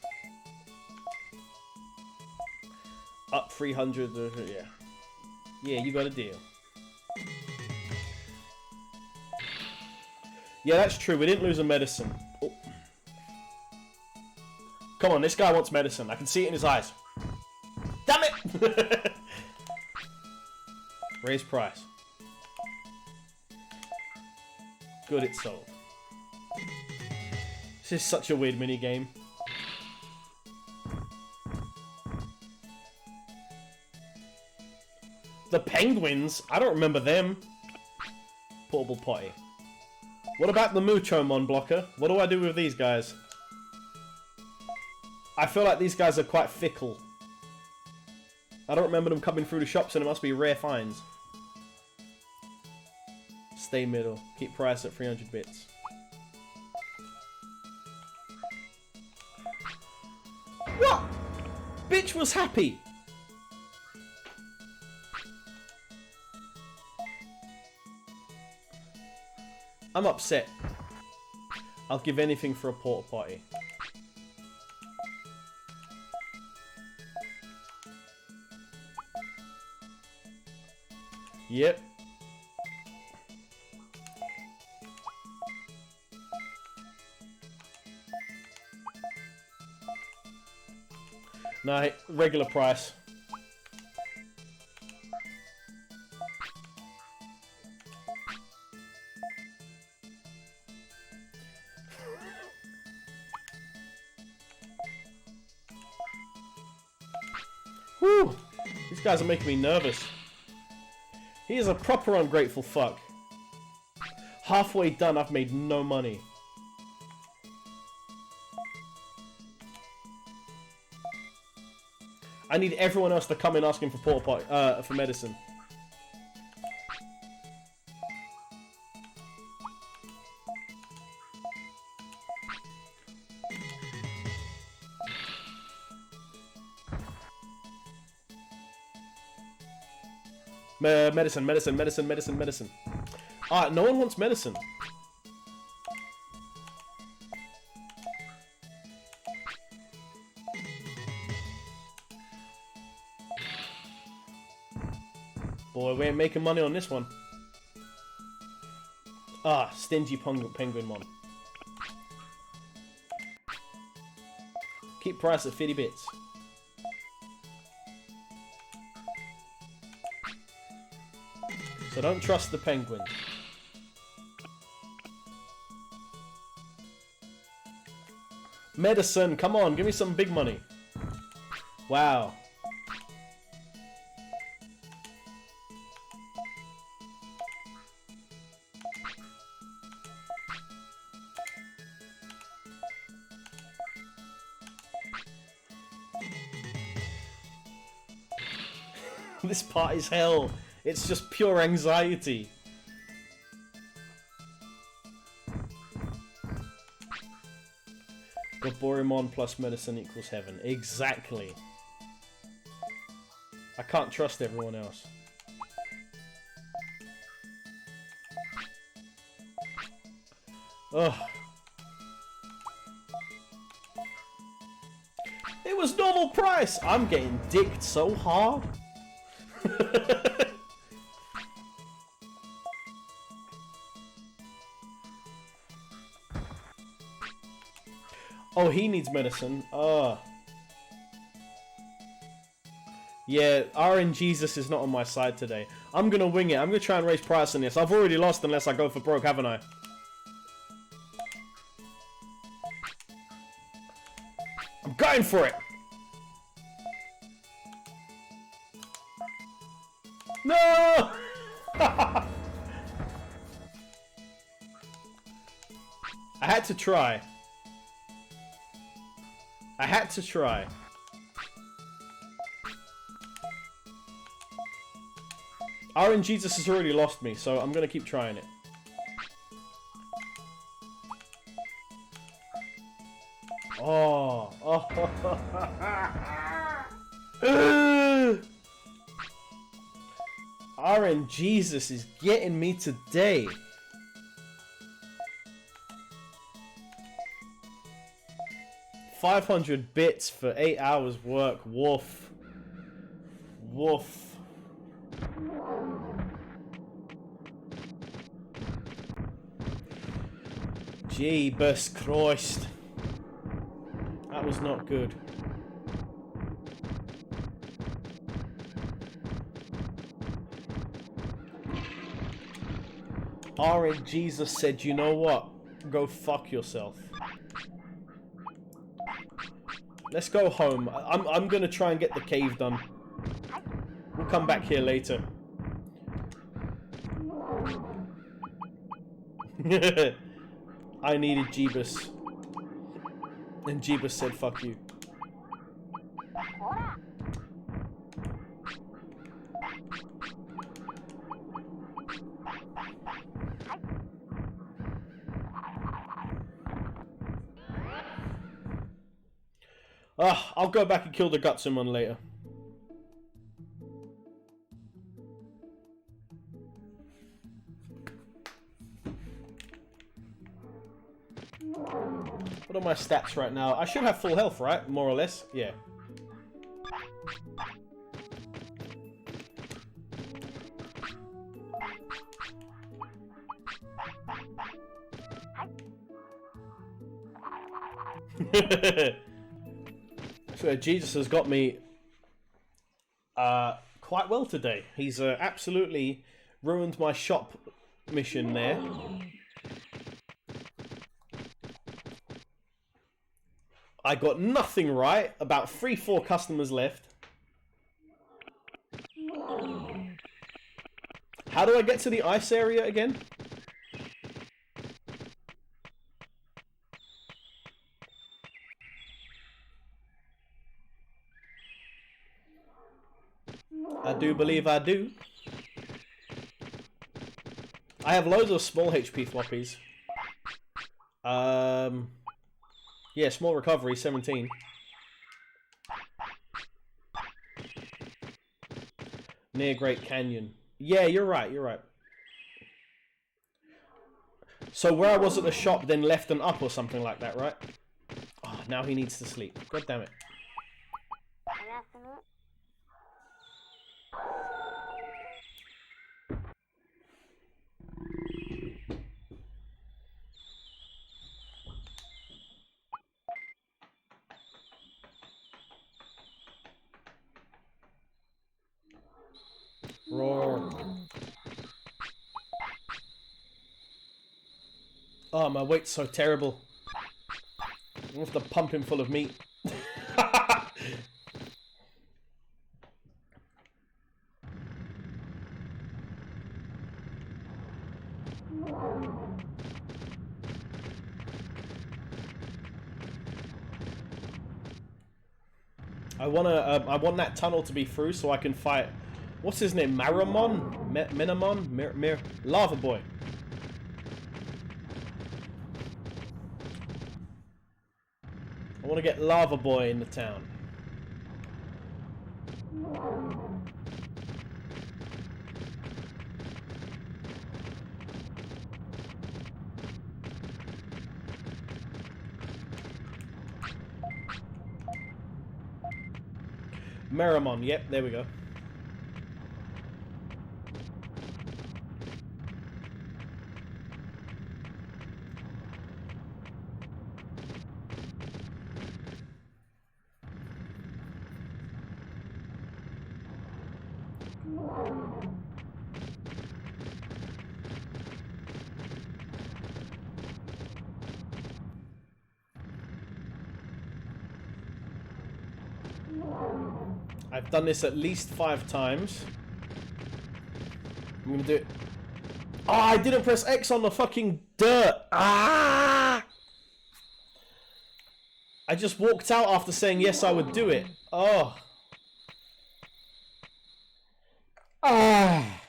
[SPEAKER 1] Up 300, yeah. Yeah, you got a deal. Yeah, that's true. We didn't lose a medicine. Oh. Come on, this guy wants medicine. I can see it in his eyes. Damn it! Raise price. Good, it's sold. This is such a weird minigame. The penguins? I don't remember them. Portable potty. What about the Muchomon, Blocker? What do I do with these guys? I feel like these guys are quite fickle. I don't remember them coming through the shops, and it must be rare finds. Stay middle. Keep price at 300 bits. What? Bitch was happy. I'm upset. I'll give anything for a porta potty. Yep. No, regular price. Whew! These guys are making me nervous. He is a proper ungrateful fuck. Halfway done, I've made no money. I need everyone else to come in asking for for medicine. Medicine, medicine, medicine, medicine, medicine. Ah, no one wants medicine. Boy, we ain't making money on this one. Ah, stingy penguin mon. Keep price at 50 bits. So don't trust the penguin. Medicine, come on, give me some big money. Wow. This part is hell. It's just pure anxiety. Goborimon plus medicine equals heaven. Exactly. I can't trust everyone else. Ugh. It was normal price! I'm getting dicked so hard. Oh, he needs medicine. Yeah, RNGesus is not on my side today. I'm gonna wing it. I'm gonna try and raise price on this. I've already lost unless I go for broke, haven't I? I'm going for it! No! I had to try. I had to try. RNGesus has already lost me, so I'm gonna keep trying it. Oh. RNGesus is getting me today. $500 bits for 8 hours work. Woof. Woof. Jeebus Christ. That was not good. RNGesus said, you know what? Go fuck yourself. Let's go home. I'm gonna try and get the cave done. We'll come back here later. I needed Jeebus. And Jeebus said, fuck you. I'll go back and kill the Gutsumon later. What are my stats right now? I should have full health, right? More or less. Yeah. So Jesus has got me quite well today. He's absolutely ruined my shop mission there. I got nothing right. About 3-4 customers left. How do I get to the ice area again? I do believe I do. I have loads of small HP floppies. Yeah, small recovery, 17. Near Great Canyon. Yeah, you're right, you're right. So where I was at the shop, then left and up or something like that, right? Oh, now he needs to sleep. God damn it. Roar. Oh, my weight's so terrible. I have to pump him full of meat. I want that tunnel to be through so I can fight. What's his name? Maramon? Minamon? Lava Boy. I want to get Lava Boy in the town. Maramon, yep, there we go. I've done this at least 5 times. I'm gonna do it. Oh, I didn't press X on the fucking dirt. Ah! I just walked out after saying yes, I would do it. Oh. Ah.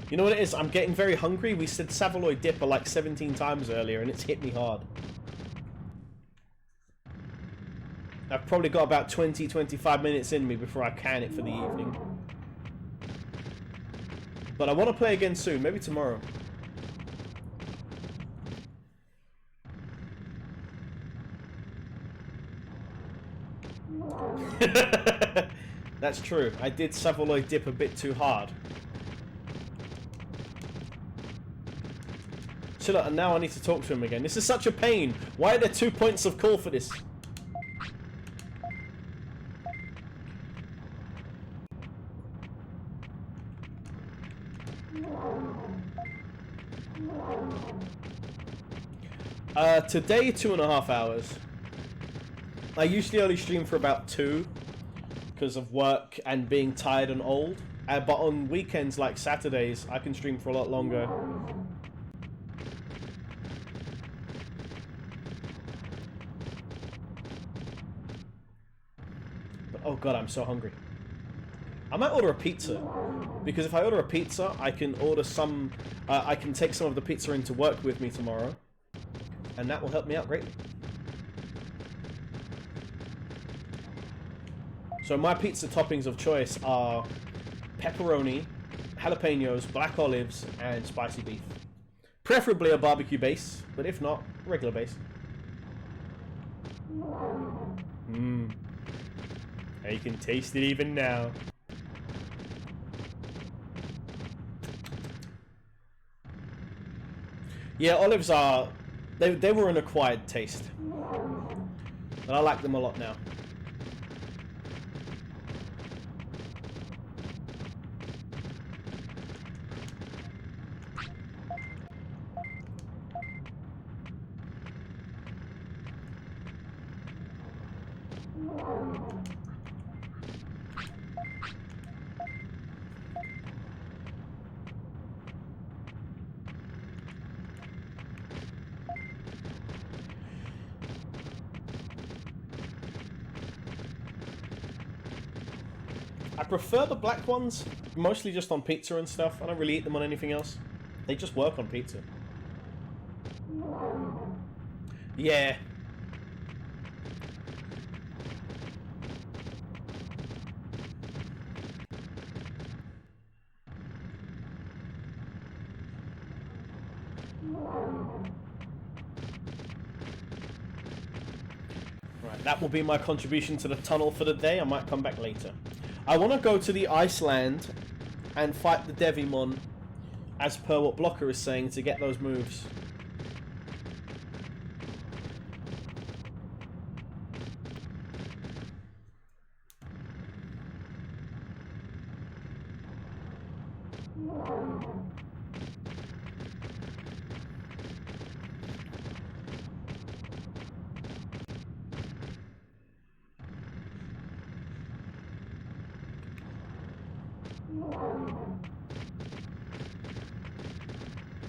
[SPEAKER 1] You know what it is? I'm getting very hungry. We said Savaloy Dipper like 17 times earlier and it's hit me hard. I've probably got about 20-25 minutes in me before I can it for the evening. But I want to play again soon, maybe tomorrow. That's true. I did Savaloy Dip a bit too hard. Chill out, and now I need to talk to him again. This is such a pain. Why are there 2 points of call for this? Today, 2.5 hours. I usually only stream for about 2 because of work and being tired and old. But on weekends like Saturdays, I can stream for a lot longer. But, oh god, I'm so hungry. I might order a pizza, because if I order a pizza, I can order some. I can take some of the pizza into work with me tomorrow, and that will help me out greatly. So my pizza toppings of choice are pepperoni, jalapenos, black olives, and spicy beef. Preferably a barbecue base, but if not, regular base. Mmm. I can taste it even now. Yeah, olives are... They were an acquired taste. But I like them a lot now. I prefer the black ones, mostly just on pizza and stuff. I don't really eat them on anything else. They just work on pizza. Yeah. Right, that will be my contribution to the tunnel for the day. I might come back later. I want to go to the Iceland and fight the Digimon, as per what Blocker is saying, to get those moves.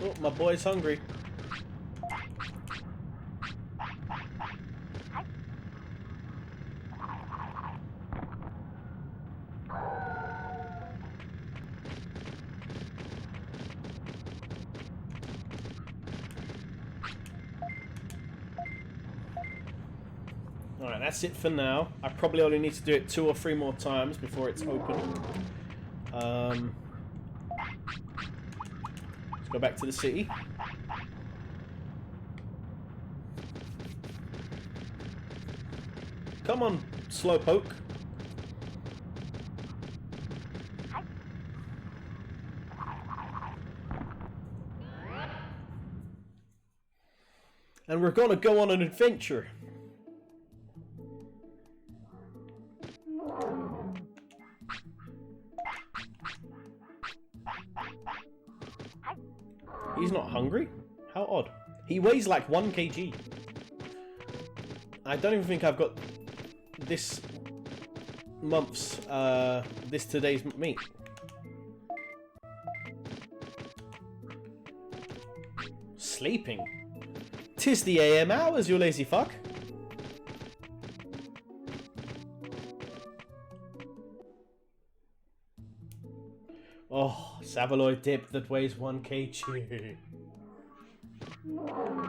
[SPEAKER 1] Oh, my boy's hungry. Alright, that's it for now. I probably only need to do it 2 or 3 more times before it's open. Let's go back to the city. Come on, Slowpoke. And we're gonna go on an adventure. He's not hungry? How odd. He weighs like 1 kg. I don't even think I've got this month's, today's meat. Sleeping? 'Tis the AM hours, you lazy fuck. Oh, Savaloy dip that weighs 1 kg.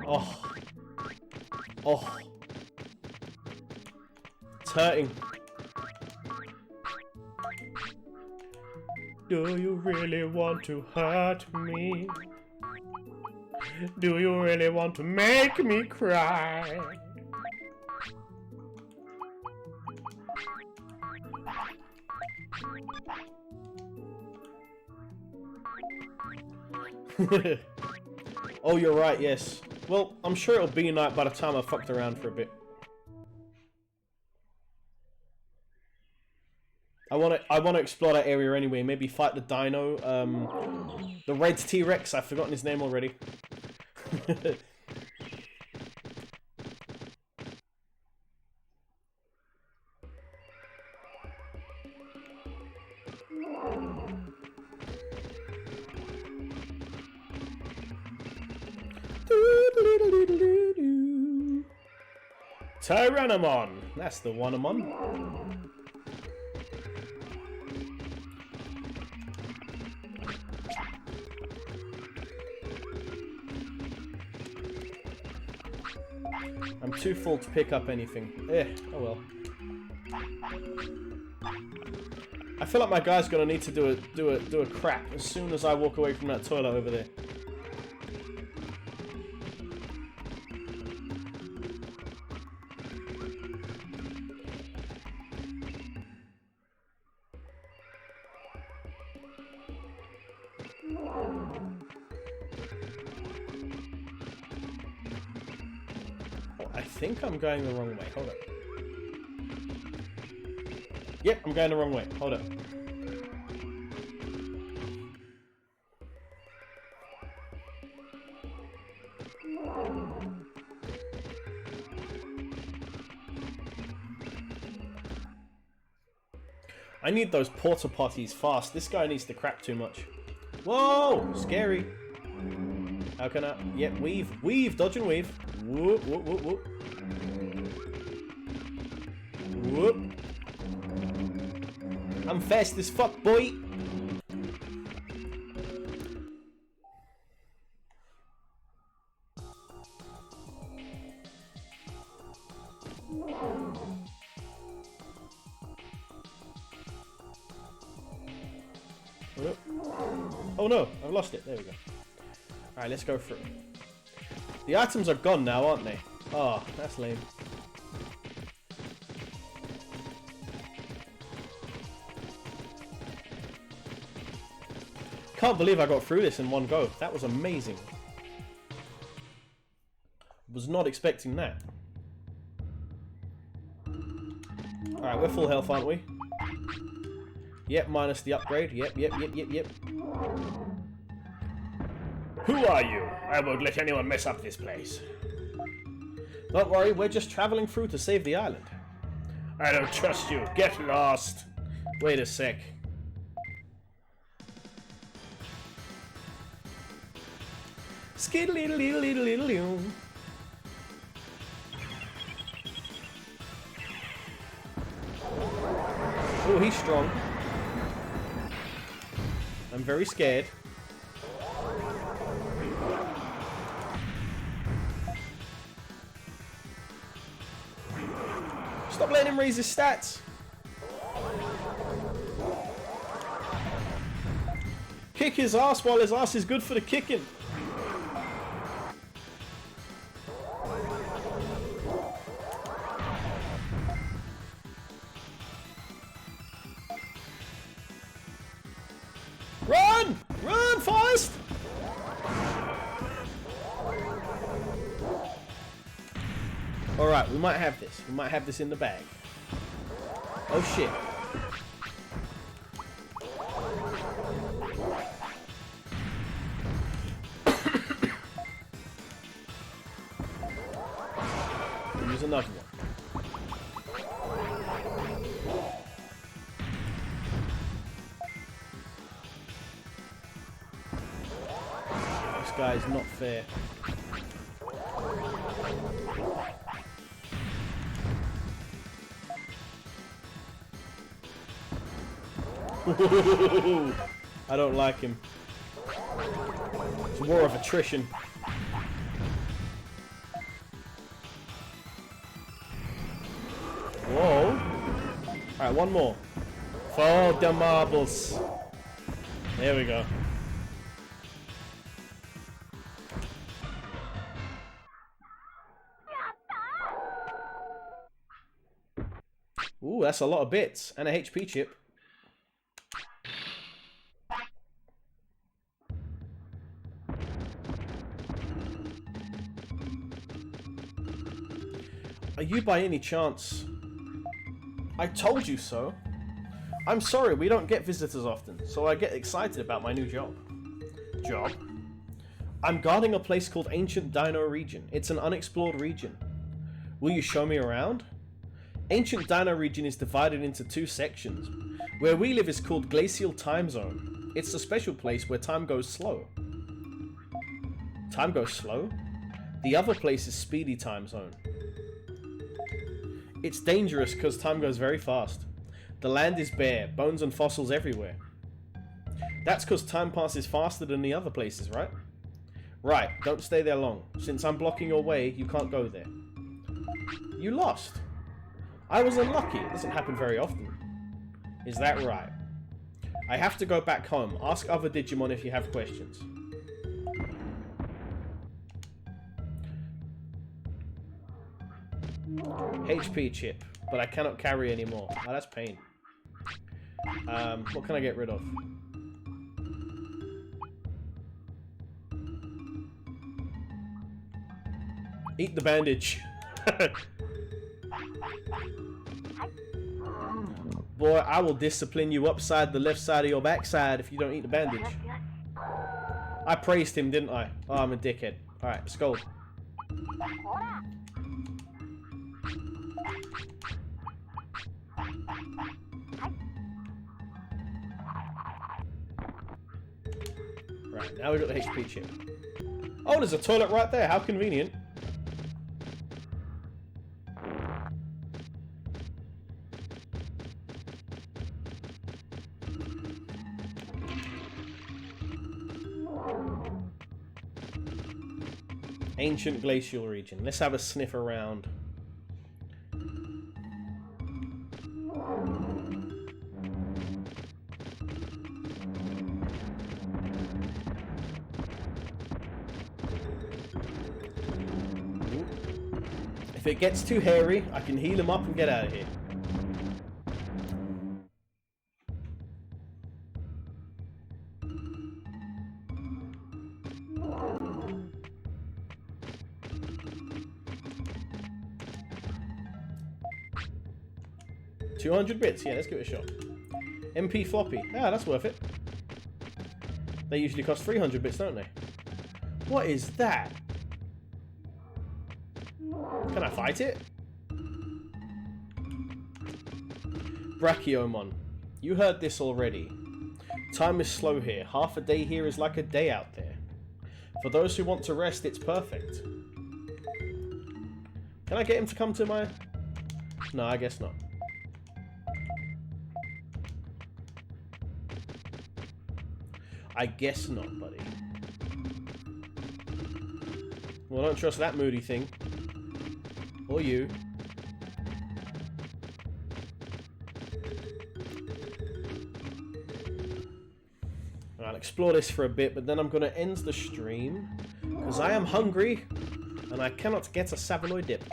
[SPEAKER 1] Oh. Oh. It's hurting. Do you really want to hurt me? Do you really want to make me cry? Oh, you're right, yes. Well, I'm sure it'll be night by the time I fucked around for a bit. I wanna explore that area anyway. Maybe fight the dino, the red T-Rex. I've forgotten his name already. Tyrannomon! That's the one I'm on. I'm too full to pick up anything. Oh well. I feel like my guy's gonna need to do a crap as soon as I walk away from that toilet over there. I think I'm going the wrong way. Hold up. Yep, I'm going the wrong way. Hold up. I need those porta potties fast. This guy needs to crap too much. Whoa! Scary. How can I... Yep, weave. Weave! Dodge and weave. Whoop, whoop, whoop, whoop. Whoop. I'm fast as fuck, boy! Oh no, I've lost it. There we go. Alright, let's go through. The items are gone now, aren't they? Oh, that's lame. Can't believe I got through this in one go. That was amazing. Was not expecting that. Alright, we're full health, aren't we? Yep, minus the upgrade. Yep.
[SPEAKER 2] Who are you? I won't let anyone mess up this place.
[SPEAKER 1] Don't worry, we're just traveling through to save the island.
[SPEAKER 2] I don't trust you. Get lost.
[SPEAKER 1] Wait a sec. Skiddly-diddly-diddly-diddly. Oh, he's strong. I'm very scared. Stop letting him raise his stats. Kick his ass while his ass is good for the kicking. Run! Run fast! Alright, we might have this. We might have this in the bag. Oh shit. Use another one. This guy is not fair. I don't like him. It's a war of attrition. Whoa. Alright, one more. For the marbles. There we go. Ooh, that's a lot of bits. And a HP chip. Are you by any chance... I told you so. I'm sorry, we don't get visitors often, so I get excited about my new job. I'm guarding a place called Ancient Dino Region. It's an unexplored region. Will you show me around? Ancient Dino Region is divided into two sections. Where we live is called Glacial Time Zone. It's a special place where time goes slow. Time goes slow? The other place is Speedy Time Zone. It's dangerous because time goes very fast. The land is bare, bones and fossils everywhere. That's because time passes faster than the other places, right? Right, don't stay there long. Since I'm blocking your way, you can't go there. You lost. I was unlucky. It doesn't happen very often. Is that right? I have to go back home. Ask other Digimon if you have questions. HP chip, but I cannot carry anymore. Oh, that's pain. What can I get rid of? Eat the bandage. Boy, I will discipline you upside the left side of your backside if you don't eat the bandage. I praised him, didn't I? Oh, I'm a dickhead. Alright, let's go. Right, now we've got the HP chip. Oh, there's a toilet right there. How convenient. Ancient glacial region. Let's have a sniff around. If it gets too hairy, I can heal him up and get out of here. $200 bits, yeah, let's give it a shot. MP floppy, yeah, that's worth it. They usually cost 300 bits, don't they? What is that? Can I fight it? Brachiomon. You heard this already. Time is slow here. Half a day here is like a day out there. For those who want to rest, it's perfect. Can I get him to come to my... No, I guess not. I guess not, buddy. Well, I don't trust that moody thing. Or you. I'll explore this for a bit, but then I'm going to end the stream because I am hungry and I cannot get a Savaloy dip.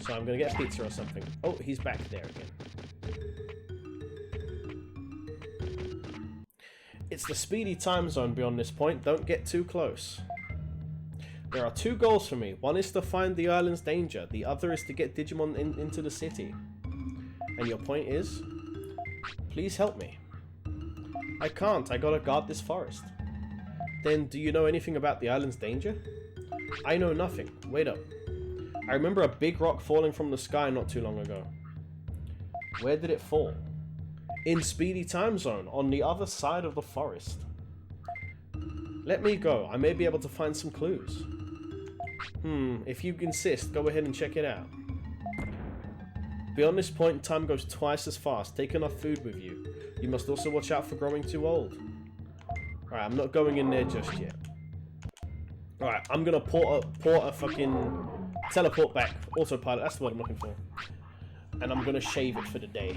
[SPEAKER 1] So I'm going to get pizza or something. Oh, he's back there again. It's the speedy time zone beyond this point. Don't get too close. There are two goals for me. One is to find the island's danger. The other is to get Digimon into the city. And your point is? Please help me. I can't. I gotta guard this forest. Then, do you know anything about the island's danger? I know nothing. Wait up. I remember a big rock falling from the sky not too long ago. Where did it fall? In Speedy Time Zone, on the other side of the forest. Let me go. I may be able to find some clues. If you insist, go ahead and check it out. Beyond this point, time goes twice as fast. Take enough food with you. You must also watch out for growing too old. Alright, I'm not going in there just yet. Alright, I'm gonna port a fucking teleport back. Autopilot, that's the word I'm looking for. And I'm gonna shave it for the day.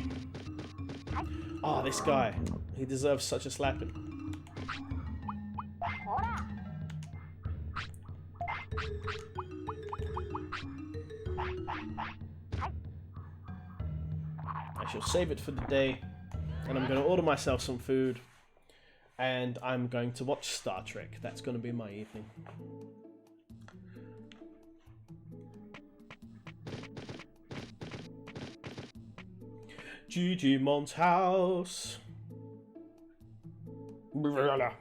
[SPEAKER 1] Ah, this guy. He deserves such a slapping. I shall save it for the day, and I'm going to order myself some food, and I'm going to watch Star Trek. That's going to be my evening. Digimon's house. Right,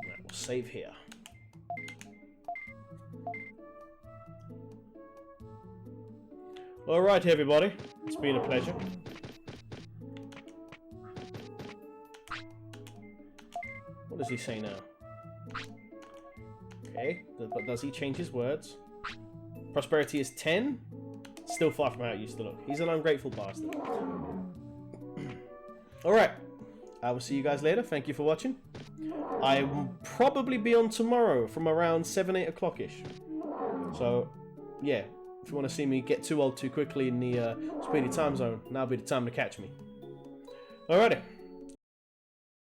[SPEAKER 1] we'll save here. Alright, everybody. It's been a pleasure. What does he say now? Okay, but does he change his words? Prosperity is 10? Still far from how it used to look. He's an ungrateful bastard. Alright. I will see you guys later. Thank you for watching. I will probably be on tomorrow from around 7, 8 o'clock-ish. So, yeah. If you want to see me get too old too quickly in the Speedy Time Zone, now'll be the time to catch me. Alrighty.